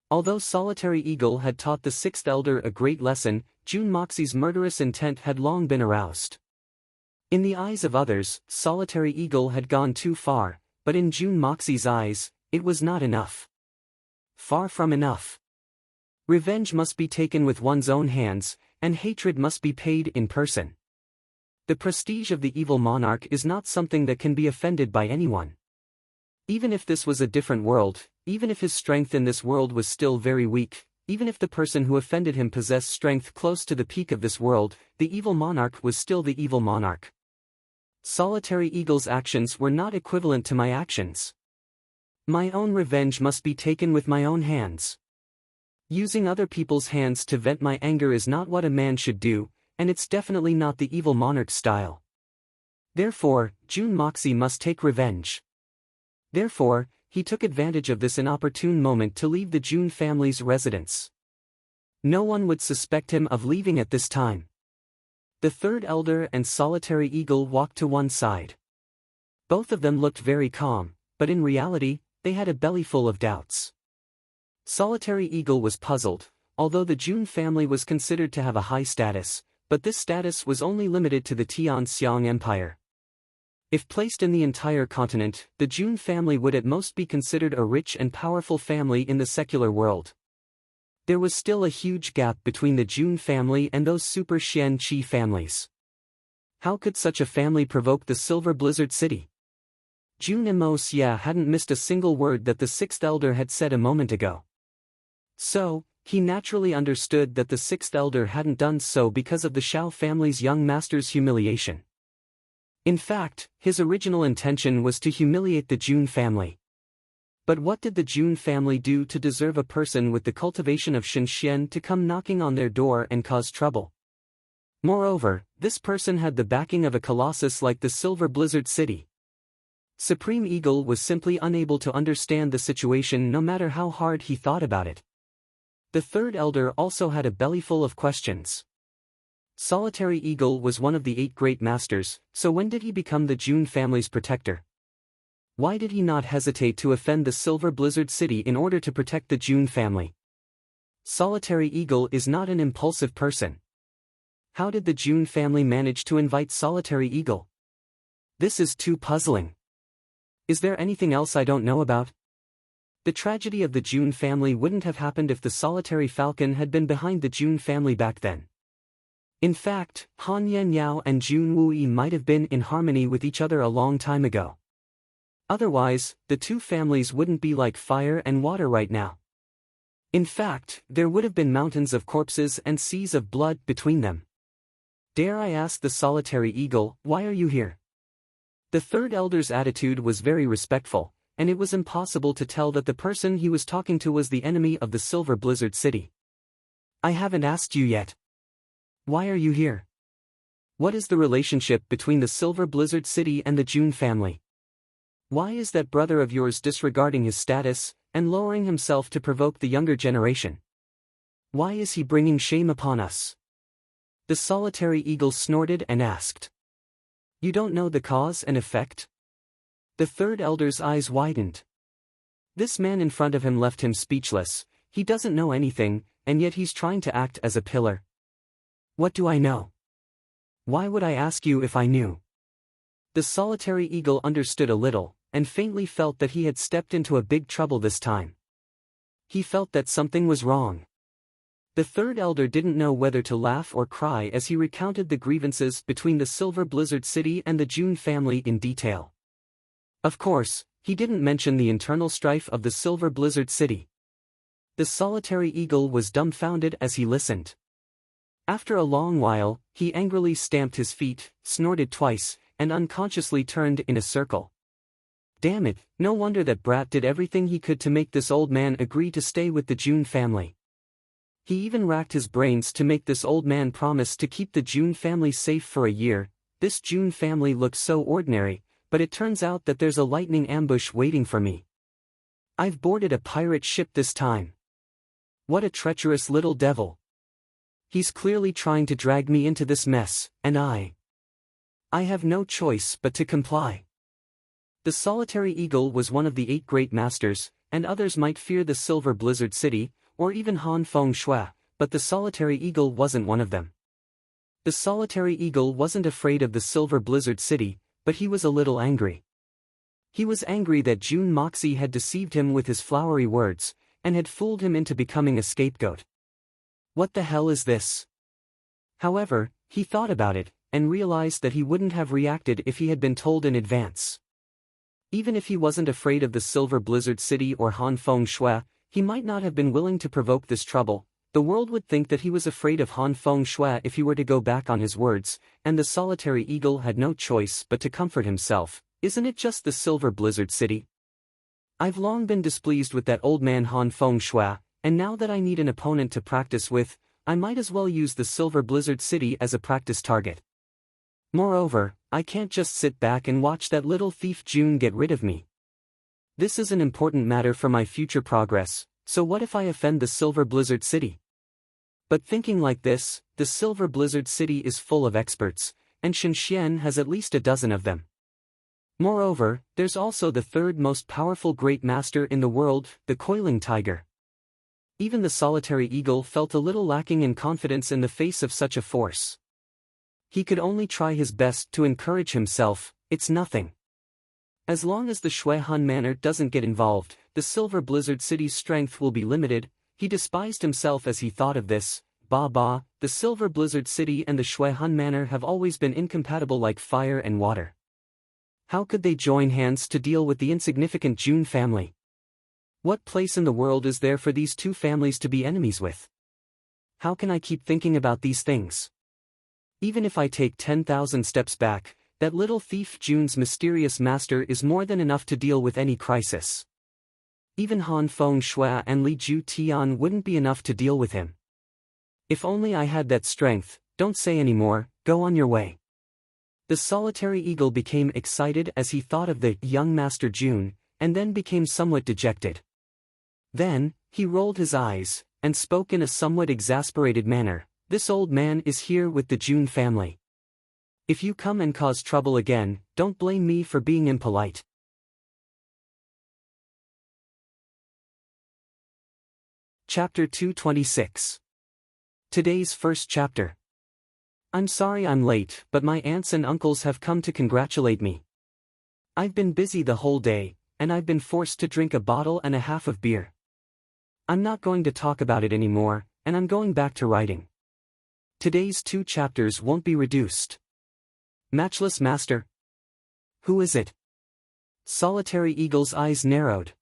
Although Solitary Eagle had taught the sixth elder a great lesson, Jun Moxie's murderous intent had long been aroused. In the eyes of others, Solitary Eagle had gone too far, but in Jun Moxie's eyes, it was not enough. Far from enough. Revenge must be taken with one's own hands, and hatred must be paid in person. The prestige of the evil monarch is not something that can be offended by anyone. Even if this was a different world, even if his strength in this world was still very weak, even if the person who offended him possessed strength close to the peak of this world, the evil monarch was still the evil monarch. Solitary Eagle's actions were not equivalent to my actions. My own revenge must be taken with my own hands. Using other people's hands to vent my anger is not what a man should do, and it's definitely not the evil monarch's style. Therefore, Jun Moxie must take revenge. Therefore, he took advantage of this inopportune moment to leave the Jun family's residence. No one would suspect him of leaving at this time. The third elder and Solitary Eagle walked to one side. Both of them looked very calm, but in reality, they had a bellyful of doubts. Solitary Eagle was puzzled, although the Jun family was considered to have a high status, but this status was only limited to the Tianxiang Empire. If placed in the entire continent, the Jun family would at most be considered a rich and powerful family in the secular world. There was still a huge gap between the Jun family and those Super Xian Qi families. How could such a family provoke the Silver Blizzard City? Jun Mo Xia hadn't missed a single word that the sixth elder had said a moment ago. So, he naturally understood that the sixth elder hadn't done so because of the Shao family's young master's humiliation. In fact, his original intention was to humiliate the Jun family. But what did the Jun family do to deserve a person with the cultivation of Shenxian to come knocking on their door and cause trouble? Moreover, this person had the backing of a colossus like the Silver Blizzard City. Supreme Eagle was simply unable to understand the situation no matter how hard he thought about it. The third elder also had a bellyful of questions. Solitary Eagle was one of the 8 great masters, so when did he become the June family's protector? Why did he not hesitate to offend the Silver Blizzard City in order to protect the June family? Solitary Eagle is not an impulsive person. How did the June family manage to invite Solitary Eagle? This is too puzzling. Is there anything else I don't know about? The tragedy of the June family wouldn't have happened if the Solitary Falcon had been behind the June family back then. In fact, Han Yan Yao and Jun Wuyi might have been in harmony with each other a long time ago. Otherwise, the two families wouldn't be like fire and water right now. In fact, there would have been mountains of corpses and seas of blood between them. Dare I ask the Solitary Eagle, why are you here? The third elder's attitude was very respectful, and it was impossible to tell that the person he was talking to was the enemy of the Silver Blizzard City. I haven't asked you yet. Why are you here? What is the relationship between the Silver Blizzard City and the June family? Why is that brother of yours disregarding his status, and lowering himself to provoke the younger generation? Why is he bringing shame upon us? The Solitary Eagle snorted and asked. You don't know the cause and effect? The third elder's eyes widened. This man in front of him left him speechless. He doesn't know anything, and yet he's trying to act as a pillar. What do I know? Why would I ask you if I knew? The Solitary Eagle understood a little, and faintly felt that he had stepped into a big trouble this time. He felt that something was wrong. The third elder didn't know whether to laugh or cry as he recounted the grievances between the Silver Blizzard City and the June family in detail. Of course, he didn't mention the internal strife of the Silver Blizzard City. The Solitary Eagle was dumbfounded as he listened. After a long while, he angrily stamped his feet, snorted twice, and unconsciously turned in a circle. Damn it, no wonder that brat did everything he could to make this old man agree to stay with the June family. He even racked his brains to make this old man promise to keep the June family safe for a year. This June family looks so ordinary, but it turns out that there's a lightning ambush waiting for me. I've boarded a pirate ship this time. What a treacherous little devil. He's clearly trying to drag me into this mess, and I have no choice but to comply. The Solitary Eagle was one of the 8 great masters, and others might fear the Silver Blizzard City, or even Han Feng Shui, but the Solitary Eagle wasn't one of them. The Solitary Eagle wasn't afraid of the Silver Blizzard City, but he was a little angry. He was angry that June Moxie had deceived him with his flowery words, and had fooled him into becoming a scapegoat. What the hell is this? However, he thought about it, and realized that he wouldn't have reacted if he had been told in advance. Even if he wasn't afraid of the Silver Blizzard City or Han Feng Shui, he might not have been willing to provoke this trouble. The world would think that he was afraid of Han Feng Shui if he were to go back on his words, and the Solitary Eagle had no choice but to comfort himself. Isn't it just the Silver Blizzard City? I've long been displeased with that old man Han Feng Shui, and now that I need an opponent to practice with, I might as well use the Silver Blizzard City as a practice target. Moreover, I can't just sit back and watch that little thief June get rid of me. This is an important matter for my future progress, so what if I offend the Silver Blizzard City? But thinking like this, the Silver Blizzard City is full of experts, and Shenxian has at least a dozen of them. Moreover, there's also the third most powerful great master in the world, the Coiling Tiger. Even the Solitary Eagle felt a little lacking in confidence in the face of such a force. He could only try his best to encourage himself. It's nothing. As long as the Shui Han Manor doesn't get involved, the Silver Blizzard City's strength will be limited. He despised himself as he thought of this. The Silver Blizzard City and the Shui Han Manor have always been incompatible like fire and water. How could they join hands to deal with the insignificant June family? What place in the world is there for these two families to be enemies with? How can I keep thinking about these things? Even if I take 10,000 steps back, that little thief June's mysterious master is more than enough to deal with any crisis. Even Han Feng Shui and Li Ju Tian wouldn't be enough to deal with him. If only I had that strength. Don't say any more, go on your way. The solitary eagle became excited as he thought of the young Master June, and then became somewhat dejected. Then, he rolled his eyes, and spoke in a somewhat exasperated manner. "This old man is here with the June family. If you come and cause trouble again, don't blame me for being impolite." Chapter 226. Today's first chapter. I'm sorry I'm late, but my aunts and uncles have come to congratulate me. I've been busy the whole day, and I've been forced to drink a bottle and a half of beer. I'm not going to talk about it anymore, and I'm going back to writing. Today's 2 chapters won't be reduced. Matchless Master? Who is it? Solitary Eagle's eyes narrowed.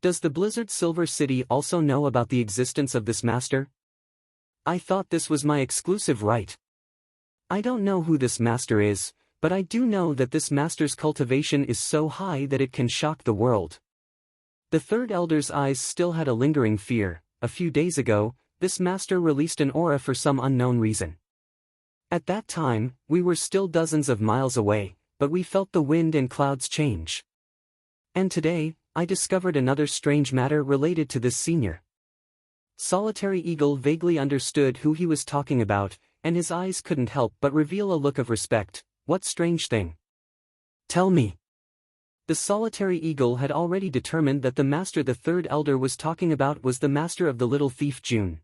Does the Blizzard Silver City also know about the existence of this master? I thought this was my exclusive right. I don't know who this master is, but I do know that this master's cultivation is so high that it can shock the world. The third elder's eyes still had a lingering fear. A few days ago, this master released an aura for some unknown reason. At that time, we were still dozens of miles away, but we felt the wind and clouds change. And today, I discovered another strange matter related to this senior. Solitary Eagle vaguely understood who he was talking about, and his eyes couldn't help but reveal a look of respect. What strange thing? Tell me. The Solitary Eagle had already determined that the master the third elder was talking about was the master of the little thief June.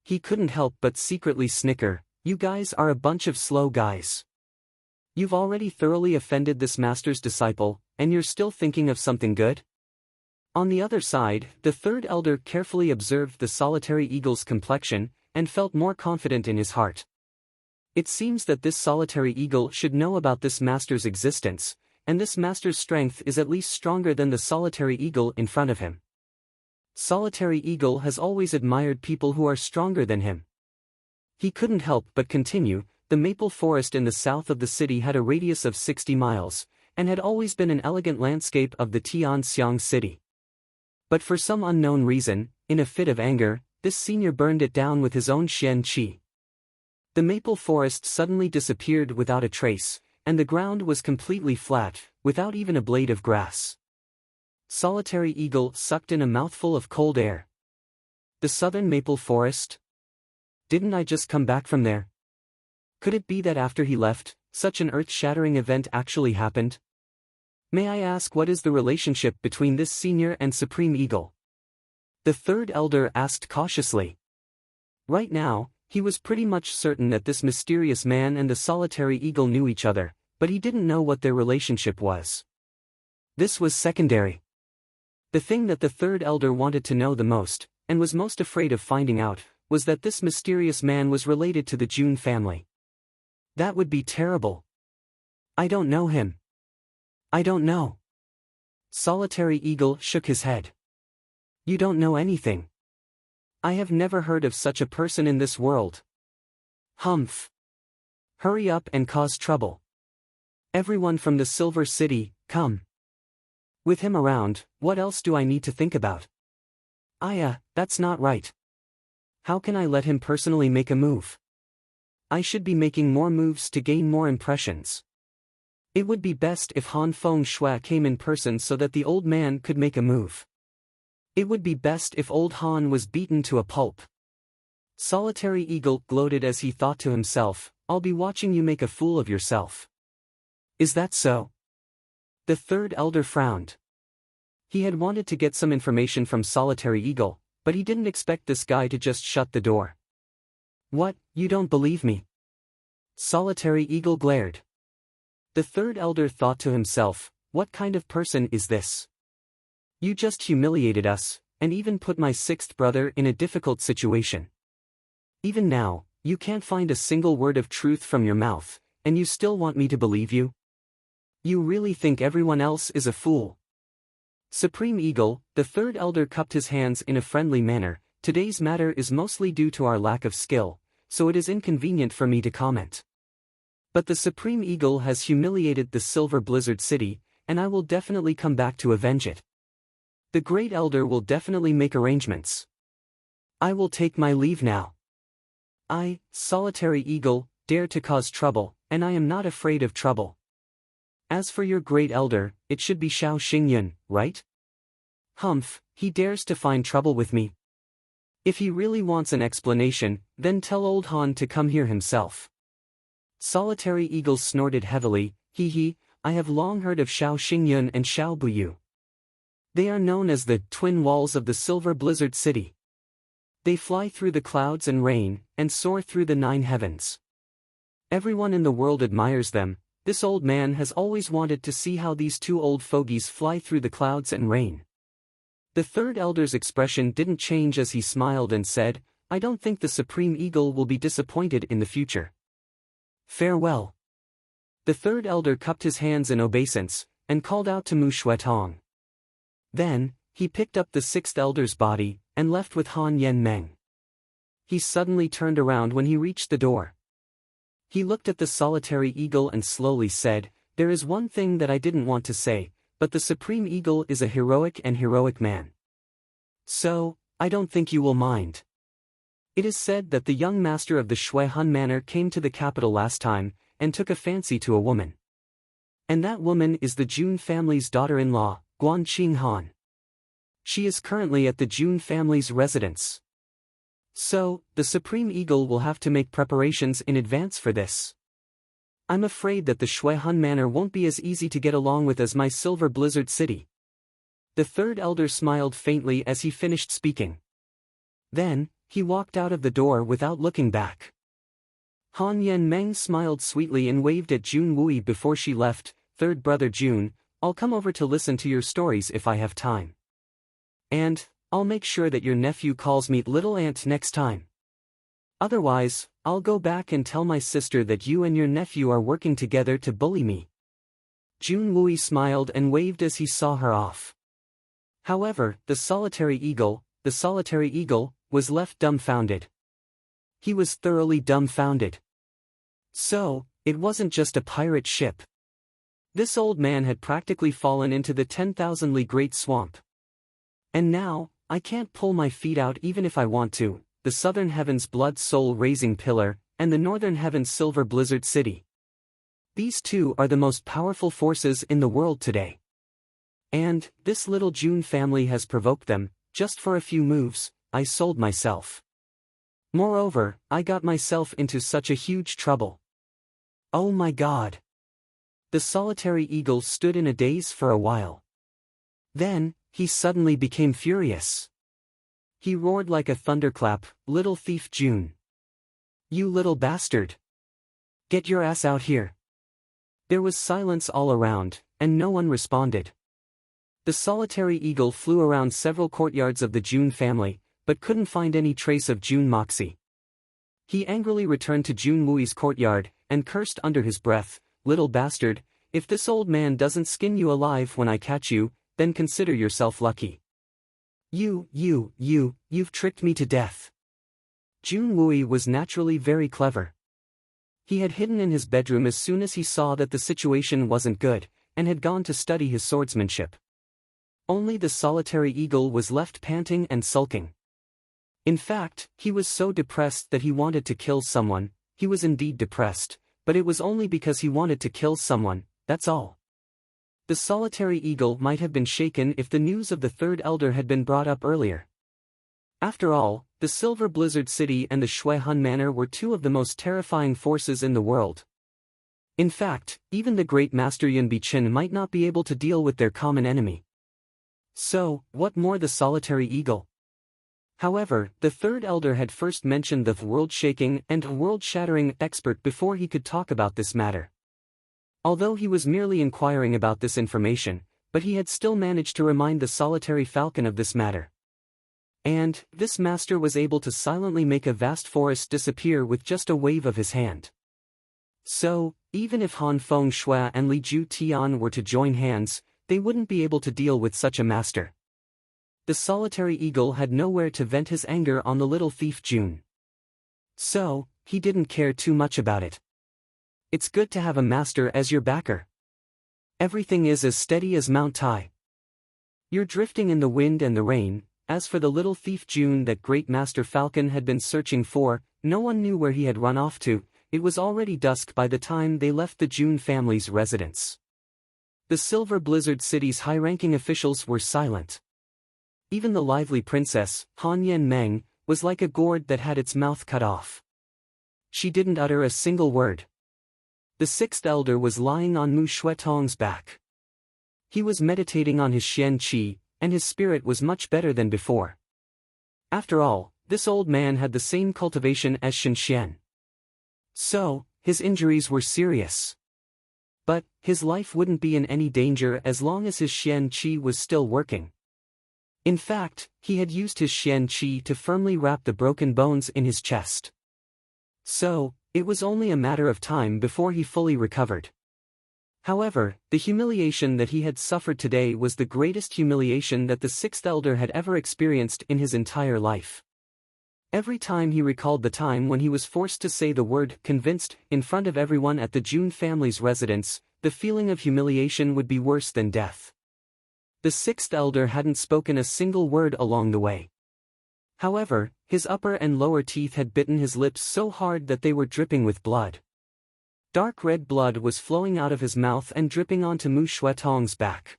He couldn't help but secretly snicker. You guys are a bunch of slow guys. You've already thoroughly offended this master's disciple, and you're still thinking of something good? On the other side, the third elder carefully observed the Solitary Eagle's complexion, and felt more confident in his heart. It seems that this Solitary Eagle should know about this master's existence, and this master's strength is at least stronger than the Solitary Eagle in front of him. Solitary Eagle has always admired people who are stronger than him. He couldn't help but continue. The maple forest in the south of the city had a radius of 60 miles, and had always been an elegant landscape of the Tianxiang city. But for some unknown reason, in a fit of anger, this senior burned it down with his own Xian Qi. The maple forest suddenly disappeared without a trace, and the ground was completely flat, without even a blade of grass. Solitary Eagle sucked in a mouthful of cold air. The southern maple forest? Didn't I just come back from there? Could it be that after he left, such an earth-shattering event actually happened? May I ask what is the relationship between this senior and Supreme Eagle? The third elder asked cautiously. Right now, he was pretty much certain that this mysterious man and the Solitary Eagle knew each other, but he didn't know what their relationship was. This was secondary. The thing that the third elder wanted to know the most, and was most afraid of finding out, was that this mysterious man was related to the June family. That would be terrible. I don't know him. I don't know. Solitary Eagle shook his head. You don't know anything. I have never heard of such a person in this world. Humph. Hurry up and cause trouble. Everyone from the Silver City, come. With him around, what else do I need to think about? That's not right. How can I let him personally make a move? I should be making more moves to gain more impressions. It would be best if Han Feng Shui came in person so that the old man could make a move. It would be best if old Han was beaten to a pulp. Solitary Eagle gloated as he thought to himself, I'll be watching you make a fool of yourself. Is that so? The third elder frowned. He had wanted to get some information from Solitary Eagle, but he didn't expect this guy to just shut the door. What, you don't believe me? Solitary Eagle glared. The third elder thought to himself, what kind of person is this? You just humiliated us, and even put my sixth brother in a difficult situation. Even now, you can't find a single word of truth from your mouth, and you still want me to believe you? You really think everyone else is a fool? Supreme Eagle, the third elder cupped his hands in a friendly manner. Today's matter is mostly due to our lack of skill, so it is inconvenient for me to comment. But the Supreme Eagle has humiliated the Silver Blizzard City, and I will definitely come back to avenge it. The Great Elder will definitely make arrangements. I will take my leave now. I, Solitary Eagle, dare to cause trouble, and I am not afraid of trouble. As for your great elder, it should be Xiao Xingyun, right? Humph, he dares to find trouble with me. If he really wants an explanation, then tell old Han to come here himself. Solitary Eagle snorted heavily, hee hee, I have long heard of Xiao Xingyun and Xiao Buyu. They are known as the twin walls of the Silver Blizzard City. They fly through the clouds and rain, and soar through the 9 heavens. Everyone in the world admires them. This old man has always wanted to see how these two old fogies fly through the clouds and rain. The third elder's expression didn't change as he smiled and said, I don't think the Supreme Eagle will be disappointed in the future. Farewell. The third elder cupped his hands in obeisance, and called out to Mu Shuetong. Then, he picked up the sixth elder's body, and left with Han Yen Meng. He suddenly turned around when he reached the door. He looked at the solitary eagle and slowly said, there is one thing that I didn't want to say, but the Supreme Eagle is a heroic man. So, I don't think you will mind. It is said that the young master of the Shui Han Manor came to the capital last time, and took a fancy to a woman. And that woman is the Jun family's daughter-in-law, Guan Qing Han. She is currently at the Jun family's residence. So, the Supreme Eagle will have to make preparations in advance for this. I'm afraid that the Shui Han Manor won't be as easy to get along with as my Silver Blizzard City. The third elder smiled faintly as he finished speaking. Then, he walked out of the door without looking back. Han Yen Meng smiled sweetly and waved at Jun Wui before she left. Third brother Jun, I'll come over to listen to your stories if I have time. And, I'll make sure that your nephew calls me Little Aunt next time. Otherwise, I'll go back and tell my sister that you and your nephew are working together to bully me. Jun Wui smiled and waved as he saw her off. However, the solitary eagle, was left dumbfounded. He was thoroughly dumbfounded. So, it wasn't just a pirate ship. This old man had practically fallen into the 10,000 li Great Swamp. And now, I can't pull my feet out even if I want to, the Southern Heavens Blood Soul-Raising Pillar, and the Northern Heavens Silver Blizzard City. These two are the most powerful forces in the world today. And, this little Jun family has provoked them. Just for a few moves, I sold myself. Moreover, I got myself into such a huge trouble. Oh my God! The solitary eagle stood in a daze for a while. Then, he suddenly became furious. He roared like a thunderclap, little thief Jun. You little bastard! Get your ass out here! There was silence all around, and no one responded. The solitary eagle flew around several courtyards of the Jun family, but couldn't find any trace of Jun Moxie. He angrily returned to Jun Wui's courtyard, and cursed under his breath, little bastard, if this old man doesn't skin you alive when I catch you, then consider yourself lucky. You've tricked me to death. Jun Wui was naturally very clever. He had hidden in his bedroom as soon as he saw that the situation wasn't good, and had gone to study his swordsmanship. Only the solitary eagle was left panting and sulking. In fact, he was so depressed that he wanted to kill someone. He was indeed depressed, but it was only because he wanted to kill someone, that's all. The solitary eagle might have been shaken if the news of the third elder had been brought up earlier. After all, the Silver Blizzard City and the Shui Han Manor were two of the most terrifying forces in the world. In fact, even the great master Yun Bichen might not be able to deal with their common enemy. So, what more the solitary eagle? However, the third elder had first mentioned the world-shaking and world-shattering expert before he could talk about this matter. Although he was merely inquiring about this information, but he had still managed to remind the solitary falcon of this matter. And, this master was able to silently make a vast forest disappear with just a wave of his hand. So, even if Han Feng Shui and Li Ju Tian were to join hands, they wouldn't be able to deal with such a master. The solitary eagle had nowhere to vent his anger on the little thief Jun. So, he didn't care too much about it. It's good to have a master as your backer. Everything is as steady as Mount Tai. You're drifting in the wind and the rain. As for the little thief Jun that great master falcon had been searching for, no one knew where he had run off to. it was already dusk by the time they left the June family's residence. The Silver Blizzard City's high-ranking officials were silent. Even the lively princess, Han Yen Meng, was like a gourd that had its mouth cut off. She didn't utter a single word. The sixth elder was lying on Mu Shuetong's back. He was meditating on his Xian Qi, and his spirit was much better than before. After all, this old man had the same cultivation as Shen Xian. So, his injuries were serious. But, his life wouldn't be in any danger as long as his Xian Qi was still working. In fact, he had used his Xian Qi to firmly wrap the broken bones in his chest. So, it was only a matter of time before he fully recovered. However, the humiliation that he had suffered today was the greatest humiliation that the sixth elder had ever experienced in his entire life. Every time he recalled the time when he was forced to say the word "convinced" in front of everyone at the June family's residence, the feeling of humiliation would be worse than death. The sixth elder hadn't spoken a single word along the way. However, his upper and lower teeth had bitten his lips so hard that they were dripping with blood. Dark red blood was flowing out of his mouth and dripping onto Mu Shuetong's back.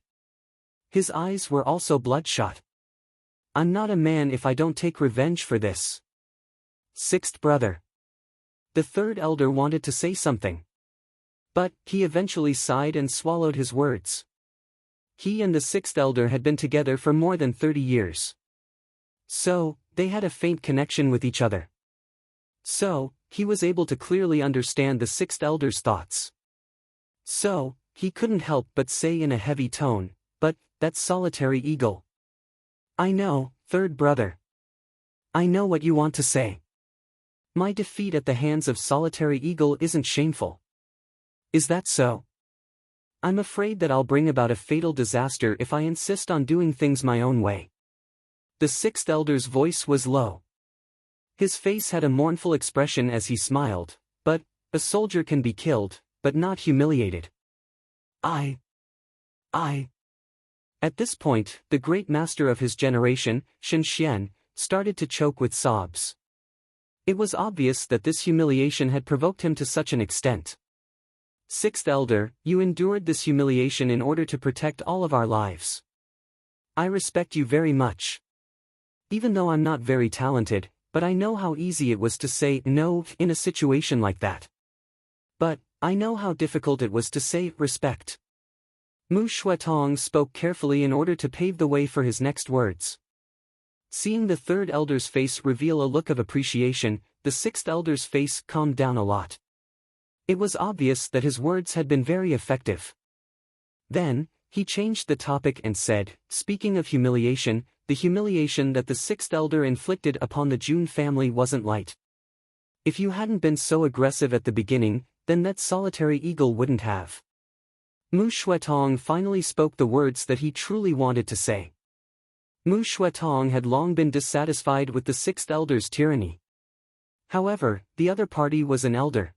His eyes were also bloodshot. "I'm not a man if I don't take revenge for this." Sixth brother. The third elder wanted to say something. But, he eventually sighed and swallowed his words. He and the sixth elder had been together for more than 30 years. So, they had a faint connection with each other. So, he was able to clearly understand the sixth elder's thoughts. So, he couldn't help but say in a heavy tone, "But, that solitary eagle." "I know, third brother. I know what you want to say. My defeat at the hands of solitary eagle isn't shameful. Is that so? I'm afraid that I'll bring about a fatal disaster if I insist on doing things my own way." The sixth elder's voice was low. His face had a mournful expression as he smiled, "But, a soldier can be killed, but not humiliated. I. At this point, the great master of his generation, Shen Xian, started to choke with sobs. It was obvious that this humiliation had provoked him to such an extent. "Sixth elder, you endured this humiliation in order to protect all of our lives. I respect you very much. Even though I'm not very talented, but I know how easy it was to say no in a situation like that. But, I know how difficult it was to say respect." Mu Shuetong spoke carefully in order to pave the way for his next words. Seeing the third elder's face reveal a look of appreciation, the sixth elder's face calmed down a lot. It was obvious that his words had been very effective. Then, he changed the topic and said, "Speaking of humiliation, the humiliation that the sixth elder inflicted upon the June family wasn't light. If you hadn't been so aggressive at the beginning, then that solitary eagle wouldn't have." Mu Shuetong finally spoke the words that he truly wanted to say. Mu Shuetong had long been dissatisfied with the sixth elder's tyranny. However, the other party was an elder.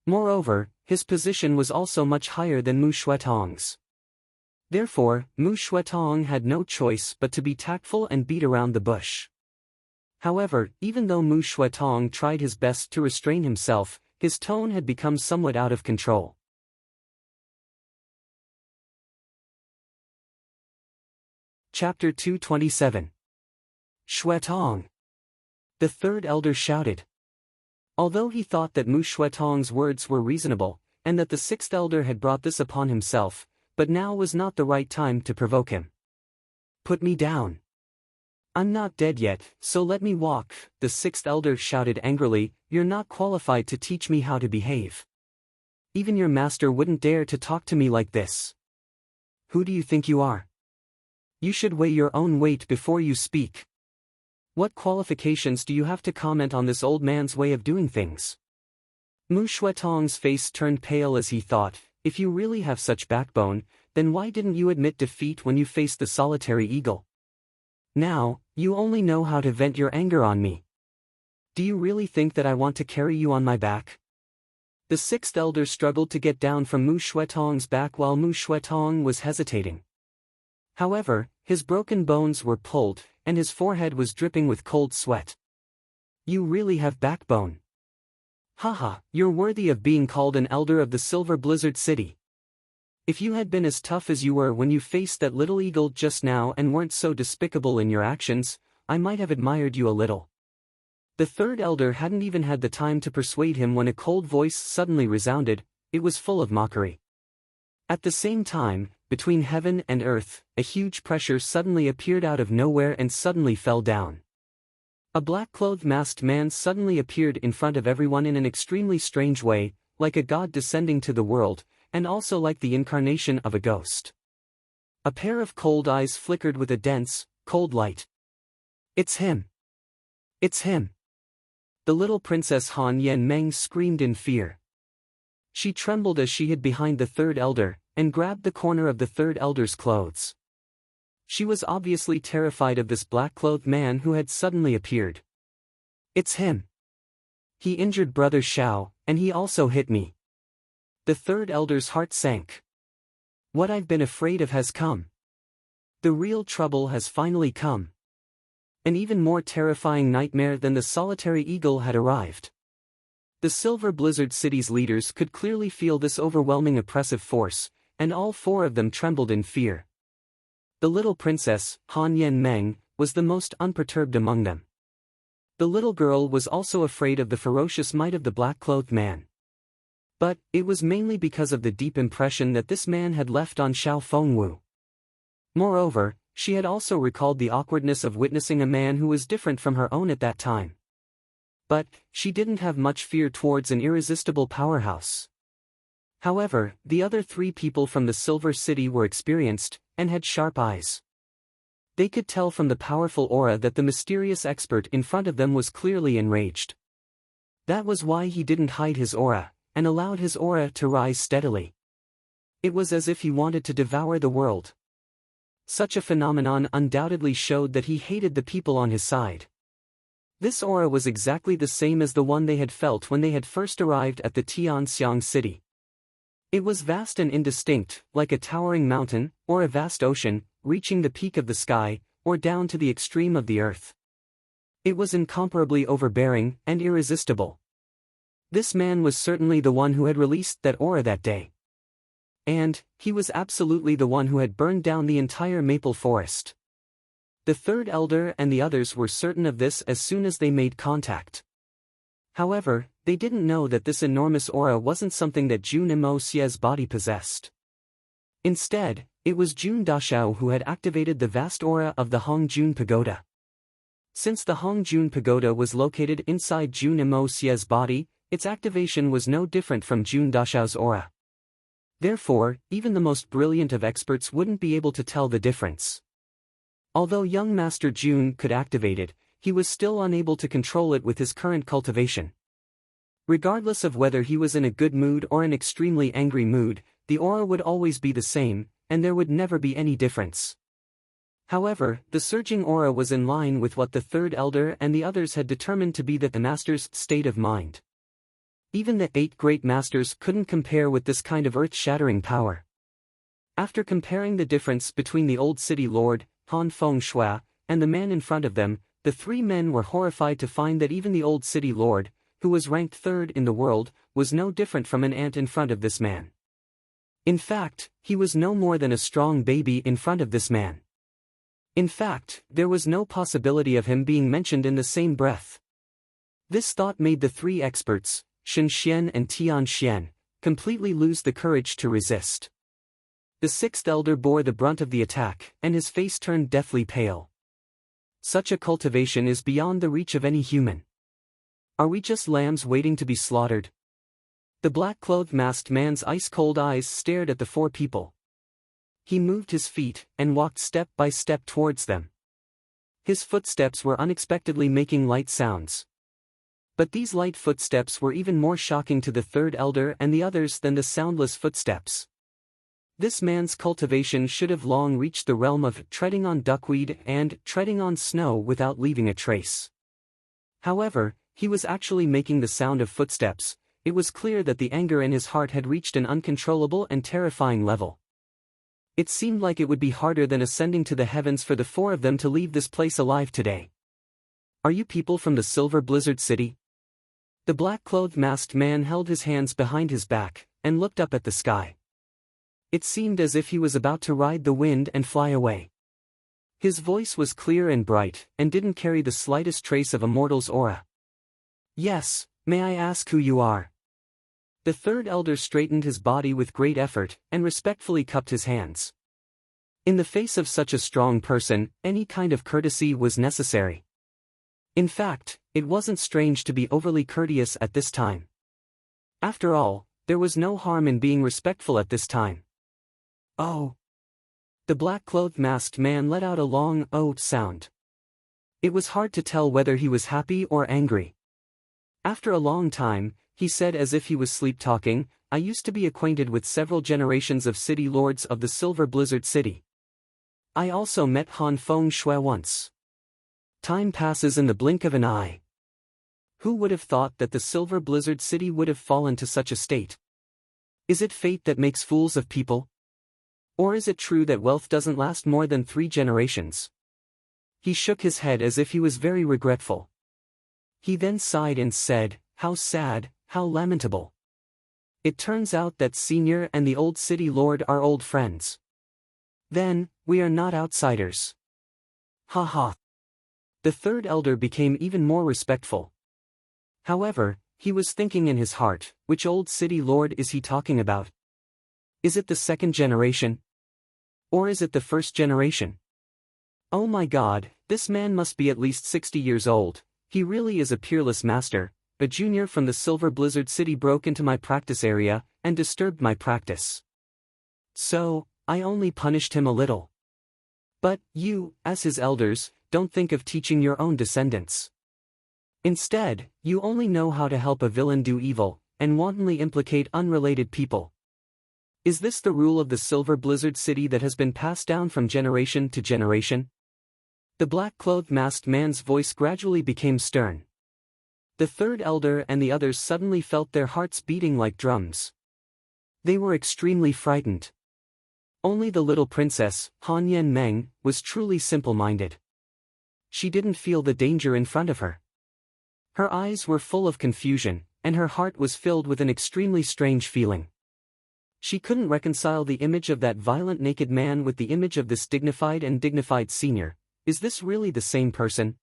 Moreover, his position was also much higher than Mu Shuetong's. Therefore, Mu Shuetong had no choice but to be tactful and beat around the bush. However, even though Mu Shuetong tried his best to restrain himself, his tone had become somewhat out of control. Chapter 227. Shuetong. The third elder shouted. Although he thought that Mu Shuetong's words were reasonable, and that the sixth elder had brought this upon himself, but now was not the right time to provoke him. "Put me down. I'm not dead yet, so let me walk," the sixth elder shouted angrily. "You're not qualified to teach me how to behave. Even your master wouldn't dare to talk to me like this. Who do you think you are? You should weigh your own weight before you speak. What qualifications do you have to comment on this old man's way of doing things?" Mu Shuetong's face turned pale as he thought, "If you really have such backbone, then why didn't you admit defeat when you faced the solitary eagle? Now, you only know how to vent your anger on me. Do you really think that I want to carry you on my back?" The sixth elder struggled to get down from Mu Shuetong's back while Mu Shuetong was hesitating. However, his broken bones were pulled, and his forehead was dripping with cold sweat. "You really have backbone. Haha, you're worthy of being called an elder of the Silver Blizzard City. If you had been as tough as you were when you faced that little eagle just now and weren't so despicable in your actions, I might have admired you a little. The third elder hadn't even had the time to persuade him when a cold voice suddenly resounded. It was full of mockery. At the same time, between heaven and earth, a huge pressure suddenly appeared out of nowhere and suddenly fell down. A black-clothed masked man suddenly appeared in front of everyone in an extremely strange way, like a god descending to the world, and also like the incarnation of a ghost. A pair of cold eyes flickered with a dense, cold light. It's him! It's him! The little princess Han Yen Meng screamed in fear. She trembled as she hid behind the third elder, and grabbed the corner of the third elder's clothes. She was obviously terrified of this black-clothed man who had suddenly appeared. It's him! He injured Brother Xiao, and he also hit me. The third elder's heart sank. What I've been afraid of has come. The real trouble has finally come. An even more terrifying nightmare than the solitary eagle had arrived. The Silver Blizzard City's leaders could clearly feel this overwhelming oppressive force, and all four of them trembled in fear. The little princess, Han Yen Meng, was the most unperturbed among them. The little girl was also afraid of the ferocious might of the black-clothed man. But, it was mainly because of the deep impression that this man had left on Xiao Fengwu. Moreover, she had also recalled the awkwardness of witnessing a man who was different from her own at that time. But, she didn't have much fear towards an irresistible powerhouse. However, the other three people from the Silver City were experienced, and had sharp eyes. They could tell from the powerful aura that the mysterious expert in front of them was clearly enraged. That was why he didn't hide his aura, and allowed his aura to rise steadily. It was as if he wanted to devour the world. Such a phenomenon undoubtedly showed that he hated the people on his side. This aura was exactly the same as the one they had felt when they had first arrived at the Tianxiang city. It was vast and indistinct, like a towering mountain, or a vast ocean, reaching the peak of the sky, or down to the extreme of the earth. It was incomparably overbearing, and irresistible. This man was certainly the one who had released that aura that day. And, he was absolutely the one who had burned down the entire maple forest. The third elder and the others were certain of this as soon as they made contact. However, they didn't know that this enormous aura wasn't something that Jun Imo Xie's body possessed. Instead, it was Jun Dashao who had activated the vast aura of the Hongjun Pagoda. Since the Hongjun Pagoda was located inside Jun Imo Xie's body, its activation was no different from Jun Dashao's aura. Therefore, even the most brilliant of experts wouldn't be able to tell the difference. Although young Master Jun could activate it, he was still unable to control it with his current cultivation. Regardless of whether he was in a good mood or an extremely angry mood, the aura would always be the same, and there would never be any difference. However, the surging aura was in line with what the third elder and the others had determined to be the master's state of mind. Even the 8 great masters couldn't compare with this kind of earth-shattering power. After comparing the difference between the old city lord, Han Feng Shui, and the man in front of them, the 3 men were horrified to find that even the old city lord, who was ranked 3rd in the world, was no different from an ant in front of this man. In fact, he was no more than a strong baby in front of this man. In fact, there was no possibility of him being mentioned in the same breath. This thought made the 3 experts, Shen Xian and Tian Xian, completely lose the courage to resist. The 6th elder bore the brunt of the attack, and his face turned deathly pale. Such a cultivation is beyond the reach of any human. Are we just lambs waiting to be slaughtered? The black-clothed masked man's ice-cold eyes stared at the 4 people. He moved his feet, and walked step by step towards them. His footsteps were unexpectedly making light sounds. But these light footsteps were even more shocking to the 3rd elder and the others than the soundless footsteps. This man's cultivation should have long reached the realm of treading on duckweed and treading on snow without leaving a trace. However, he was actually making the sound of footsteps. It was clear that the anger in his heart had reached an uncontrollable and terrifying level. It seemed like it would be harder than ascending to the heavens for the 4 of them to leave this place alive today. Are you people from the Silver Blizzard City? The black-clothed masked man held his hands behind his back, and looked up at the sky. It seemed as if he was about to ride the wind and fly away. His voice was clear and bright, and didn't carry the slightest trace of a mortal's aura. "Yes, may I ask who you are?" The third elder straightened his body with great effort, and respectfully cupped his hands. In the face of such a strong person, any kind of courtesy was necessary. In fact, it wasn't strange to be overly courteous at this time. After all, there was no harm in being respectful at this time. "Oh." The black-clothed masked man let out a long "oh" sound. It was hard to tell whether he was happy or angry. After a long time, he said as if he was sleep-talking, "I used to be acquainted with several generations of city lords of the Silver Blizzard City. I also met Han Feng Shui once. Time passes in the blink of an eye. Who would have thought that the Silver Blizzard City would have fallen to such a state? Is it fate that makes fools of people? Or is it true that wealth doesn't last more than 3 generations? He shook his head as if he was very regretful. He then sighed and said, "How sad, how lamentable. It turns out that Senior and the old city lord are old friends. Then, we are not outsiders. Ha ha." The third elder became even more respectful. However, he was thinking in his heart, which old city lord is he talking about? Is it the 2nd generation? Or is it the 1st generation? Oh my God, this man must be at least 60 years old. He really is a peerless master. A junior from the Silver Blizzard City broke into my practice area, and disturbed my practice. So, I only punished him a little. But, you, as his elders, don't think of teaching your own descendants. Instead, you only know how to help a villain do evil, and wantonly implicate unrelated people. Is this the rule of the Silver Blizzard City that has been passed down from generation to generation? The black-clothed masked man's voice gradually became stern. The third elder and the others suddenly felt their hearts beating like drums. They were extremely frightened. Only the little princess, Han Yen Meng, was truly simple-minded. She didn't feel the danger in front of her. Her eyes were full of confusion, and her heart was filled with an extremely strange feeling. She couldn't reconcile the image of that violent naked man with the image of this dignified senior. Is this really the same person?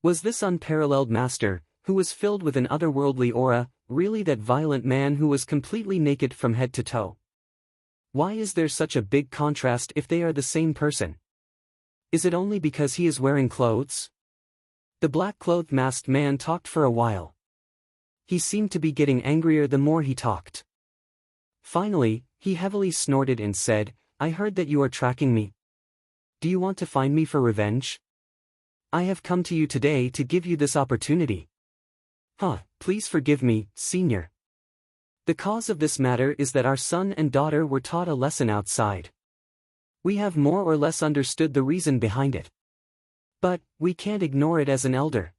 Was this unparalleled master, who was filled with an otherworldly aura, really that violent man who was completely naked from head to toe? Why is there such a big contrast if they are the same person? Is it only because he is wearing clothes? The black-clothed masked man talked for a while. He seemed to be getting angrier the more he talked. Finally, he heavily snorted and said, "I heard that you are tracking me. Do you want to find me for revenge? I have come to you today to give you this opportunity." Please forgive me, Senior. The cause of this matter is that our son and daughter were taught a lesson outside. We have more or less understood the reason behind it. But, we can't ignore it as an elder.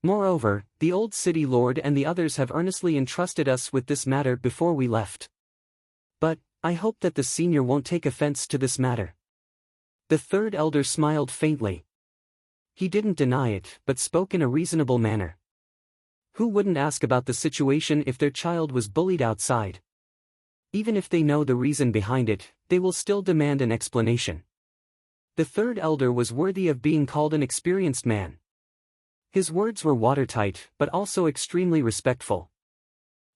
Moreover, the old city lord and the others have earnestly entrusted us with this matter before we left. But, I hope that the senior won't take offense to this matter. The third elder smiled faintly. He didn't deny it, but spoke in a reasonable manner. Who wouldn't ask about the situation if their child was bullied outside? Even if they know the reason behind it, they will still demand an explanation. The third elder was worthy of being called an experienced man. His words were watertight, but also extremely respectful.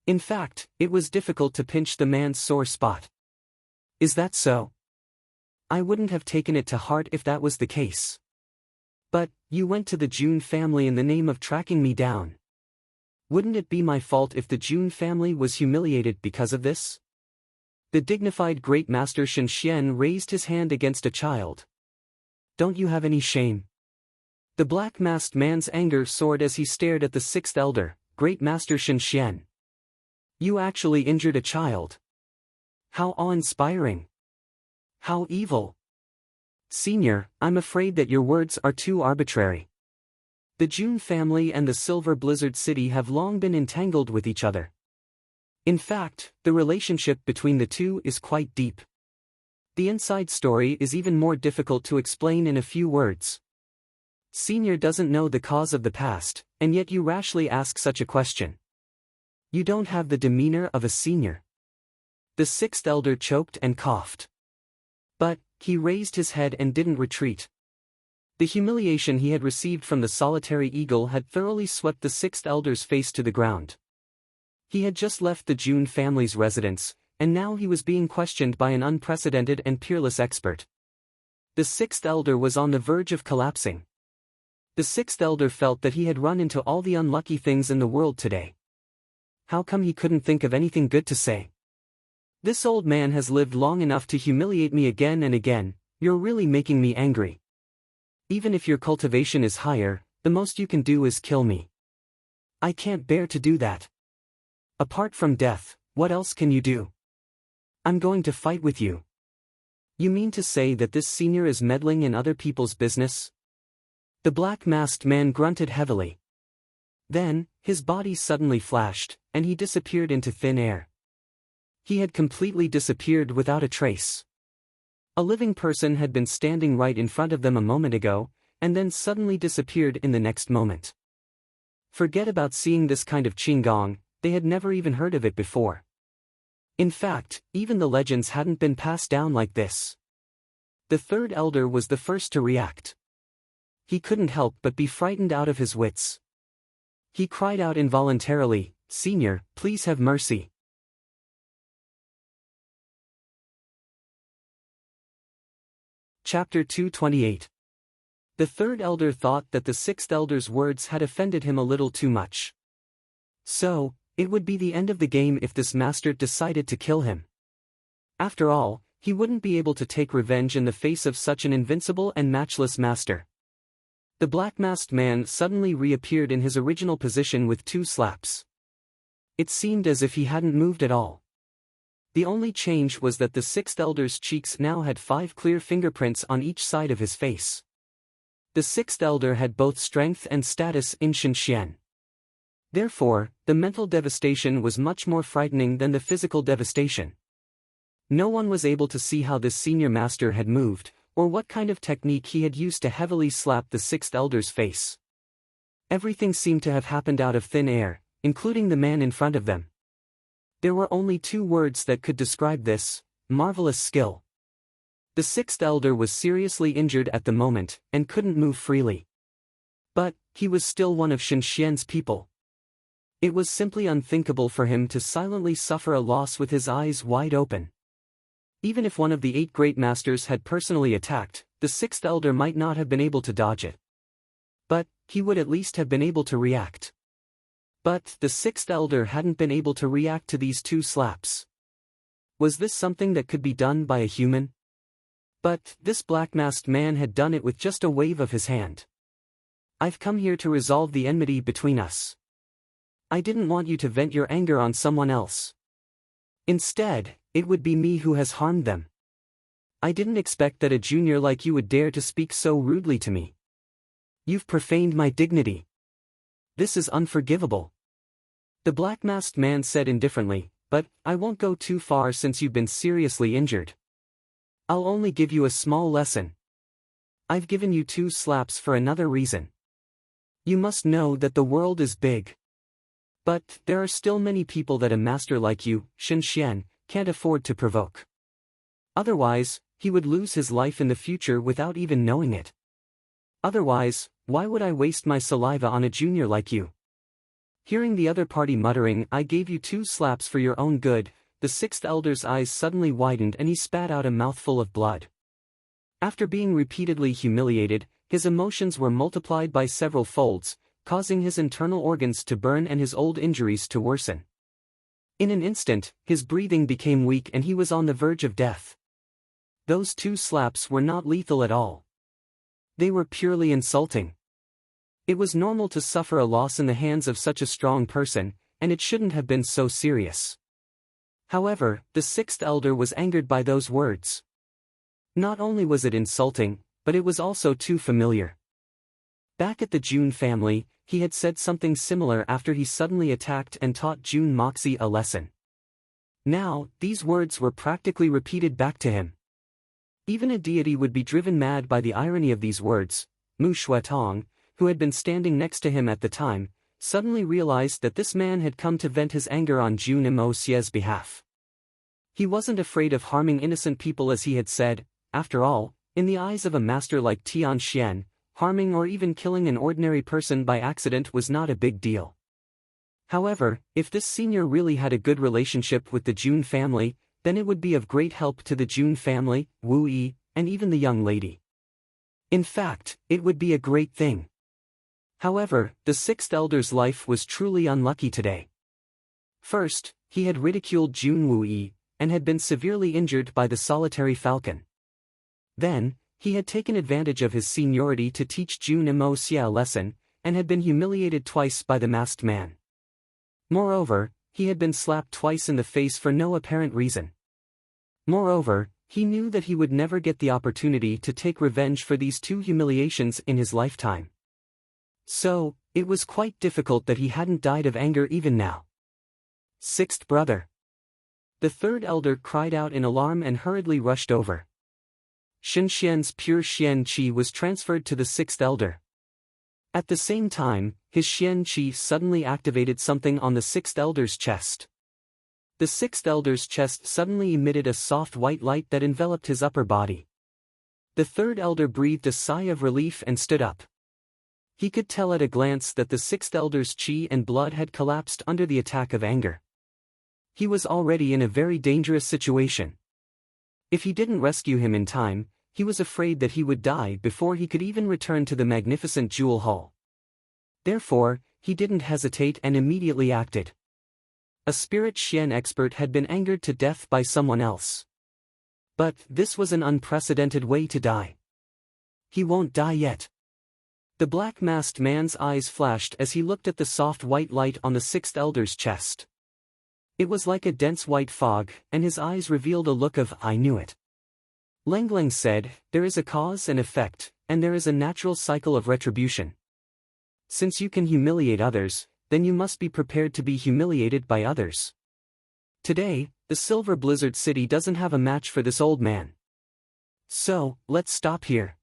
In fact, it was difficult to pinch the man's sore spot. Is that so? I wouldn't have taken it to heart if that was the case. But, you went to the June family in the name of tracking me down. Wouldn't it be my fault if the June family was humiliated because of this? The dignified great master Shen Xian raised his hand against a child. Don't you have any shame? The black-masked man's anger soared as he stared at the sixth elder, Great Master Shen Xian. You actually injured a child. How awe-inspiring. How evil. Senior, I'm afraid that your words are too arbitrary. The June family and the Silver Blizzard City have long been entangled with each other. In fact, the relationship between the two is quite deep. The inside story is even more difficult to explain in a few words. Senior doesn't know the cause of the past, and yet you rashly ask such a question. You don't have the demeanor of a senior. The sixth elder choked and coughed. But, he raised his head and didn't retreat. The humiliation he had received from the solitary eagle had thoroughly swept the sixth elder's face to the ground. He had just left the June family's residence, and now he was being questioned by an unprecedented and peerless expert. The sixth elder was on the verge of collapsing. The sixth elder felt that he had run into all the unlucky things in the world today. How come he couldn't think of anything good to say? This old man has lived long enough to humiliate me again and again. You're really making me angry. Even if your cultivation is higher, the most you can do is kill me. I can't bear to do that. Apart from death, what else can you do? I'm going to fight with you. You mean to say that this senior is meddling in other people's business? The black-masked man grunted heavily. Then, his body suddenly flashed, and he disappeared into thin air. He had completely disappeared without a trace. A living person had been standing right in front of them a moment ago, and then suddenly disappeared in the next moment. Forget about seeing this kind of qigong, they had never even heard of it before. In fact, even the legends hadn't been passed down like this. The third elder was the first to react. He couldn't help but be frightened out of his wits. He cried out involuntarily, "Senior, please have mercy." Chapter 228. The third elder thought that the sixth elder's words had offended him a little too much. So, it would be the end of the game if this master decided to kill him. After all, he wouldn't be able to take revenge in the face of such an invincible and matchless master. The black-masked man suddenly reappeared in his original position with 2 slaps. It seemed as if he hadn't moved at all. The only change was that the sixth elder's cheeks now had 5 clear fingerprints on each side of his face. The sixth elder had both strength and status in Shenxian. Therefore, the mental devastation was much more frightening than the physical devastation. No one was able to see how this senior master had moved, or what kind of technique he had used to heavily slap the sixth elder's face. Everything seemed to have happened out of thin air, including the man in front of them. There were only 2 words that could describe this: marvelous skill. The sixth elder was seriously injured at the moment, and couldn't move freely. But, he was still one of Shenxian's people. It was simply unthinkable for him to silently suffer a loss with his eyes wide open. Even if one of the 8 great masters had personally attacked, the sixth elder might not have been able to dodge it. But, he would at least have been able to react. But, the sixth elder hadn't been able to react to these 2 slaps. Was this something that could be done by a human? But, this black-masked man had done it with just a wave of his hand. I've come here to resolve the enmity between us. I didn't want you to vent your anger on someone else. Instead, it would be me who has harmed them. I didn't expect that a junior like you would dare to speak so rudely to me. You've profaned my dignity. This is unforgivable. The black-masked man said indifferently, but I won't go too far since you've been seriously injured. I'll only give you a small lesson. I've given you 2 slaps for another reason. You must know that the world is big. But, there are still many people that a master like you, Shenxian, can't afford to provoke. Otherwise, he would lose his life in the future without even knowing it. Otherwise, why would I waste my saliva on a junior like you? Hearing the other party muttering, "I gave you 2 slaps for your own good," the sixth elder's eyes suddenly widened and he spat out a mouthful of blood. After being repeatedly humiliated, his emotions were multiplied by several folds, causing his internal organs to burn and his old injuries to worsen. In an instant, his breathing became weak and he was on the verge of death. Those 2 slaps were not lethal at all. They were purely insulting. It was normal to suffer a loss in the hands of such a strong person, and it shouldn't have been so serious. However, the sixth elder was angered by those words. Not only was it insulting, but it was also too familiar. Back at the June family, he had said something similar after he suddenly attacked and taught June Moxie a lesson. Now, these words were practically repeated back to him. Even a deity would be driven mad by the irony of these words, Mu Shuetong, who had been standing next to him at the time, suddenly realized that this man had come to vent his anger on Jun Mo Xie's behalf. He wasn't afraid of harming innocent people as he had said. After all, in the eyes of a master like Tian Xian, harming or even killing an ordinary person by accident was not a big deal. However, if this senior really had a good relationship with the Jun family, then it would be of great help to the Jun family, Wu Yi, and even the young lady. In fact, it would be a great thing. However, the sixth elder's life was truly unlucky today. First, he had ridiculed Jun Wu Yi, and had been severely injured by the solitary falcon. Then, he had taken advantage of his seniority to teach Jun Mo Xie a lesson, and had been humiliated twice by the masked man. Moreover, he had been slapped twice in the face for no apparent reason. Moreover, he knew that he would never get the opportunity to take revenge for these two humiliations in his lifetime. So, it was quite difficult that he hadn't died of anger even now. Sixth brother. The third elder cried out in alarm and hurriedly rushed over. Shen Xian's pure Xian Qi was transferred to the sixth elder. At the same time, his Xian Qi suddenly activated something on the sixth elder's chest. The sixth elder's chest suddenly emitted a soft white light that enveloped his upper body. The third elder breathed a sigh of relief and stood up. He could tell at a glance that the sixth elder's qi and blood had collapsed under the attack of anger. He was already in a very dangerous situation. If he didn't rescue him in time, he was afraid that he would die before he could even return to the magnificent jewel hall. Therefore, he didn't hesitate and immediately acted. A spirit Xian expert had been angered to death by someone else. But this was an unprecedented way to die. He won't die yet. The black-masked man's eyes flashed as he looked at the soft white light on the sixth elder's chest. It was like a dense white fog, and his eyes revealed a look of "I knew it." Lengling said, "There is a cause and effect, and there is a natural cycle of retribution. Since you can humiliate others, then you must be prepared to be humiliated by others. Today, the Silver Blizzard City doesn't have a match for this old man. So, let's stop here.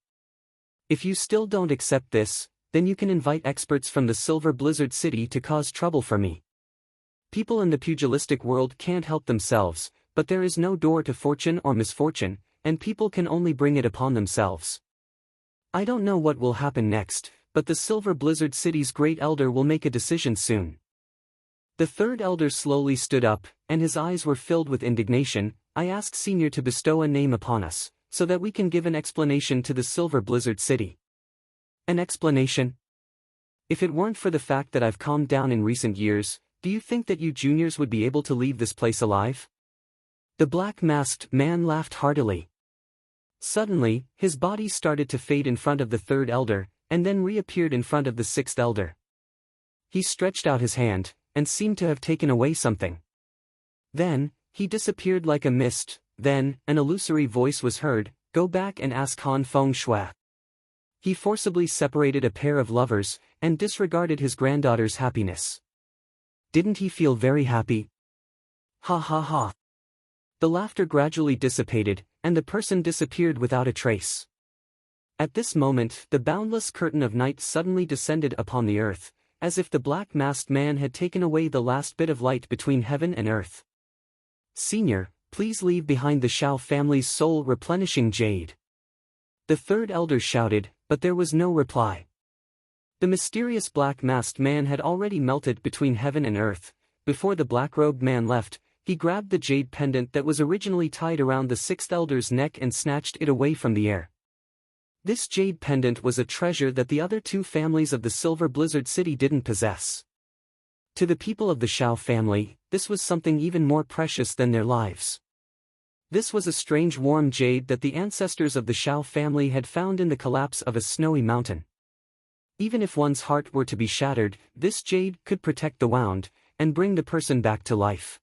If you still don't accept this, then you can invite experts from the Silver Blizzard City to cause trouble for me. People in the pugilistic world can't help themselves, but there is no door to fortune or misfortune, and people can only bring it upon themselves. I don't know what will happen next, but the Silver Blizzard City's great elder will make a decision soon." The third elder slowly stood up, and his eyes were filled with indignation. "I ask Senior to bestow a name upon us, so that we can give an explanation to the Silver Blizzard City." "An explanation? If it weren't for the fact that I've calmed down in recent years, do you think that you juniors would be able to leave this place alive?" The black-masked man laughed heartily. Suddenly, his body started to fade in front of the third elder, and then reappeared in front of the sixth elder. He stretched out his hand, and seemed to have taken away something. Then, he disappeared like a mist. Then, an illusory voice was heard, "Go back and ask Han Feng Shui." He forcibly separated a pair of lovers, and disregarded his granddaughter's happiness. Didn't he feel very happy? Ha ha ha. The laughter gradually dissipated, and the person disappeared without a trace. At this moment, the boundless curtain of night suddenly descended upon the earth, as if the black-masked man had taken away the last bit of light between heaven and earth. "Senior, please leave behind the Shao family's soul-replenishing jade." The third elder shouted, but there was no reply. The mysterious black-masked man had already melted between heaven and earth. Before the black-robed man left, he grabbed the jade pendant that was originally tied around the sixth elder's neck and snatched it away from the air. This jade pendant was a treasure that the other two families of the Silver Blizzard City didn't possess. To the people of the Shao family, this was something even more precious than their lives. This was a strange warm jade that the ancestors of the Shao family had found in the collapse of a snowy mountain. Even if one's heart were to be shattered, this jade could protect the wound, and bring the person back to life.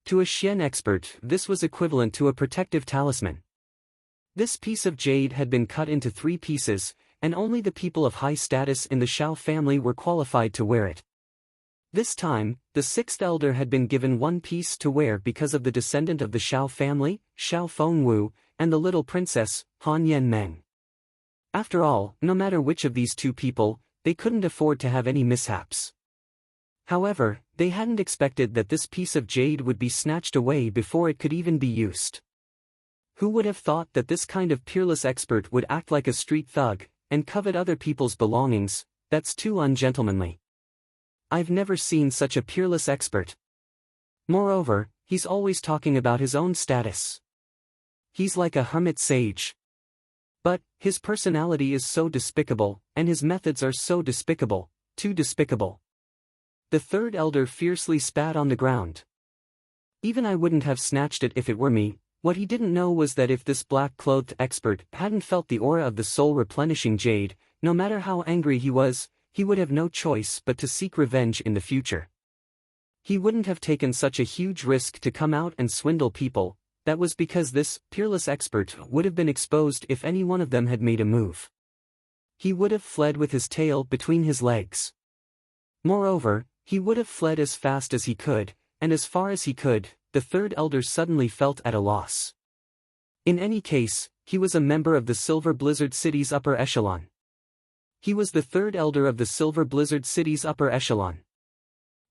To a Xian expert, this was equivalent to a protective talisman. This piece of jade had been cut into 3 pieces, and only the people of high status in the Shao family were qualified to wear it. This time, the sixth elder had been given 1 piece to wear because of the descendant of the Shao family, Shao Fengwu, and the little princess, Han Yan Meng. After all, no matter which of these two people, they couldn't afford to have any mishaps. However, they hadn't expected that this piece of jade would be snatched away before it could even be used. Who would have thought that this kind of peerless expert would act like a street thug, and covet other people's belongings? That's too ungentlemanly. I've never seen such a peerless expert. Moreover, he's always talking about his own status. He's like a hermit sage. But, his personality is so despicable, and his methods are so despicable, too despicable. The third elder fiercely spat on the ground. Even I wouldn't have snatched it if it were me. What he didn't know was that if this black-clothed expert hadn't felt the aura of the soul-replenishing jade, no matter how angry he was, he would have no choice but to seek revenge in the future. He wouldn't have taken such a huge risk to come out and swindle people. That was because this peerless expert would have been exposed if any one of them had made a move. He would have fled with his tail between his legs. Moreover, he would have fled as fast as he could, and as far as he could. The third elder suddenly felt at a loss. In any case, he was a member of the Silver Blizzard City's upper echelon. He was the third elder of the Silver Blizzard City's upper echelon.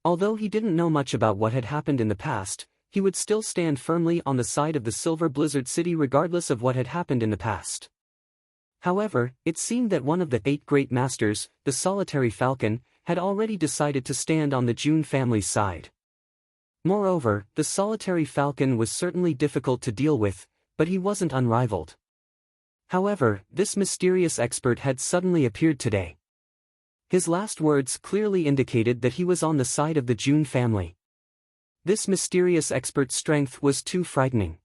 Although he didn't know much about what had happened in the past, he would still stand firmly on the side of the Silver Blizzard City regardless of what had happened in the past. However, it seemed that one of the 8 great masters, the Solitary Falcon, had already decided to stand on the June family's side. Moreover, the Solitary Falcon was certainly difficult to deal with, but he wasn't unrivaled. However, this mysterious expert had suddenly appeared today. His last words clearly indicated that he was on the side of the June family. This mysterious expert's strength was too frightening.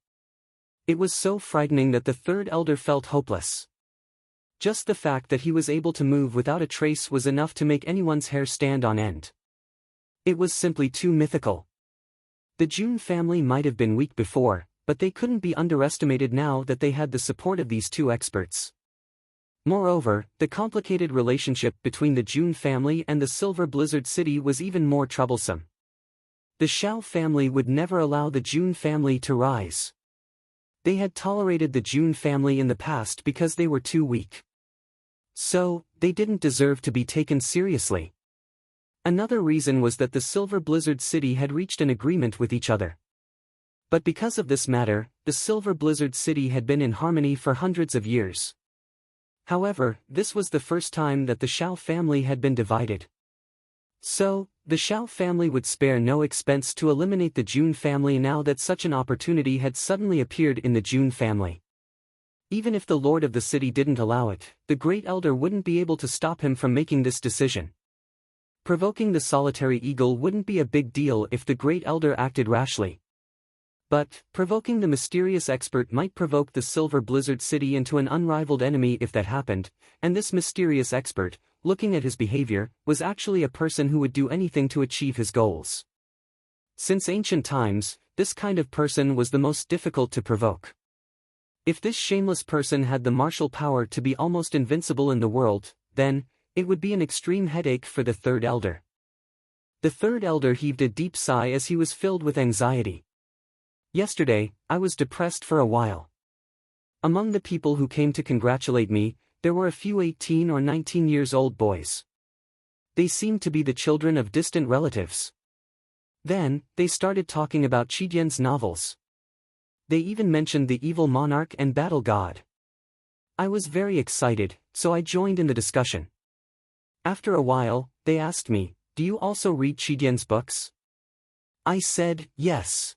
It was so frightening that the third elder felt hopeless. Just the fact that he was able to move without a trace was enough to make anyone's hair stand on end. It was simply too mythical. The June family might have been weak before, but they couldn't be underestimated now that they had the support of these 2 experts. Moreover, the complicated relationship between the June family and the Silver Blizzard City was even more troublesome. The Shao family would never allow the June family to rise. They had tolerated the June family in the past because they were too weak. So, they didn't deserve to be taken seriously. Another reason was that the Silver Blizzard City had reached an agreement with each other. But because of this matter, the Silver Blizzard City had been in harmony for hundreds of years. However, this was the first time that the Shao family had been divided. So, the Shao family would spare no expense to eliminate the June family now that such an opportunity had suddenly appeared in the June family. Even if the Lord of the City didn't allow it, the Great Elder wouldn't be able to stop him from making this decision. Provoking the Solitary Eagle wouldn't be a big deal if the Great Elder acted rashly. But, provoking the mysterious expert might provoke the Silver Blizzard City into an unrivaled enemy if that happened, and this mysterious expert, looking at his behavior, was actually a person who would do anything to achieve his goals. Since ancient times, this kind of person was the most difficult to provoke. If this shameless person had the martial power to be almost invincible in the world, then, it would be an extreme headache for the third elder. The third elder heaved a deep sigh as he was filled with anxiety. Yesterday, I was depressed for a while. Among the people who came to congratulate me, there were a few 18 or 19 years old boys. They seemed to be the children of distant relatives. Then, they started talking about Chidian's novels. They even mentioned the evil monarch and battle god. I was very excited, so I joined in the discussion. After a while, they asked me, "Do you also read Chidian's books?" I said, "Yes."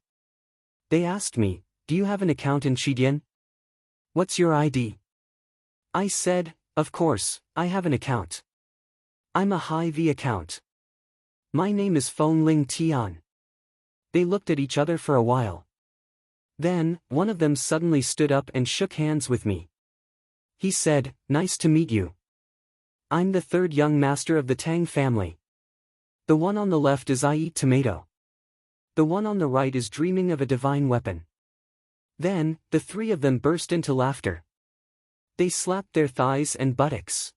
They asked me, "Do you have an account in Chidian? What's your ID?" I said, "Of course, I have an account. I'm a High V account. My name is Feng Ling Tian." They looked at each other for a while. Then, one of them suddenly stood up and shook hands with me. He said, "Nice to meet you. I'm the third young master of the Tang family. The one on the left is I Eat Tomato. The one on the right is dreaming of a divine weapon." Then, the 3 of them burst into laughter. They slapped their thighs and buttocks.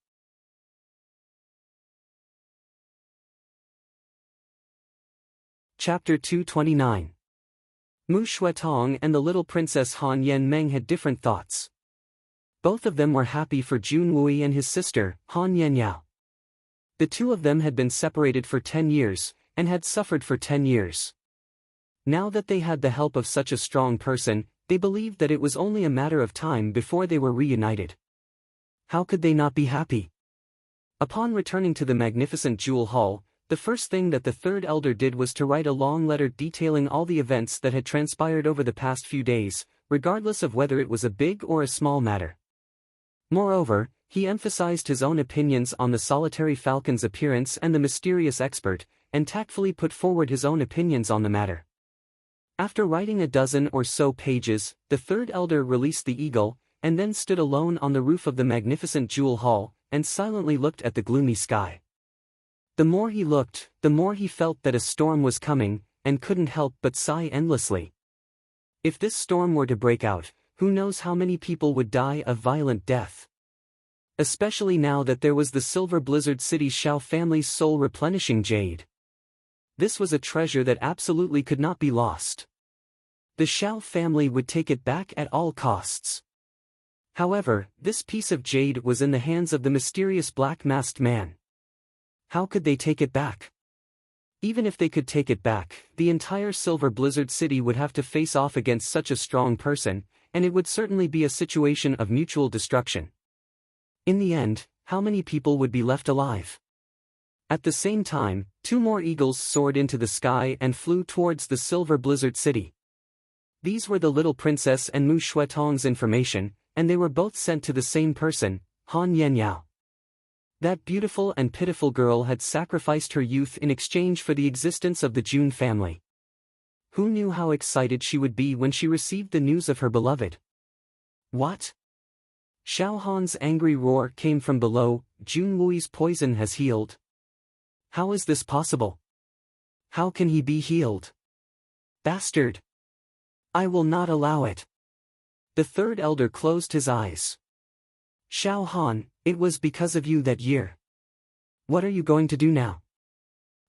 Chapter 229. Mu Shuetong and the little princess Han Yan Meng had different thoughts. Both of them were happy for Jun Wui and his sister, Han Yenyao. The two of them had been separated for 10 years, and had suffered for 10 years. Now that they had the help of such a strong person, they believed that it was only a matter of time before they were reunited. How could they not be happy? Upon returning to the magnificent jewel hall, the first thing that the third elder did was to write a long letter detailing all the events that had transpired over the past few days, regardless of whether it was a big or a small matter. Moreover, he emphasized his own opinions on the solitary falcon's appearance and the mysterious expert, and tactfully put forward his own opinions on the matter. After writing a dozen or so pages, the third elder released the eagle, and then stood alone on the roof of the magnificent jewel hall, and silently looked at the gloomy sky. The more he looked, the more he felt that a storm was coming, and couldn't help but sigh endlessly. If this storm were to break out, who knows how many people would die a violent death. Especially now that there was the Silver Blizzard City's Shao family's soul-replenishing jade. This was a treasure that absolutely could not be lost. The Shao family would take it back at all costs. However, this piece of jade was in the hands of the mysterious black-masked man. How could they take it back? Even if they could take it back, the entire Silver Blizzard City would have to face off against such a strong person, and it would certainly be a situation of mutual destruction. In the end, how many people would be left alive? At the same time, two more eagles soared into the sky and flew towards the Silver Blizzard City. These were the little princess and Mu Shuetong's information, and they were both sent to the same person, Han Yenyao. That beautiful and pitiful girl had sacrificed her youth in exchange for the existence of the Jun family. Who knew how excited she would be when she received the news of her beloved? What? Shao Han's angry roar came from below. Jun Wui's poison has healed. How is this possible? How can he be healed? Bastard! I will not allow it. The third elder closed his eyes. Shao Han, it was because of you that year. What are you going to do now?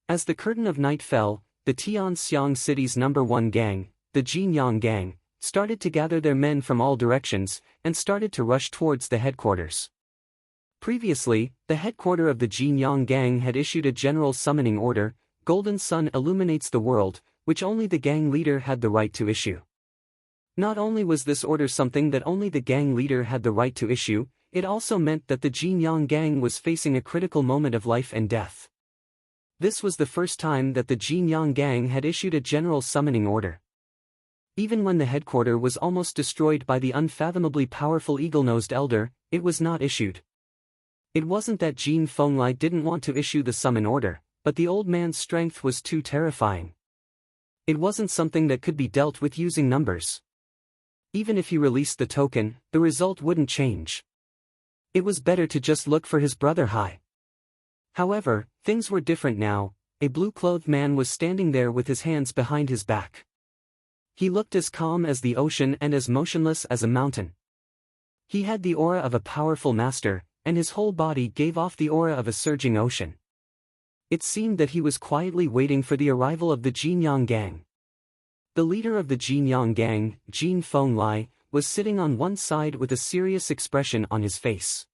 As the curtain of night fell, the Tianxiang city's #1 gang, the Jinyang gang, started to gather their men from all directions, and started to rush towards the headquarters. Previously, the headquarters of the Jinyang gang had issued a general summoning order, Golden Sun illuminates the world, which only the gang leader had the right to issue. Not only was this order something that only the gang leader had the right to issue, it also meant that the Jinyang gang was facing a critical moment of life and death. This was the first time that the Jinyang gang had issued a general summoning order. Even when the headquarters was almost destroyed by the unfathomably powerful eagle-nosed elder, it was not issued. It wasn't that Jin Fenglai didn't want to issue the summon order, but the old man's strength was too terrifying. It wasn't something that could be dealt with using numbers. Even if he released the token, the result wouldn't change. It was better to just look for his brother Hai. However, things were different now. A blue-clothed man was standing there with his hands behind his back. He looked as calm as the ocean and as motionless as a mountain. He had the aura of a powerful master, and his whole body gave off the aura of a surging ocean. It seemed that he was quietly waiting for the arrival of the Jinyang gang. The leader of the Jinyang gang, Jin Fenglai, was sitting on one side with a serious expression on his face.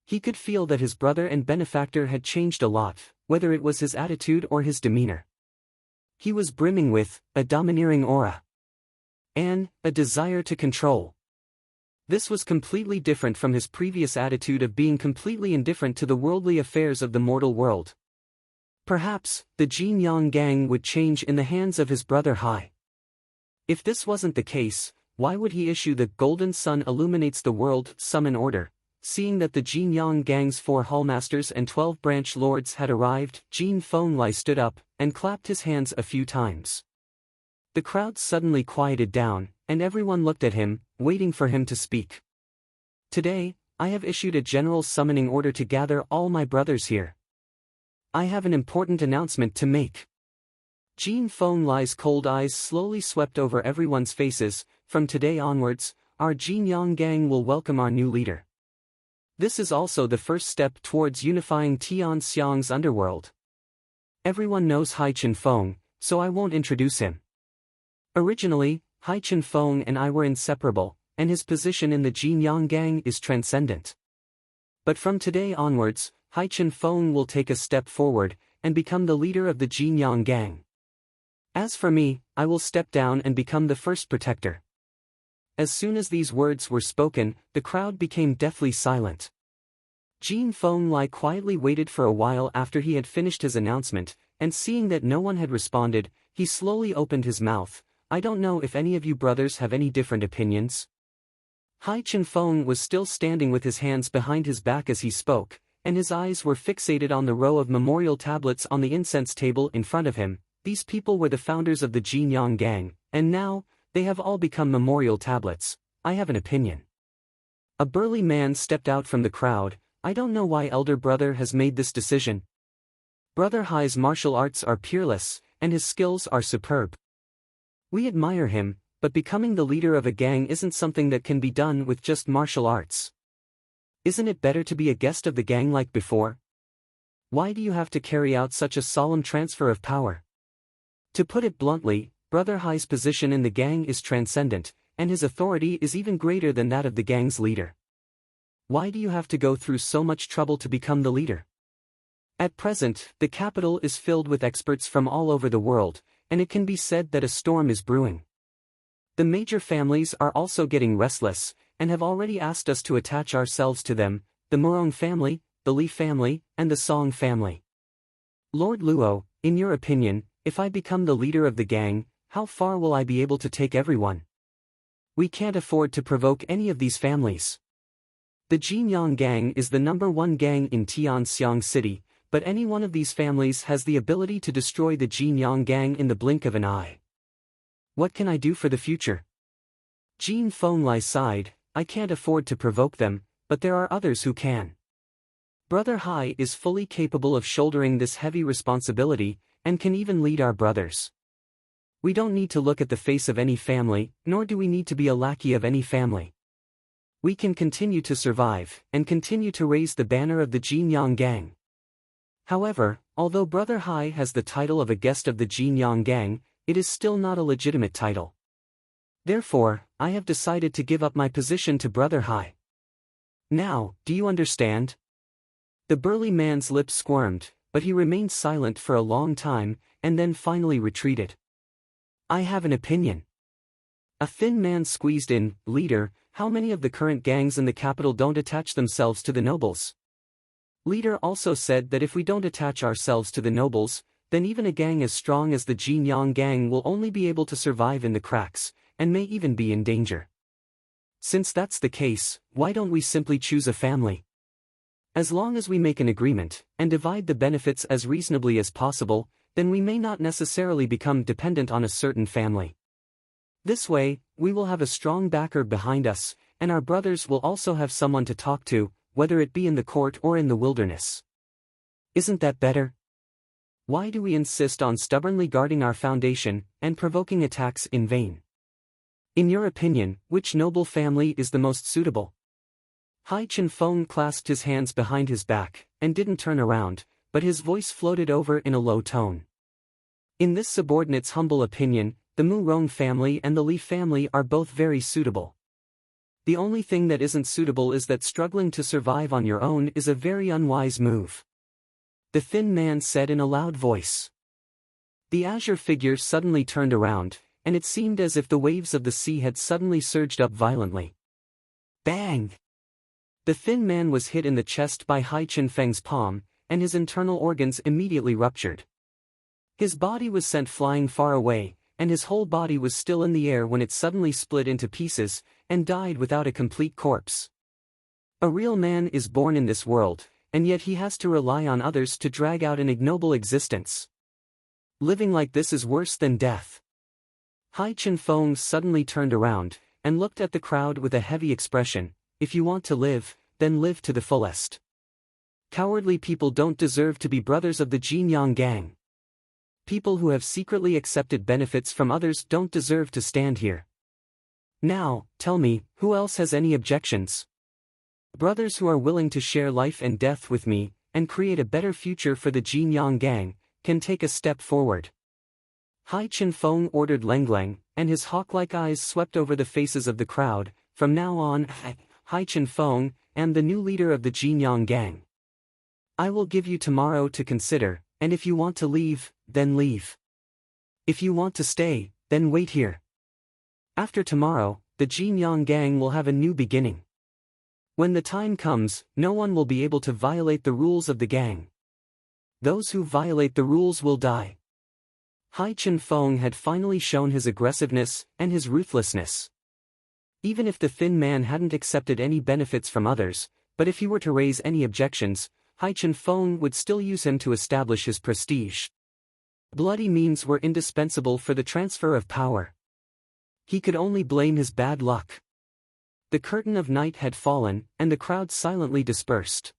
He could feel that his brother and benefactor had changed a lot, whether it was his attitude or his demeanor. He was brimming with a domineering aura and a desire to control. This was completely different from his previous attitude of being completely indifferent to the worldly affairs of the mortal world. Perhaps, the Jinyang gang would change in the hands of his brother Hai. If this wasn't the case, why would he issue the Golden Sun illuminates the world summon order? Seeing that the Jinyang gang's 4 hallmasters and 12 branch lords had arrived, Jin Fenglai stood up, and clapped his hands a few times. The crowd suddenly quieted down, and everyone looked at him, waiting for him to speak. Today, I have issued a general summoning order to gather all my brothers here. I have an important announcement to make. Jin Fenglai's cold eyes slowly swept over everyone's faces. From today onwards, our Jinyang gang will welcome our new leader. This is also the first step towards unifying Tianxiang's underworld. Everyone knows Hai Chenfeng, so I won't introduce him. Originally, Hai Chenfeng and I were inseparable, and his position in the Jin-Yang gang is transcendent. But from today onwards, Hai Chen-Feng will take a step forward, and become the leader of the Jin-Yang gang. As for me, I will step down and become the first protector. As soon as these words were spoken, the crowd became deathly silent. Jin Feng Lai quietly waited for a while after he had finished his announcement, and seeing that no one had responded, he slowly opened his mouth. I don't know if any of you brothers have any different opinions. Hai Chen-Feng was still standing with his hands behind his back as he spoke, and his eyes were fixated on the row of memorial tablets on the incense table in front of him. These people were the founders of the Jin-Yang gang, and now, they have all become memorial tablets. I have an opinion. A burly man stepped out from the crowd. I don't know why elder brother has made this decision. Brother Hai's martial arts are peerless, and his skills are superb. We admire him, but becoming the leader of a gang isn't something that can be done with just martial arts. Isn't it better to be a guest of the gang like before? Why do you have to carry out such a solemn transfer of power? To put it bluntly, Brother Hai's position in the gang is transcendent, and his authority is even greater than that of the gang's leader. Why do you have to go through so much trouble to become the leader? At present, the capital is filled with experts from all over the world, and it can be said that a storm is brewing. The major families are also getting restless, and have already asked us to attach ourselves to them, the Morong family, the Li family, and the Song family. Lord Luo, in your opinion, if I become the leader of the gang, how far will I be able to take everyone? We can't afford to provoke any of these families. The Jin-Yang gang is the #1 gang in Tianxiang City, but any one of these families has the ability to destroy the Jin-Yang gang in the blink of an eye. What can I do for the future? Jin Feng Lai sighed. I can't afford to provoke them, but there are others who can. Brother Hai is fully capable of shouldering this heavy responsibility, and can even lead our brothers. We don't need to look at the face of any family, nor do we need to be a lackey of any family. We can continue to survive, and continue to raise the banner of the Jin-Yang gang. However, although Brother Hai has the title of a guest of the Jin-Yang gang, it is still not a legitimate title. Therefore, I have decided to give up my position to Brother Hai. Now, do you understand? The burly man's lips squirmed, but he remained silent for a long time, and then finally retreated. I have an opinion. A thin man squeezed in. Leader, how many of the current gangs in the capital don't attach themselves to the nobles? Leader also said that if we don't attach ourselves to the nobles, then even a gang as strong as the Jin-Yang gang will only be able to survive in the cracks, and may even be in danger. Since that's the case, why don't we simply choose a family? As long as we make an agreement, and divide the benefits as reasonably as possible, then we may not necessarily become dependent on a certain family. This way, we will have a strong backer behind us, and our brothers will also have someone to talk to, whether it be in the court or in the wilderness. Isn't that better? Why do we insist on stubbornly guarding our foundation, and provoking attacks in vain? In your opinion, which noble family is the most suitable? Hai Chen-Feng clasped his hands behind his back, and didn't turn around, but his voice floated over in a low tone. In this subordinate's humble opinion, the Mu Rong family and the Li family are both very suitable. The only thing that isn't suitable is that struggling to survive on your own is a very unwise move. The thin man said in a loud voice. The azure figure suddenly turned around, and it seemed as if the waves of the sea had suddenly surged up violently. Bang! The thin man was hit in the chest by Hai Chen-Feng's palm, and his internal organs immediately ruptured. His body was sent flying far away, and his whole body was still in the air when it suddenly split into pieces, and died without a complete corpse. A real man is born in this world, and yet he has to rely on others to drag out an ignoble existence. Living like this is worse than death. Hai Chen-Feng suddenly turned around, and looked at the crowd with a heavy expression. If you want to live, then live to the fullest. Cowardly people don't deserve to be brothers of the Jin-Yang gang. People who have secretly accepted benefits from others don't deserve to stand here. Now, tell me, who else has any objections? Brothers who are willing to share life and death with me, and create a better future for the Jin-Yang gang, can take a step forward. Hai Chen-Feng ordered Lenglang, and his hawk-like eyes swept over the faces of the crowd, from now on, Hai Chen-feng, am the new leader of the Jinyang gang. I will give you tomorrow to consider, and if you want to leave, then leave. If you want to stay, then wait here. After tomorrow, the Jinyang gang will have a new beginning. When the time comes, no one will be able to violate the rules of the gang. Those who violate the rules will die. Hai Chen-feng had finally shown his aggressiveness and his ruthlessness. Even if the thin man hadn't accepted any benefits from others, but if he were to raise any objections, Hai Chen-feng would still use him to establish his prestige. Bloody means were indispensable for the transfer of power. He could only blame his bad luck. The curtain of night had fallen, and the crowd silently dispersed.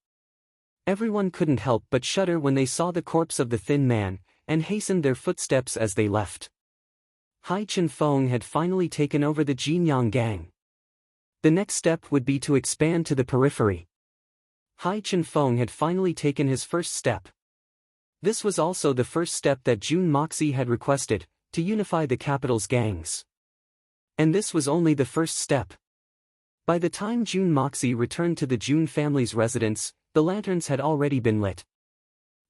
Everyone couldn't help but shudder when they saw the corpse of the thin man, and hastened their footsteps as they left. Hai Chen-feng had finally taken over the Jinyang gang. The next step would be to expand to the periphery. Hai Chen-feng had finally taken his first step. This was also the first step that Jun Moxie had requested, to unify the capital's gangs. And this was only the first step. By the time Jun Moxie returned to the Jun family's residence, the lanterns had already been lit.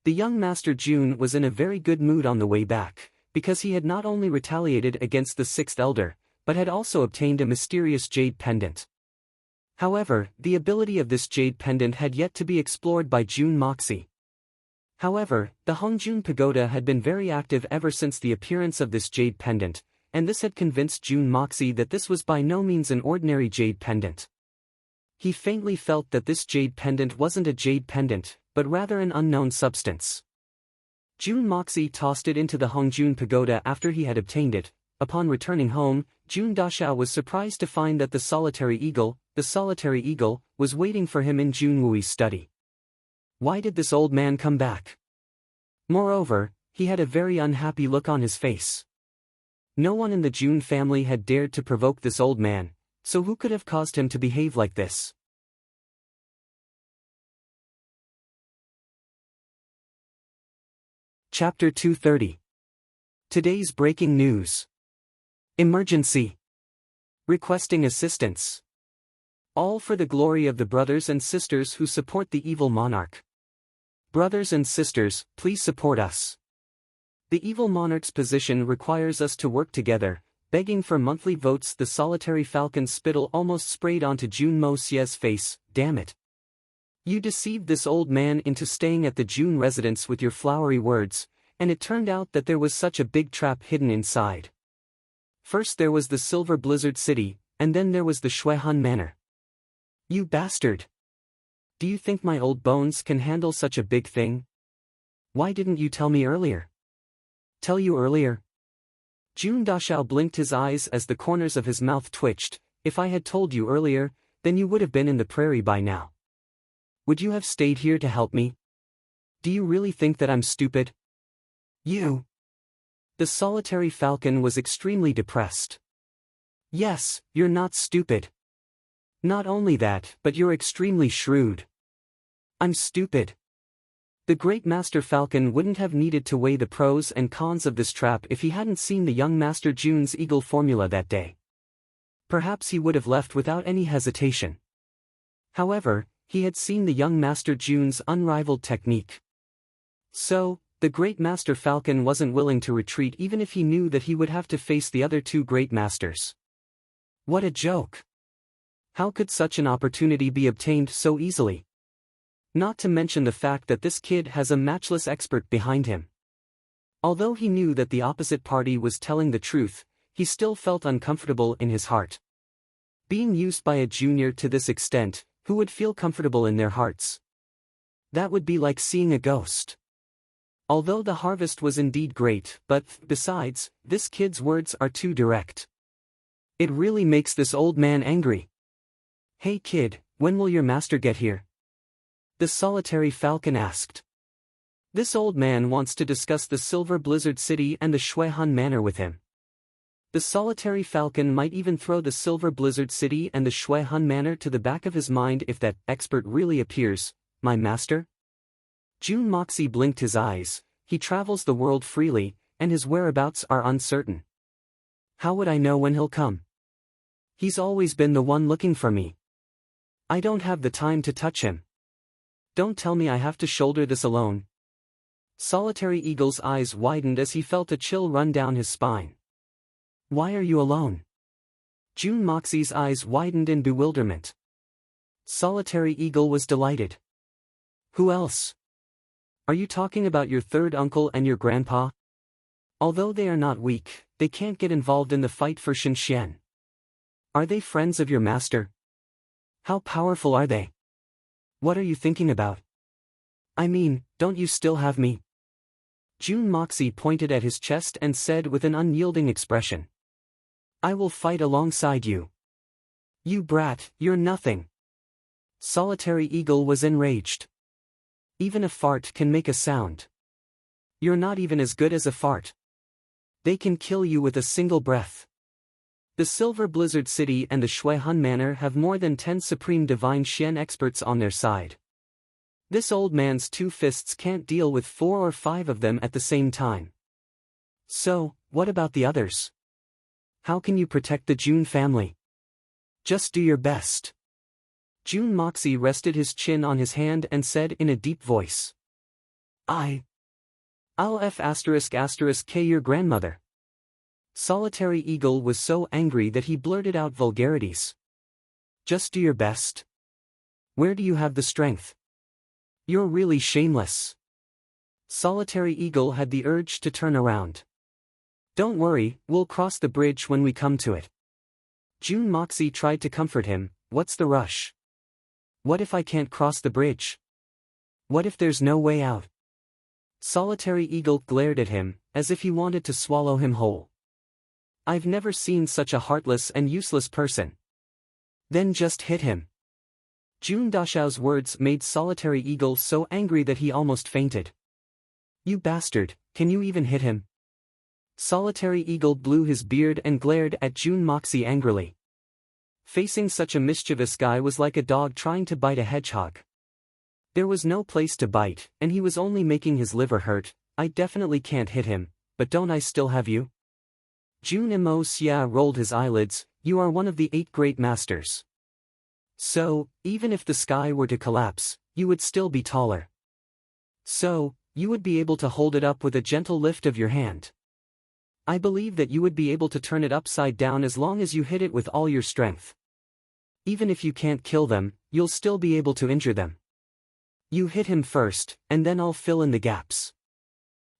The young Master Jun was in a very good mood on the way back, because he had not only retaliated against the sixth elder, but had also obtained a mysterious jade pendant. However, the ability of this jade pendant had yet to be explored by Jun Moxie. However, the Hongjun Pagoda had been very active ever since the appearance of this jade pendant, and this had convinced Jun Moxie that this was by no means an ordinary jade pendant. He faintly felt that this jade pendant wasn't a jade pendant, but rather an unknown substance. Jun Moxie tossed it into the Hongjun Pagoda after he had obtained it. Upon returning home, Jun Dashao was surprised to find that the solitary eagle, was waiting for him in Jun Wui's study. Why did this old man come back? Moreover, he had a very unhappy look on his face. No one in the Jun family had dared to provoke this old man, so who could have caused him to behave like this? Chapter 230. Today's breaking news. Emergency. Requesting assistance. All for the glory of the brothers and sisters who support the evil monarch. Brothers and sisters, please support us. The evil monarch's position requires us to work together. Begging for monthly votes. The solitary falcon's spittle almost sprayed onto Jun Mo Xie's face. Damn it. You deceived this old man into staying at the Jun residence with your flowery words, and it turned out that there was such a big trap hidden inside. First there was the Silver Blizzard City, and then there was the Shuehan Manor. You bastard! Do you think my old bones can handle such a big thing? Why didn't you tell me earlier? Tell you earlier? Jun Dashao blinked his eyes as the corners of his mouth twitched. If I had told you earlier, then you would have been in the prairie by now. Would you have stayed here to help me? Do you really think that I'm stupid? You. The solitary falcon was extremely depressed. Yes, you're not stupid. Not only that, but you're extremely shrewd. I'm stupid. The great Master Falcon wouldn't have needed to weigh the pros and cons of this trap if he hadn't seen the young Master Jun's eagle formula that day. Perhaps he would have left without any hesitation. However, he had seen the young Master Jun's unrivaled technique. So, the great Master Falcon wasn't willing to retreat even if he knew that he would have to face the other two great masters. What a joke! How could such an opportunity be obtained so easily? Not to mention the fact that this kid has a matchless expert behind him. Although he knew that the opposite party was telling the truth, he still felt uncomfortable in his heart. Being used by a junior to this extent, who would feel comfortable in their hearts? That would be like seeing a ghost. Although the harvest was indeed great, but, besides, this kid's words are too direct. It really makes this old man angry. Hey kid, when will your master get here? The solitary falcon asked. This old man wants to discuss the Silver Blizzard City and the Shuehan Manor with him. The solitary falcon might even throw the Silver Blizzard City and the Shuehan Manor to the back of his mind if that expert really appears. My master? Jun Moxie blinked his eyes. He travels the world freely, and his whereabouts are uncertain. How would I know when he'll come? He's always been the one looking for me. I don't have the time to touch him. Don't tell me I have to shoulder this alone. Solitary Eagle's eyes widened as he felt a chill run down his spine. Why are you alone? June Moxie's eyes widened in bewilderment. Solitary Eagle was delighted. Who else? Are you talking about your third uncle and your grandpa? Although they are not weak, they can't get involved in the fight for Xinxian. Are they friends of your master? How powerful are they? What are you thinking about? I mean, don't you still have me? June Moxie pointed at his chest and said with an unyielding expression. I will fight alongside you. You brat, you're nothing. Solitary Eagle was enraged. Even a fart can make a sound. You're not even as good as a fart. They can kill you with a single breath. The Silver Blizzard City and the Shuihan Manor have more than 10 Supreme Divine Xian experts on their side. This old man's 2 fists can't deal with 4 or 5 of them at the same time. So, what about the others? How can you protect the June family? Just do your best. June Moxie rested his chin on his hand and said in a deep voice. I'll K your grandmother. Solitary Eagle was so angry that he blurted out vulgarities. Just do your best? Where do you have the strength? You're really shameless. Solitary Eagle had the urge to turn around. Don't worry, we'll cross the bridge when we come to it. June Moxie tried to comfort him. What's the rush? What if I can't cross the bridge? What if there's no way out? Solitary Eagle glared at him, as if he wanted to swallow him whole. I've never seen such a heartless and useless person. Then just hit him. June Dashao's words made Solitary Eagle so angry that he almost fainted. You bastard, can you even hit him? Solitary Eagle blew his beard and glared at June Moxie angrily. Facing such a mischievous guy was like a dog trying to bite a hedgehog. There was no place to bite, and he was only making his liver hurt. I definitely can't hit him, but don't I still have you? June Mo Xia rolled his eyelids. You are one of the 8 great masters. So, even if the sky were to collapse, you would still be taller. So, you would be able to hold it up with a gentle lift of your hand. I believe that you would be able to turn it upside down as long as you hit it with all your strength. Even if you can't kill them, you'll still be able to injure them. You hit him first, and then I'll fill in the gaps.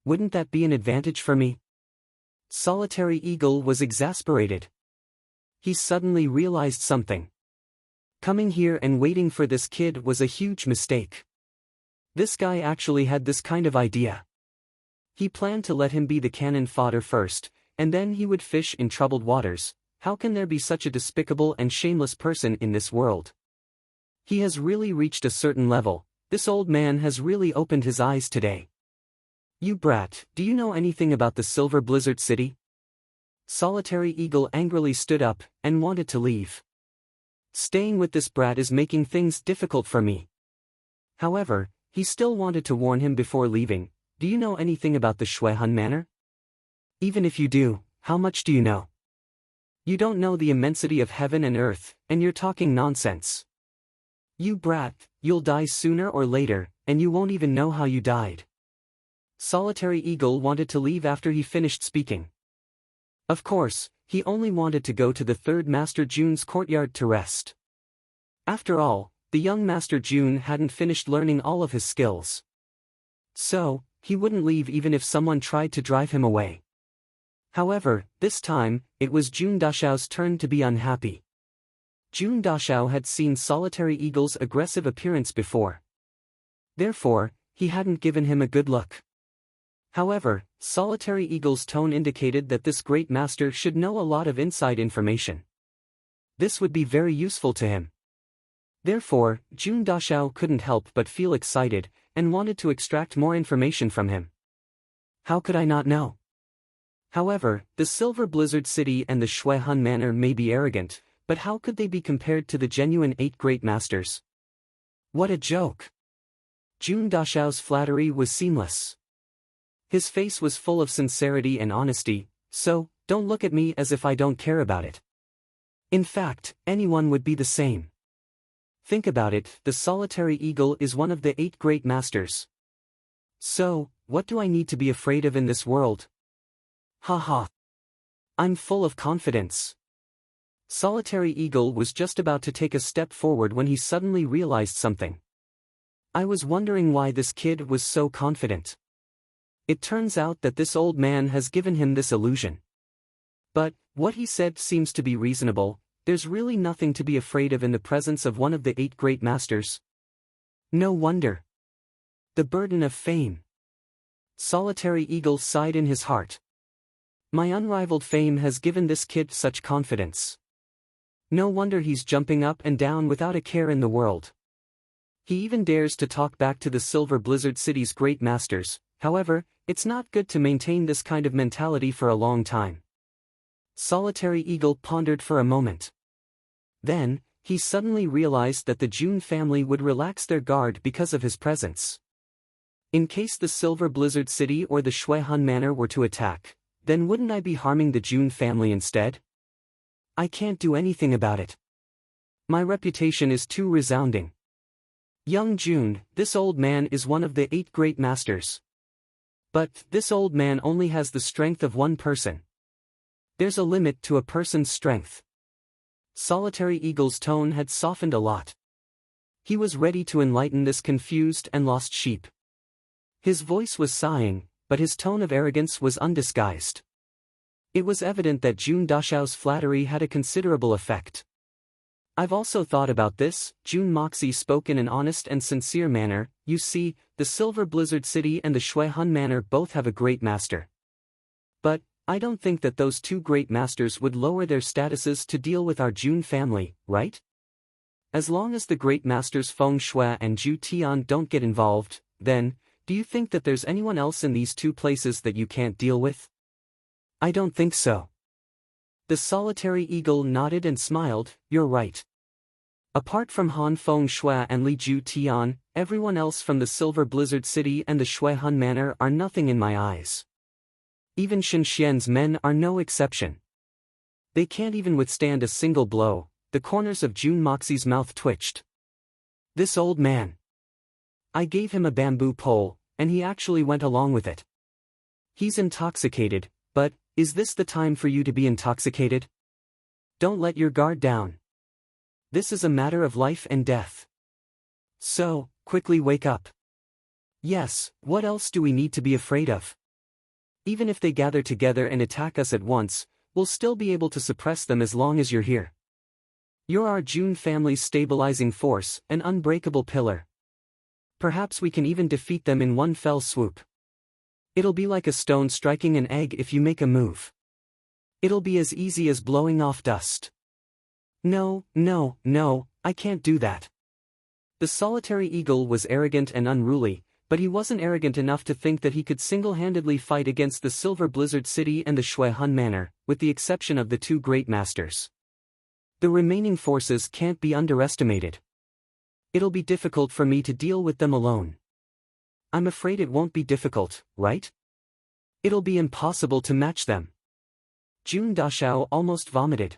Wouldn't that be an advantage for me? Solitary Eagle was exasperated. He suddenly realized something. Coming here and waiting for this kid was a huge mistake. This guy actually had this kind of idea. He planned to let him be the cannon fodder first, and then he would fish in troubled waters. How can there be such a despicable and shameless person in this world? He has really reached a certain level. This old man has really opened his eyes today. You brat, do you know anything about the Silver Blizzard City? Solitary Eagle angrily stood up, and wanted to leave. Staying with this brat is making things difficult for me. However, he still wanted to warn him before leaving. Do you know anything about the Shuihan Manor? Even if you do, how much do you know? You don't know the immensity of heaven and earth, and you're talking nonsense. You brat, you'll die sooner or later, and you won't even know how you died. Solitary Eagle wanted to leave after he finished speaking. Of course, he only wanted to go to the 3rd Master June's courtyard to rest. After all, the young Master June hadn't finished learning all of his skills. So, he wouldn't leave even if someone tried to drive him away. However, this time, it was June Dashao's turn to be unhappy. June Dashao had seen Solitary Eagle's aggressive appearance before. Therefore, he hadn't given him a good look. However, Solitary Eagle's tone indicated that this great master should know a lot of inside information. This would be very useful to him. Therefore, June Dashao couldn't help but feel excited, and wanted to extract more information from him. How could I not know? However, the Silver Blizzard City and the Shuihan Manor may be arrogant, but how could they be compared to the genuine 8 great masters? What a joke! June Dashao's flattery was seamless. His face was full of sincerity and honesty. So, don't look at me as if I don't care about it. In fact, anyone would be the same. Think about it, the solitary eagle is one of the 8 great masters. So, what do I need to be afraid of in this world? Haha. I'm full of confidence. Solitary eagle was just about to take a step forward when he suddenly realized something. I was wondering why this kid was so confident. It turns out that this old man has given him this illusion. But, what he said seems to be reasonable. There's really nothing to be afraid of in the presence of one of the 8 great masters. No wonder. The burden of fame. Solitary eagle sighed in his heart. My unrivaled fame has given this kid such confidence. No wonder he's jumping up and down without a care in the world. He even dares to talk back to the Silver Blizzard City's great masters. However, it's not good to maintain this kind of mentality for a long time. Solitary eagle pondered for a moment. Then, he suddenly realized that the June family would relax their guard because of his presence. In case the Silver Blizzard City or the Shuehan Manor were to attack, then wouldn't I be harming the June family instead? I can't do anything about it. My reputation is too resounding. Young June, this old man is one of the 8 great masters. But, this old man only has the strength of one person. There's a limit to a person's strength. Solitary eagle's tone had softened a lot. He was ready to enlighten this confused and lost sheep. His voice was sighing, but his tone of arrogance was undisguised. It was evident that June Dashao's flattery had a considerable effect. I've also thought about this, June Moxie spoke in an honest and sincere manner. You see, the Silver Blizzard City and the Shuehan Manor both have a great master. But, I don't think that those 2 great masters would lower their statuses to deal with our June family, right? As long as the great masters Feng Shui and Zhu Tian don't get involved, then, do you think that there's anyone else in these 2 places that you can't deal with? I don't think so. The solitary eagle nodded and smiled. You're right. Apart from Han Feng Shui and Li Zhu Tian, everyone else from the Silver Blizzard City and the Shuehan Manor are nothing in my eyes. Even Shen Xian's men are no exception. They can't even withstand a single blow. The corners of June Moxie's mouth twitched. This old man. I gave him a bamboo pole, and he actually went along with it. He's intoxicated, but, is this the time for you to be intoxicated? Don't let your guard down. This is a matter of life and death. So, quickly wake up. Yes, what else do we need to be afraid of? Even if they gather together and attack us at once, we'll still be able to suppress them as long as you're here. You're our June family's stabilizing force, an unbreakable pillar. Perhaps we can even defeat them in one fell swoop. It'll be like a stone striking an egg if you make a move. It'll be as easy as blowing off dust. No, I can't do that. The solitary eagle was arrogant and unruly, but he wasn't arrogant enough to think that he could single-handedly fight against the Silver Blizzard City and the Shuehan Manor, with the exception of the 2 great masters. The remaining forces can't be underestimated. It'll be difficult for me to deal with them alone. I'm afraid it won't be difficult, right? It'll be impossible to match them. June Dashao almost vomited.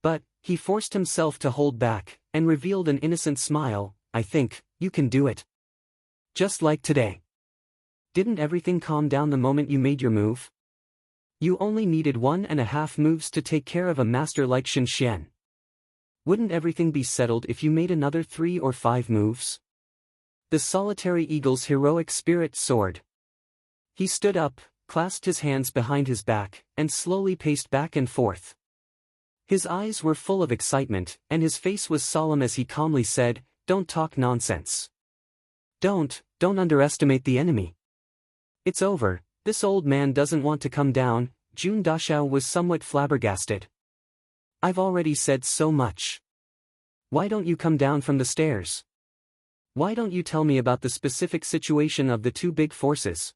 But, he forced himself to hold back, and revealed an innocent smile. I think, you can do it. Just like today. Didn't everything calm down the moment you made your move? You only needed 1.5 moves to take care of a master like Shen Xian. Wouldn't everything be settled if you made another 3 or 5 moves? The solitary eagle's heroic spirit soared. He stood up, clasped his hands behind his back, and slowly paced back and forth. His eyes were full of excitement, and his face was solemn as he calmly said, "Don't talk nonsense. Don't underestimate the enemy. It's over, this old man doesn't want to come down." June Dashao was somewhat flabbergasted. I've already said so much. Why don't you come down from the stairs? Why don't you tell me about the specific situation of the 2 big forces?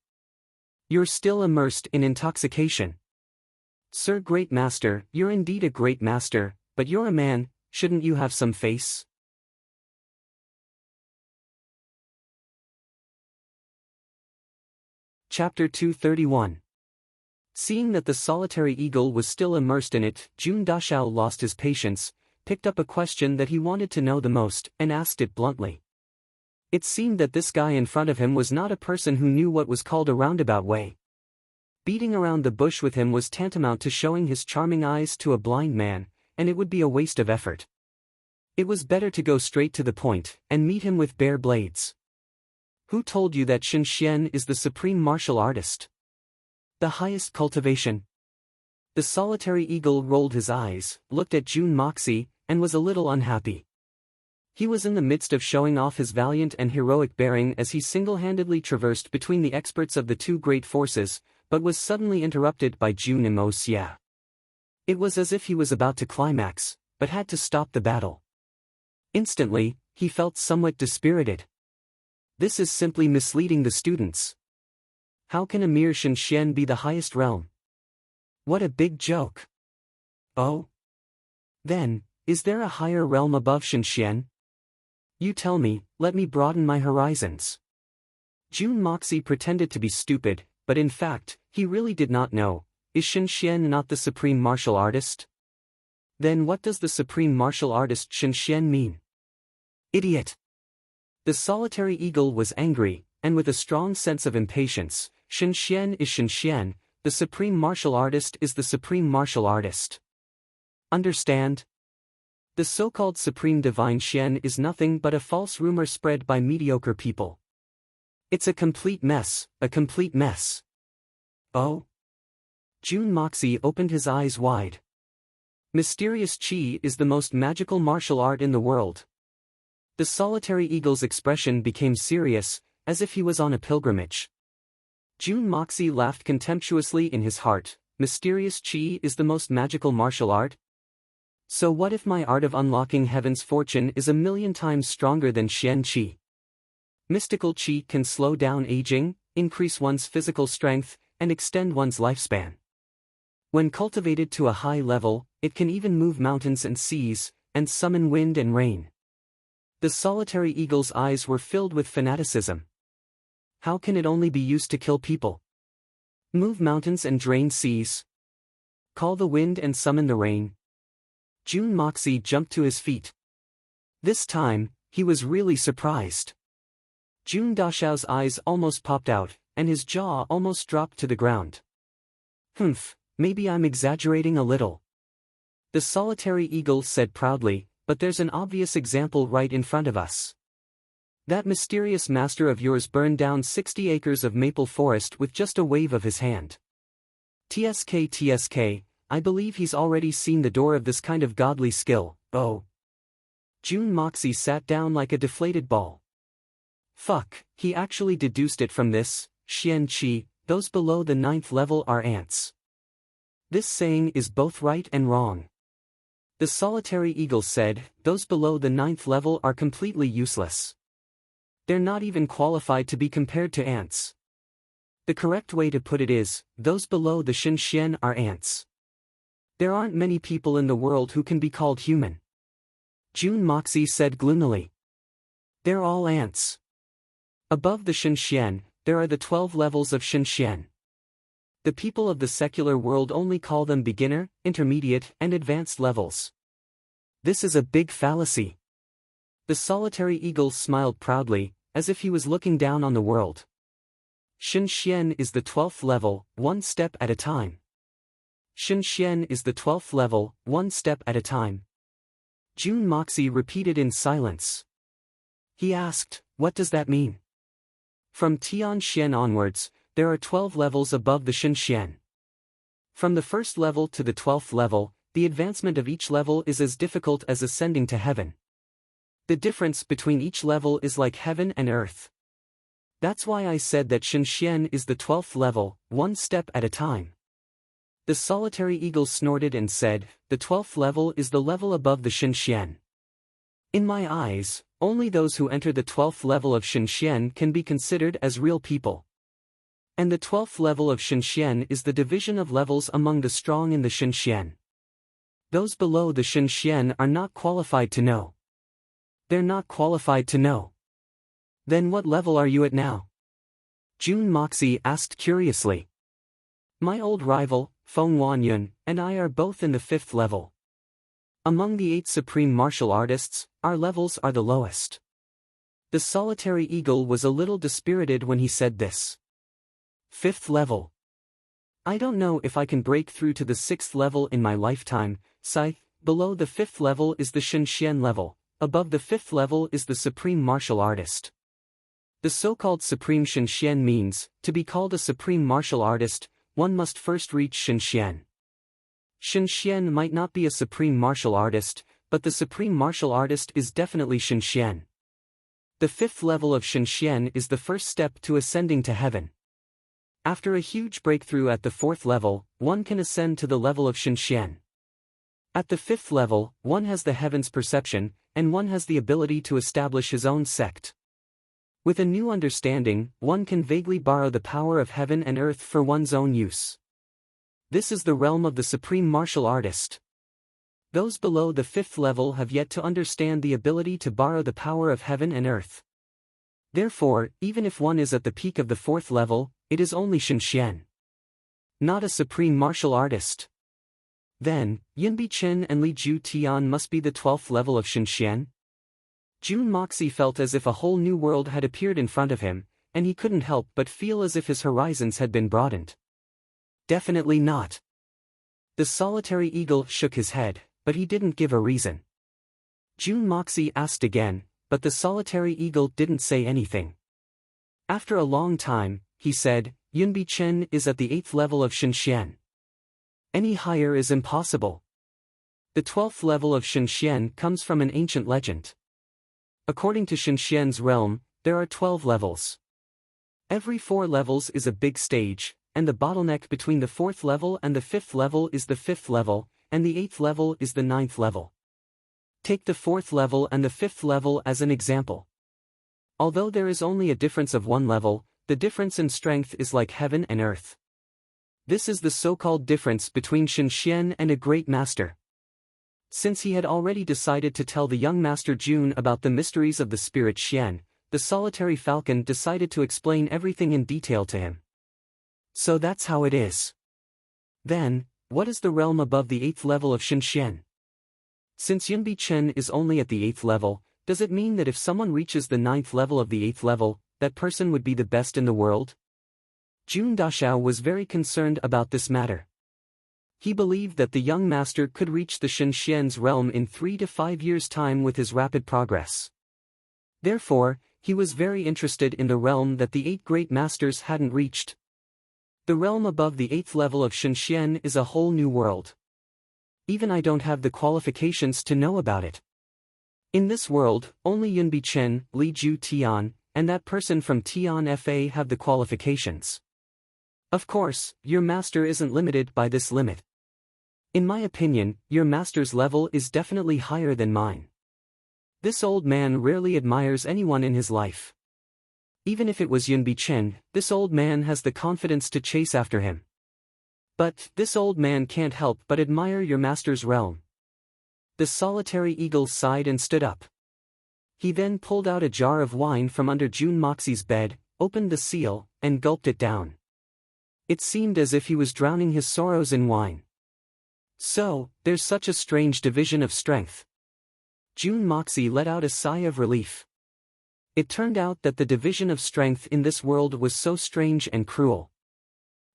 You're still immersed in intoxication. Sir Great Master, you're indeed a great master, but you're a man, shouldn't you have some face? Chapter 231. Seeing that the solitary eagle was still immersed in it, Jun Dashao lost his patience, picked up a question that he wanted to know the most, and asked it bluntly. It seemed that this guy in front of him was not a person who knew what was called a roundabout way. Beating around the bush with him was tantamount to showing his charming eyes to a blind man, and it would be a waste of effort. It was better to go straight to the point, and meet him with bare blades. Who told you that Shenxian is the supreme martial artist? The highest cultivation? The solitary eagle rolled his eyes, looked at Jun Moxie, and was a little unhappy. He was in the midst of showing off his valiant and heroic bearing as he single-handedly traversed between the experts of the two great forces, but was suddenly interrupted by Jun Mo Xia. It was as if he was about to climax, but had to stop the battle. Instantly, he felt somewhat dispirited. This is simply misleading the students. How can a mere Shenxian be the highest realm? What a big joke. Oh? Then, is there a higher realm above Shenxian? You tell me, let me broaden my horizons. Jun Moxie pretended to be stupid, but in fact, he really did not know. Is Shenxian not the supreme martial artist? Then what does the supreme martial artist Shenxian mean? Idiot! The solitary eagle was angry, and with a strong sense of impatience. Shenxian is Shenxian, the supreme martial artist is the supreme martial artist. Understand? The so-called supreme divine Xian is nothing but a false rumor spread by mediocre people. It's a complete mess, a complete mess. Oh? Jun Moxie opened his eyes wide. Mysterious Qi is the most magical martial art in the world. The solitary eagle's expression became serious, as if he was on a pilgrimage. Jun Moxie laughed contemptuously in his heart. Mysterious Qi is the most magical martial art? So what if my art of unlocking heaven's fortune is 1,000,000 times stronger than Xian Qi? Mystical Qi can slow down aging, increase one's physical strength, and extend one's lifespan. When cultivated to a high level, it can even move mountains and seas, and summon wind and rain. The solitary eagle's eyes were filled with fanaticism. How can it only be used to kill people? Move mountains and drain seas? Call the wind and summon the rain? Jun Moxie jumped to his feet. This time, he was really surprised. Jun Dashao's eyes almost popped out, and his jaw almost dropped to the ground. Humph, maybe I'm exaggerating a little. The solitary eagle said proudly, but there's an obvious example right in front of us. That mysterious master of yours burned down 60 acres of maple forest with just a wave of his hand. TSK, I believe he's already seen the door of this kind of godly skill. Oh. Jun Moxie sat down like a deflated ball. Fuck, he actually deduced it from this. Xian Qi, those below the 9th level are ants. This saying is both right and wrong. The solitary eagle said, those below the 9th level are completely useless. They're not even qualified to be compared to ants. The correct way to put it is, those below the Shenxian are ants. There aren't many people in the world who can be called human. Jun Moxie said gloomily. They're all ants. Above the Shenxian, there are the 12 levels of Shenxian. The people of the secular world only call them beginner, intermediate, and advanced levels. This is a big fallacy. The solitary eagle smiled proudly, as if he was looking down on the world. Shenxian is the 12th level, one step at a time. Shenxian is the 12th level, one step at a time. Jun Moxie repeated in silence. He asked, what does that mean? From Tianxian onwards, there are 12 levels above the Shenxian. From the first level to the 12th level, the advancement of each level is as difficult as ascending to heaven. The difference between each level is like heaven and earth. That's why I said that Shenxian is the 12th level, one step at a time. The solitary eagle snorted and said, the 12th level is the level above the Shenxian. In my eyes, only those who enter the 12th level of Shenxian can be considered as real people. And the 12th level of Shenxian is the division of levels among the strong in the Shenxian. Those below the Shenxian are not qualified to know. They're not qualified to know. Then what level are you at now? Jun Moxie asked curiously. My old rival, Feng Wanyun, and I are both in the 5th level. Among the 8 supreme martial artists, our levels are the lowest. The solitary eagle was a little dispirited when he said this. 5th level. I don't know if I can break through to the 6th level in my lifetime. Scythe, below the 5th level is the Shenxian level, above the 5th level is the supreme martial artist. The so-called supreme Shenxian means, to be called a supreme martial artist, one must first reach Shenxian. Shenxian might not be a supreme martial artist, but the supreme martial artist is definitely Shenxian. The 5th level of Shenxian is the first step to ascending to heaven. After a huge breakthrough at the 4th level, one can ascend to the level of Shenxian. At the 5th level, one has the heavens perception, and one has the ability to establish his own sect. With a new understanding, one can vaguely borrow the power of heaven and earth for one's own use. This is the realm of the supreme martial artist. Those below the 5th level have yet to understand the ability to borrow the power of heaven and earth. Therefore, even if one is at the peak of the 4th level, it is only Shenxian. Not a supreme martial artist. Then, Yunbi Chen and Li Ju Tian must be the 12th level of Shenxian? Jun Moxie felt as if a whole new world had appeared in front of him, and he couldn't help but feel as if his horizons had been broadened. Definitely not. The solitary eagle shook his head, but he didn't give a reason. Jun Moxie asked again, but the solitary eagle didn't say anything. After a long time, he said, Yunbi Chen is at the 8th level of Shenxian. Any higher is impossible. The 12th level of Shenxian comes from an ancient legend. According to Shenxian's realm, there are 12 levels. Every 4 levels is a big stage, and the bottleneck between the 4th level and the 5th level is the 5th level, and the 8th level is the 9th level. Take the 4th level and the 5th level as an example. Although there is only a difference of 1 level, the difference in strength is like heaven and earth. This is the so-called difference between Shenxian and a great master. Since he had already decided to tell the young master Jun about the mysteries of the spirit Xian, the solitary falcon decided to explain everything in detail to him. So that's how it is. Then, what is the realm above the 8th level of Shenxian? Since Yunbi Chen is only at the 8th level, does it mean that if someone reaches the 9th level of the 8th level, that person would be the best in the world? Jun Dashao was very concerned about this matter. He believed that the young master could reach the Shenxian's realm in 3 to 5 years' time with his rapid progress. Therefore, he was very interested in the realm that the 8 great masters hadn't reached. The realm above the 8th level of Shenxian is a whole new world. Even I don't have the qualifications to know about it. In this world, only Yunbi Chen, Li Ju Tian, and that person from Tian Fa have the qualifications. Of course, your master isn't limited by this limit. In my opinion, your master's level is definitely higher than mine. This old man rarely admires anyone in his life. Even if it was Yunbi Chen, this old man has the confidence to chase after him. But, this old man can't help but admire your master's realm. The solitary eagle sighed and stood up. He then pulled out a jar of wine from under Jun Moxie's bed, opened the seal, and gulped it down. It seemed as if he was drowning his sorrows in wine. So, there's such a strange division of strength. Jun Moxie let out a sigh of relief. It turned out that the division of strength in this world was so strange and cruel.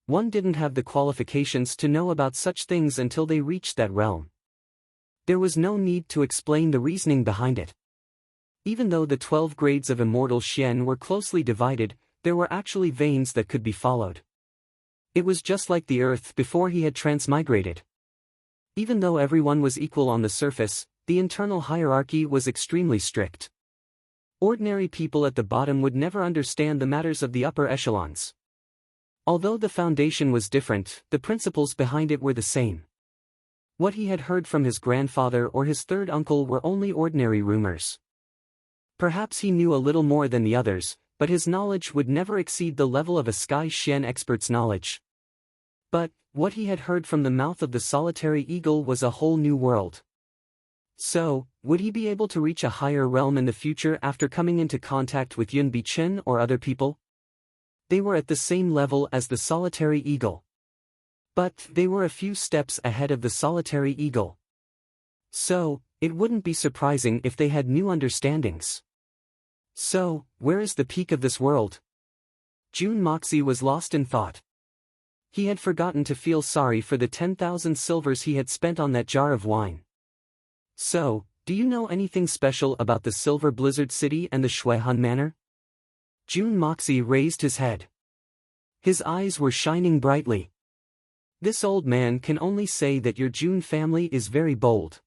One didn't have the qualifications to know about such things until they reached that realm. There was no need to explain the reasoning behind it. Even though the 12 grades of immortal Xian were closely divided, there were actually veins that could be followed. It was just like the earth before he had transmigrated. Even though everyone was equal on the surface, the internal hierarchy was extremely strict. Ordinary people at the bottom would never understand the matters of the upper echelons. Although the foundation was different, the principles behind it were the same. What he had heard from his grandfather or his third uncle were only ordinary rumors. Perhaps he knew a little more than the others, but his knowledge would never exceed the level of a Sky Xian expert's knowledge. But, what he had heard from the mouth of the solitary eagle was a whole new world. So, would he be able to reach a higher realm in the future after coming into contact with Yunbi Chen or other people? They were at the same level as the solitary eagle. But they were a few steps ahead of the solitary eagle. So, it wouldn't be surprising if they had new understandings. So, where is the peak of this world? Jun Moxie was lost in thought. He had forgotten to feel sorry for the 10,000 silvers he had spent on that jar of wine. So, do you know anything special about the Silver Blizzard City and the Shuehan Manor? Jun Moxie raised his head. His eyes were shining brightly. This old man can only say that your Jun family is very bold.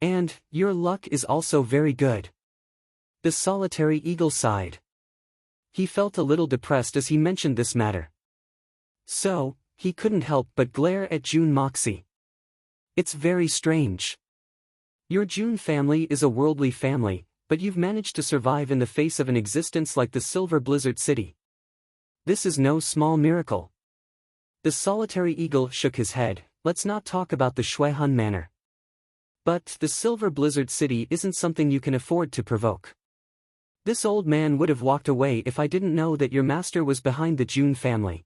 And, your luck is also very good. The solitary eagle sighed. He felt a little depressed as he mentioned this matter. So, he couldn't help but glare at Jun Moxie. It's very strange. Your Jun family is a worldly family, but you've managed to survive in the face of an existence like the Silver Blizzard City. This is no small miracle. The solitary eagle shook his head. Let's not talk about the Shuehan Manor. But the Silver Blizzard City isn't something you can afford to provoke. This old man would have walked away if I didn't know that your master was behind the Jun family.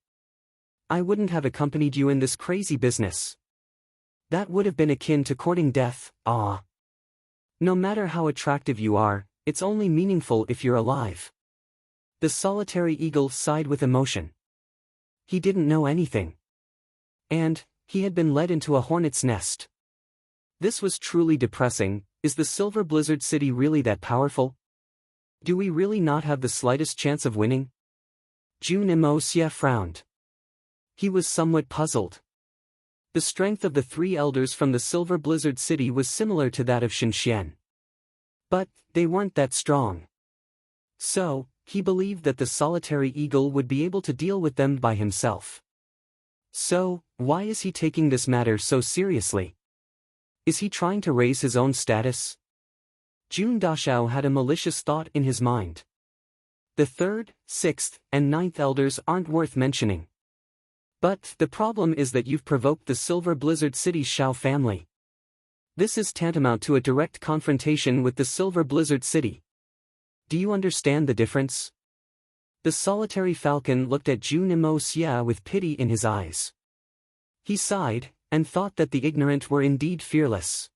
I wouldn't have accompanied you in this crazy business. That would have been akin to courting death. Ah. No matter how attractive you are, it's only meaningful if you're alive. The solitary eagle sighed with emotion. He didn't know anything. And, he had been led into a hornet's nest. This was truly depressing. Is the Silver Blizzard City really that powerful? Do we really not have the slightest chance of winning? Jun Moxie frowned. He was somewhat puzzled. The strength of the three elders from the Silver Blizzard City was similar to that of Xinxian. But, they weren't that strong. So, he believed that the solitary eagle would be able to deal with them by himself. So, why is he taking this matter so seriously? Is he trying to raise his own status? Jun Dashao had a malicious thought in his mind. The 3rd, 6th, and 9th elders aren't worth mentioning. But the problem is that you've provoked the Silver Blizzard City's Shao family. This is tantamount to a direct confrontation with the Silver Blizzard City. Do you understand the difference? The solitary falcon looked at Jun Moxie with pity in his eyes. He sighed, and thought that the ignorant were indeed fearless.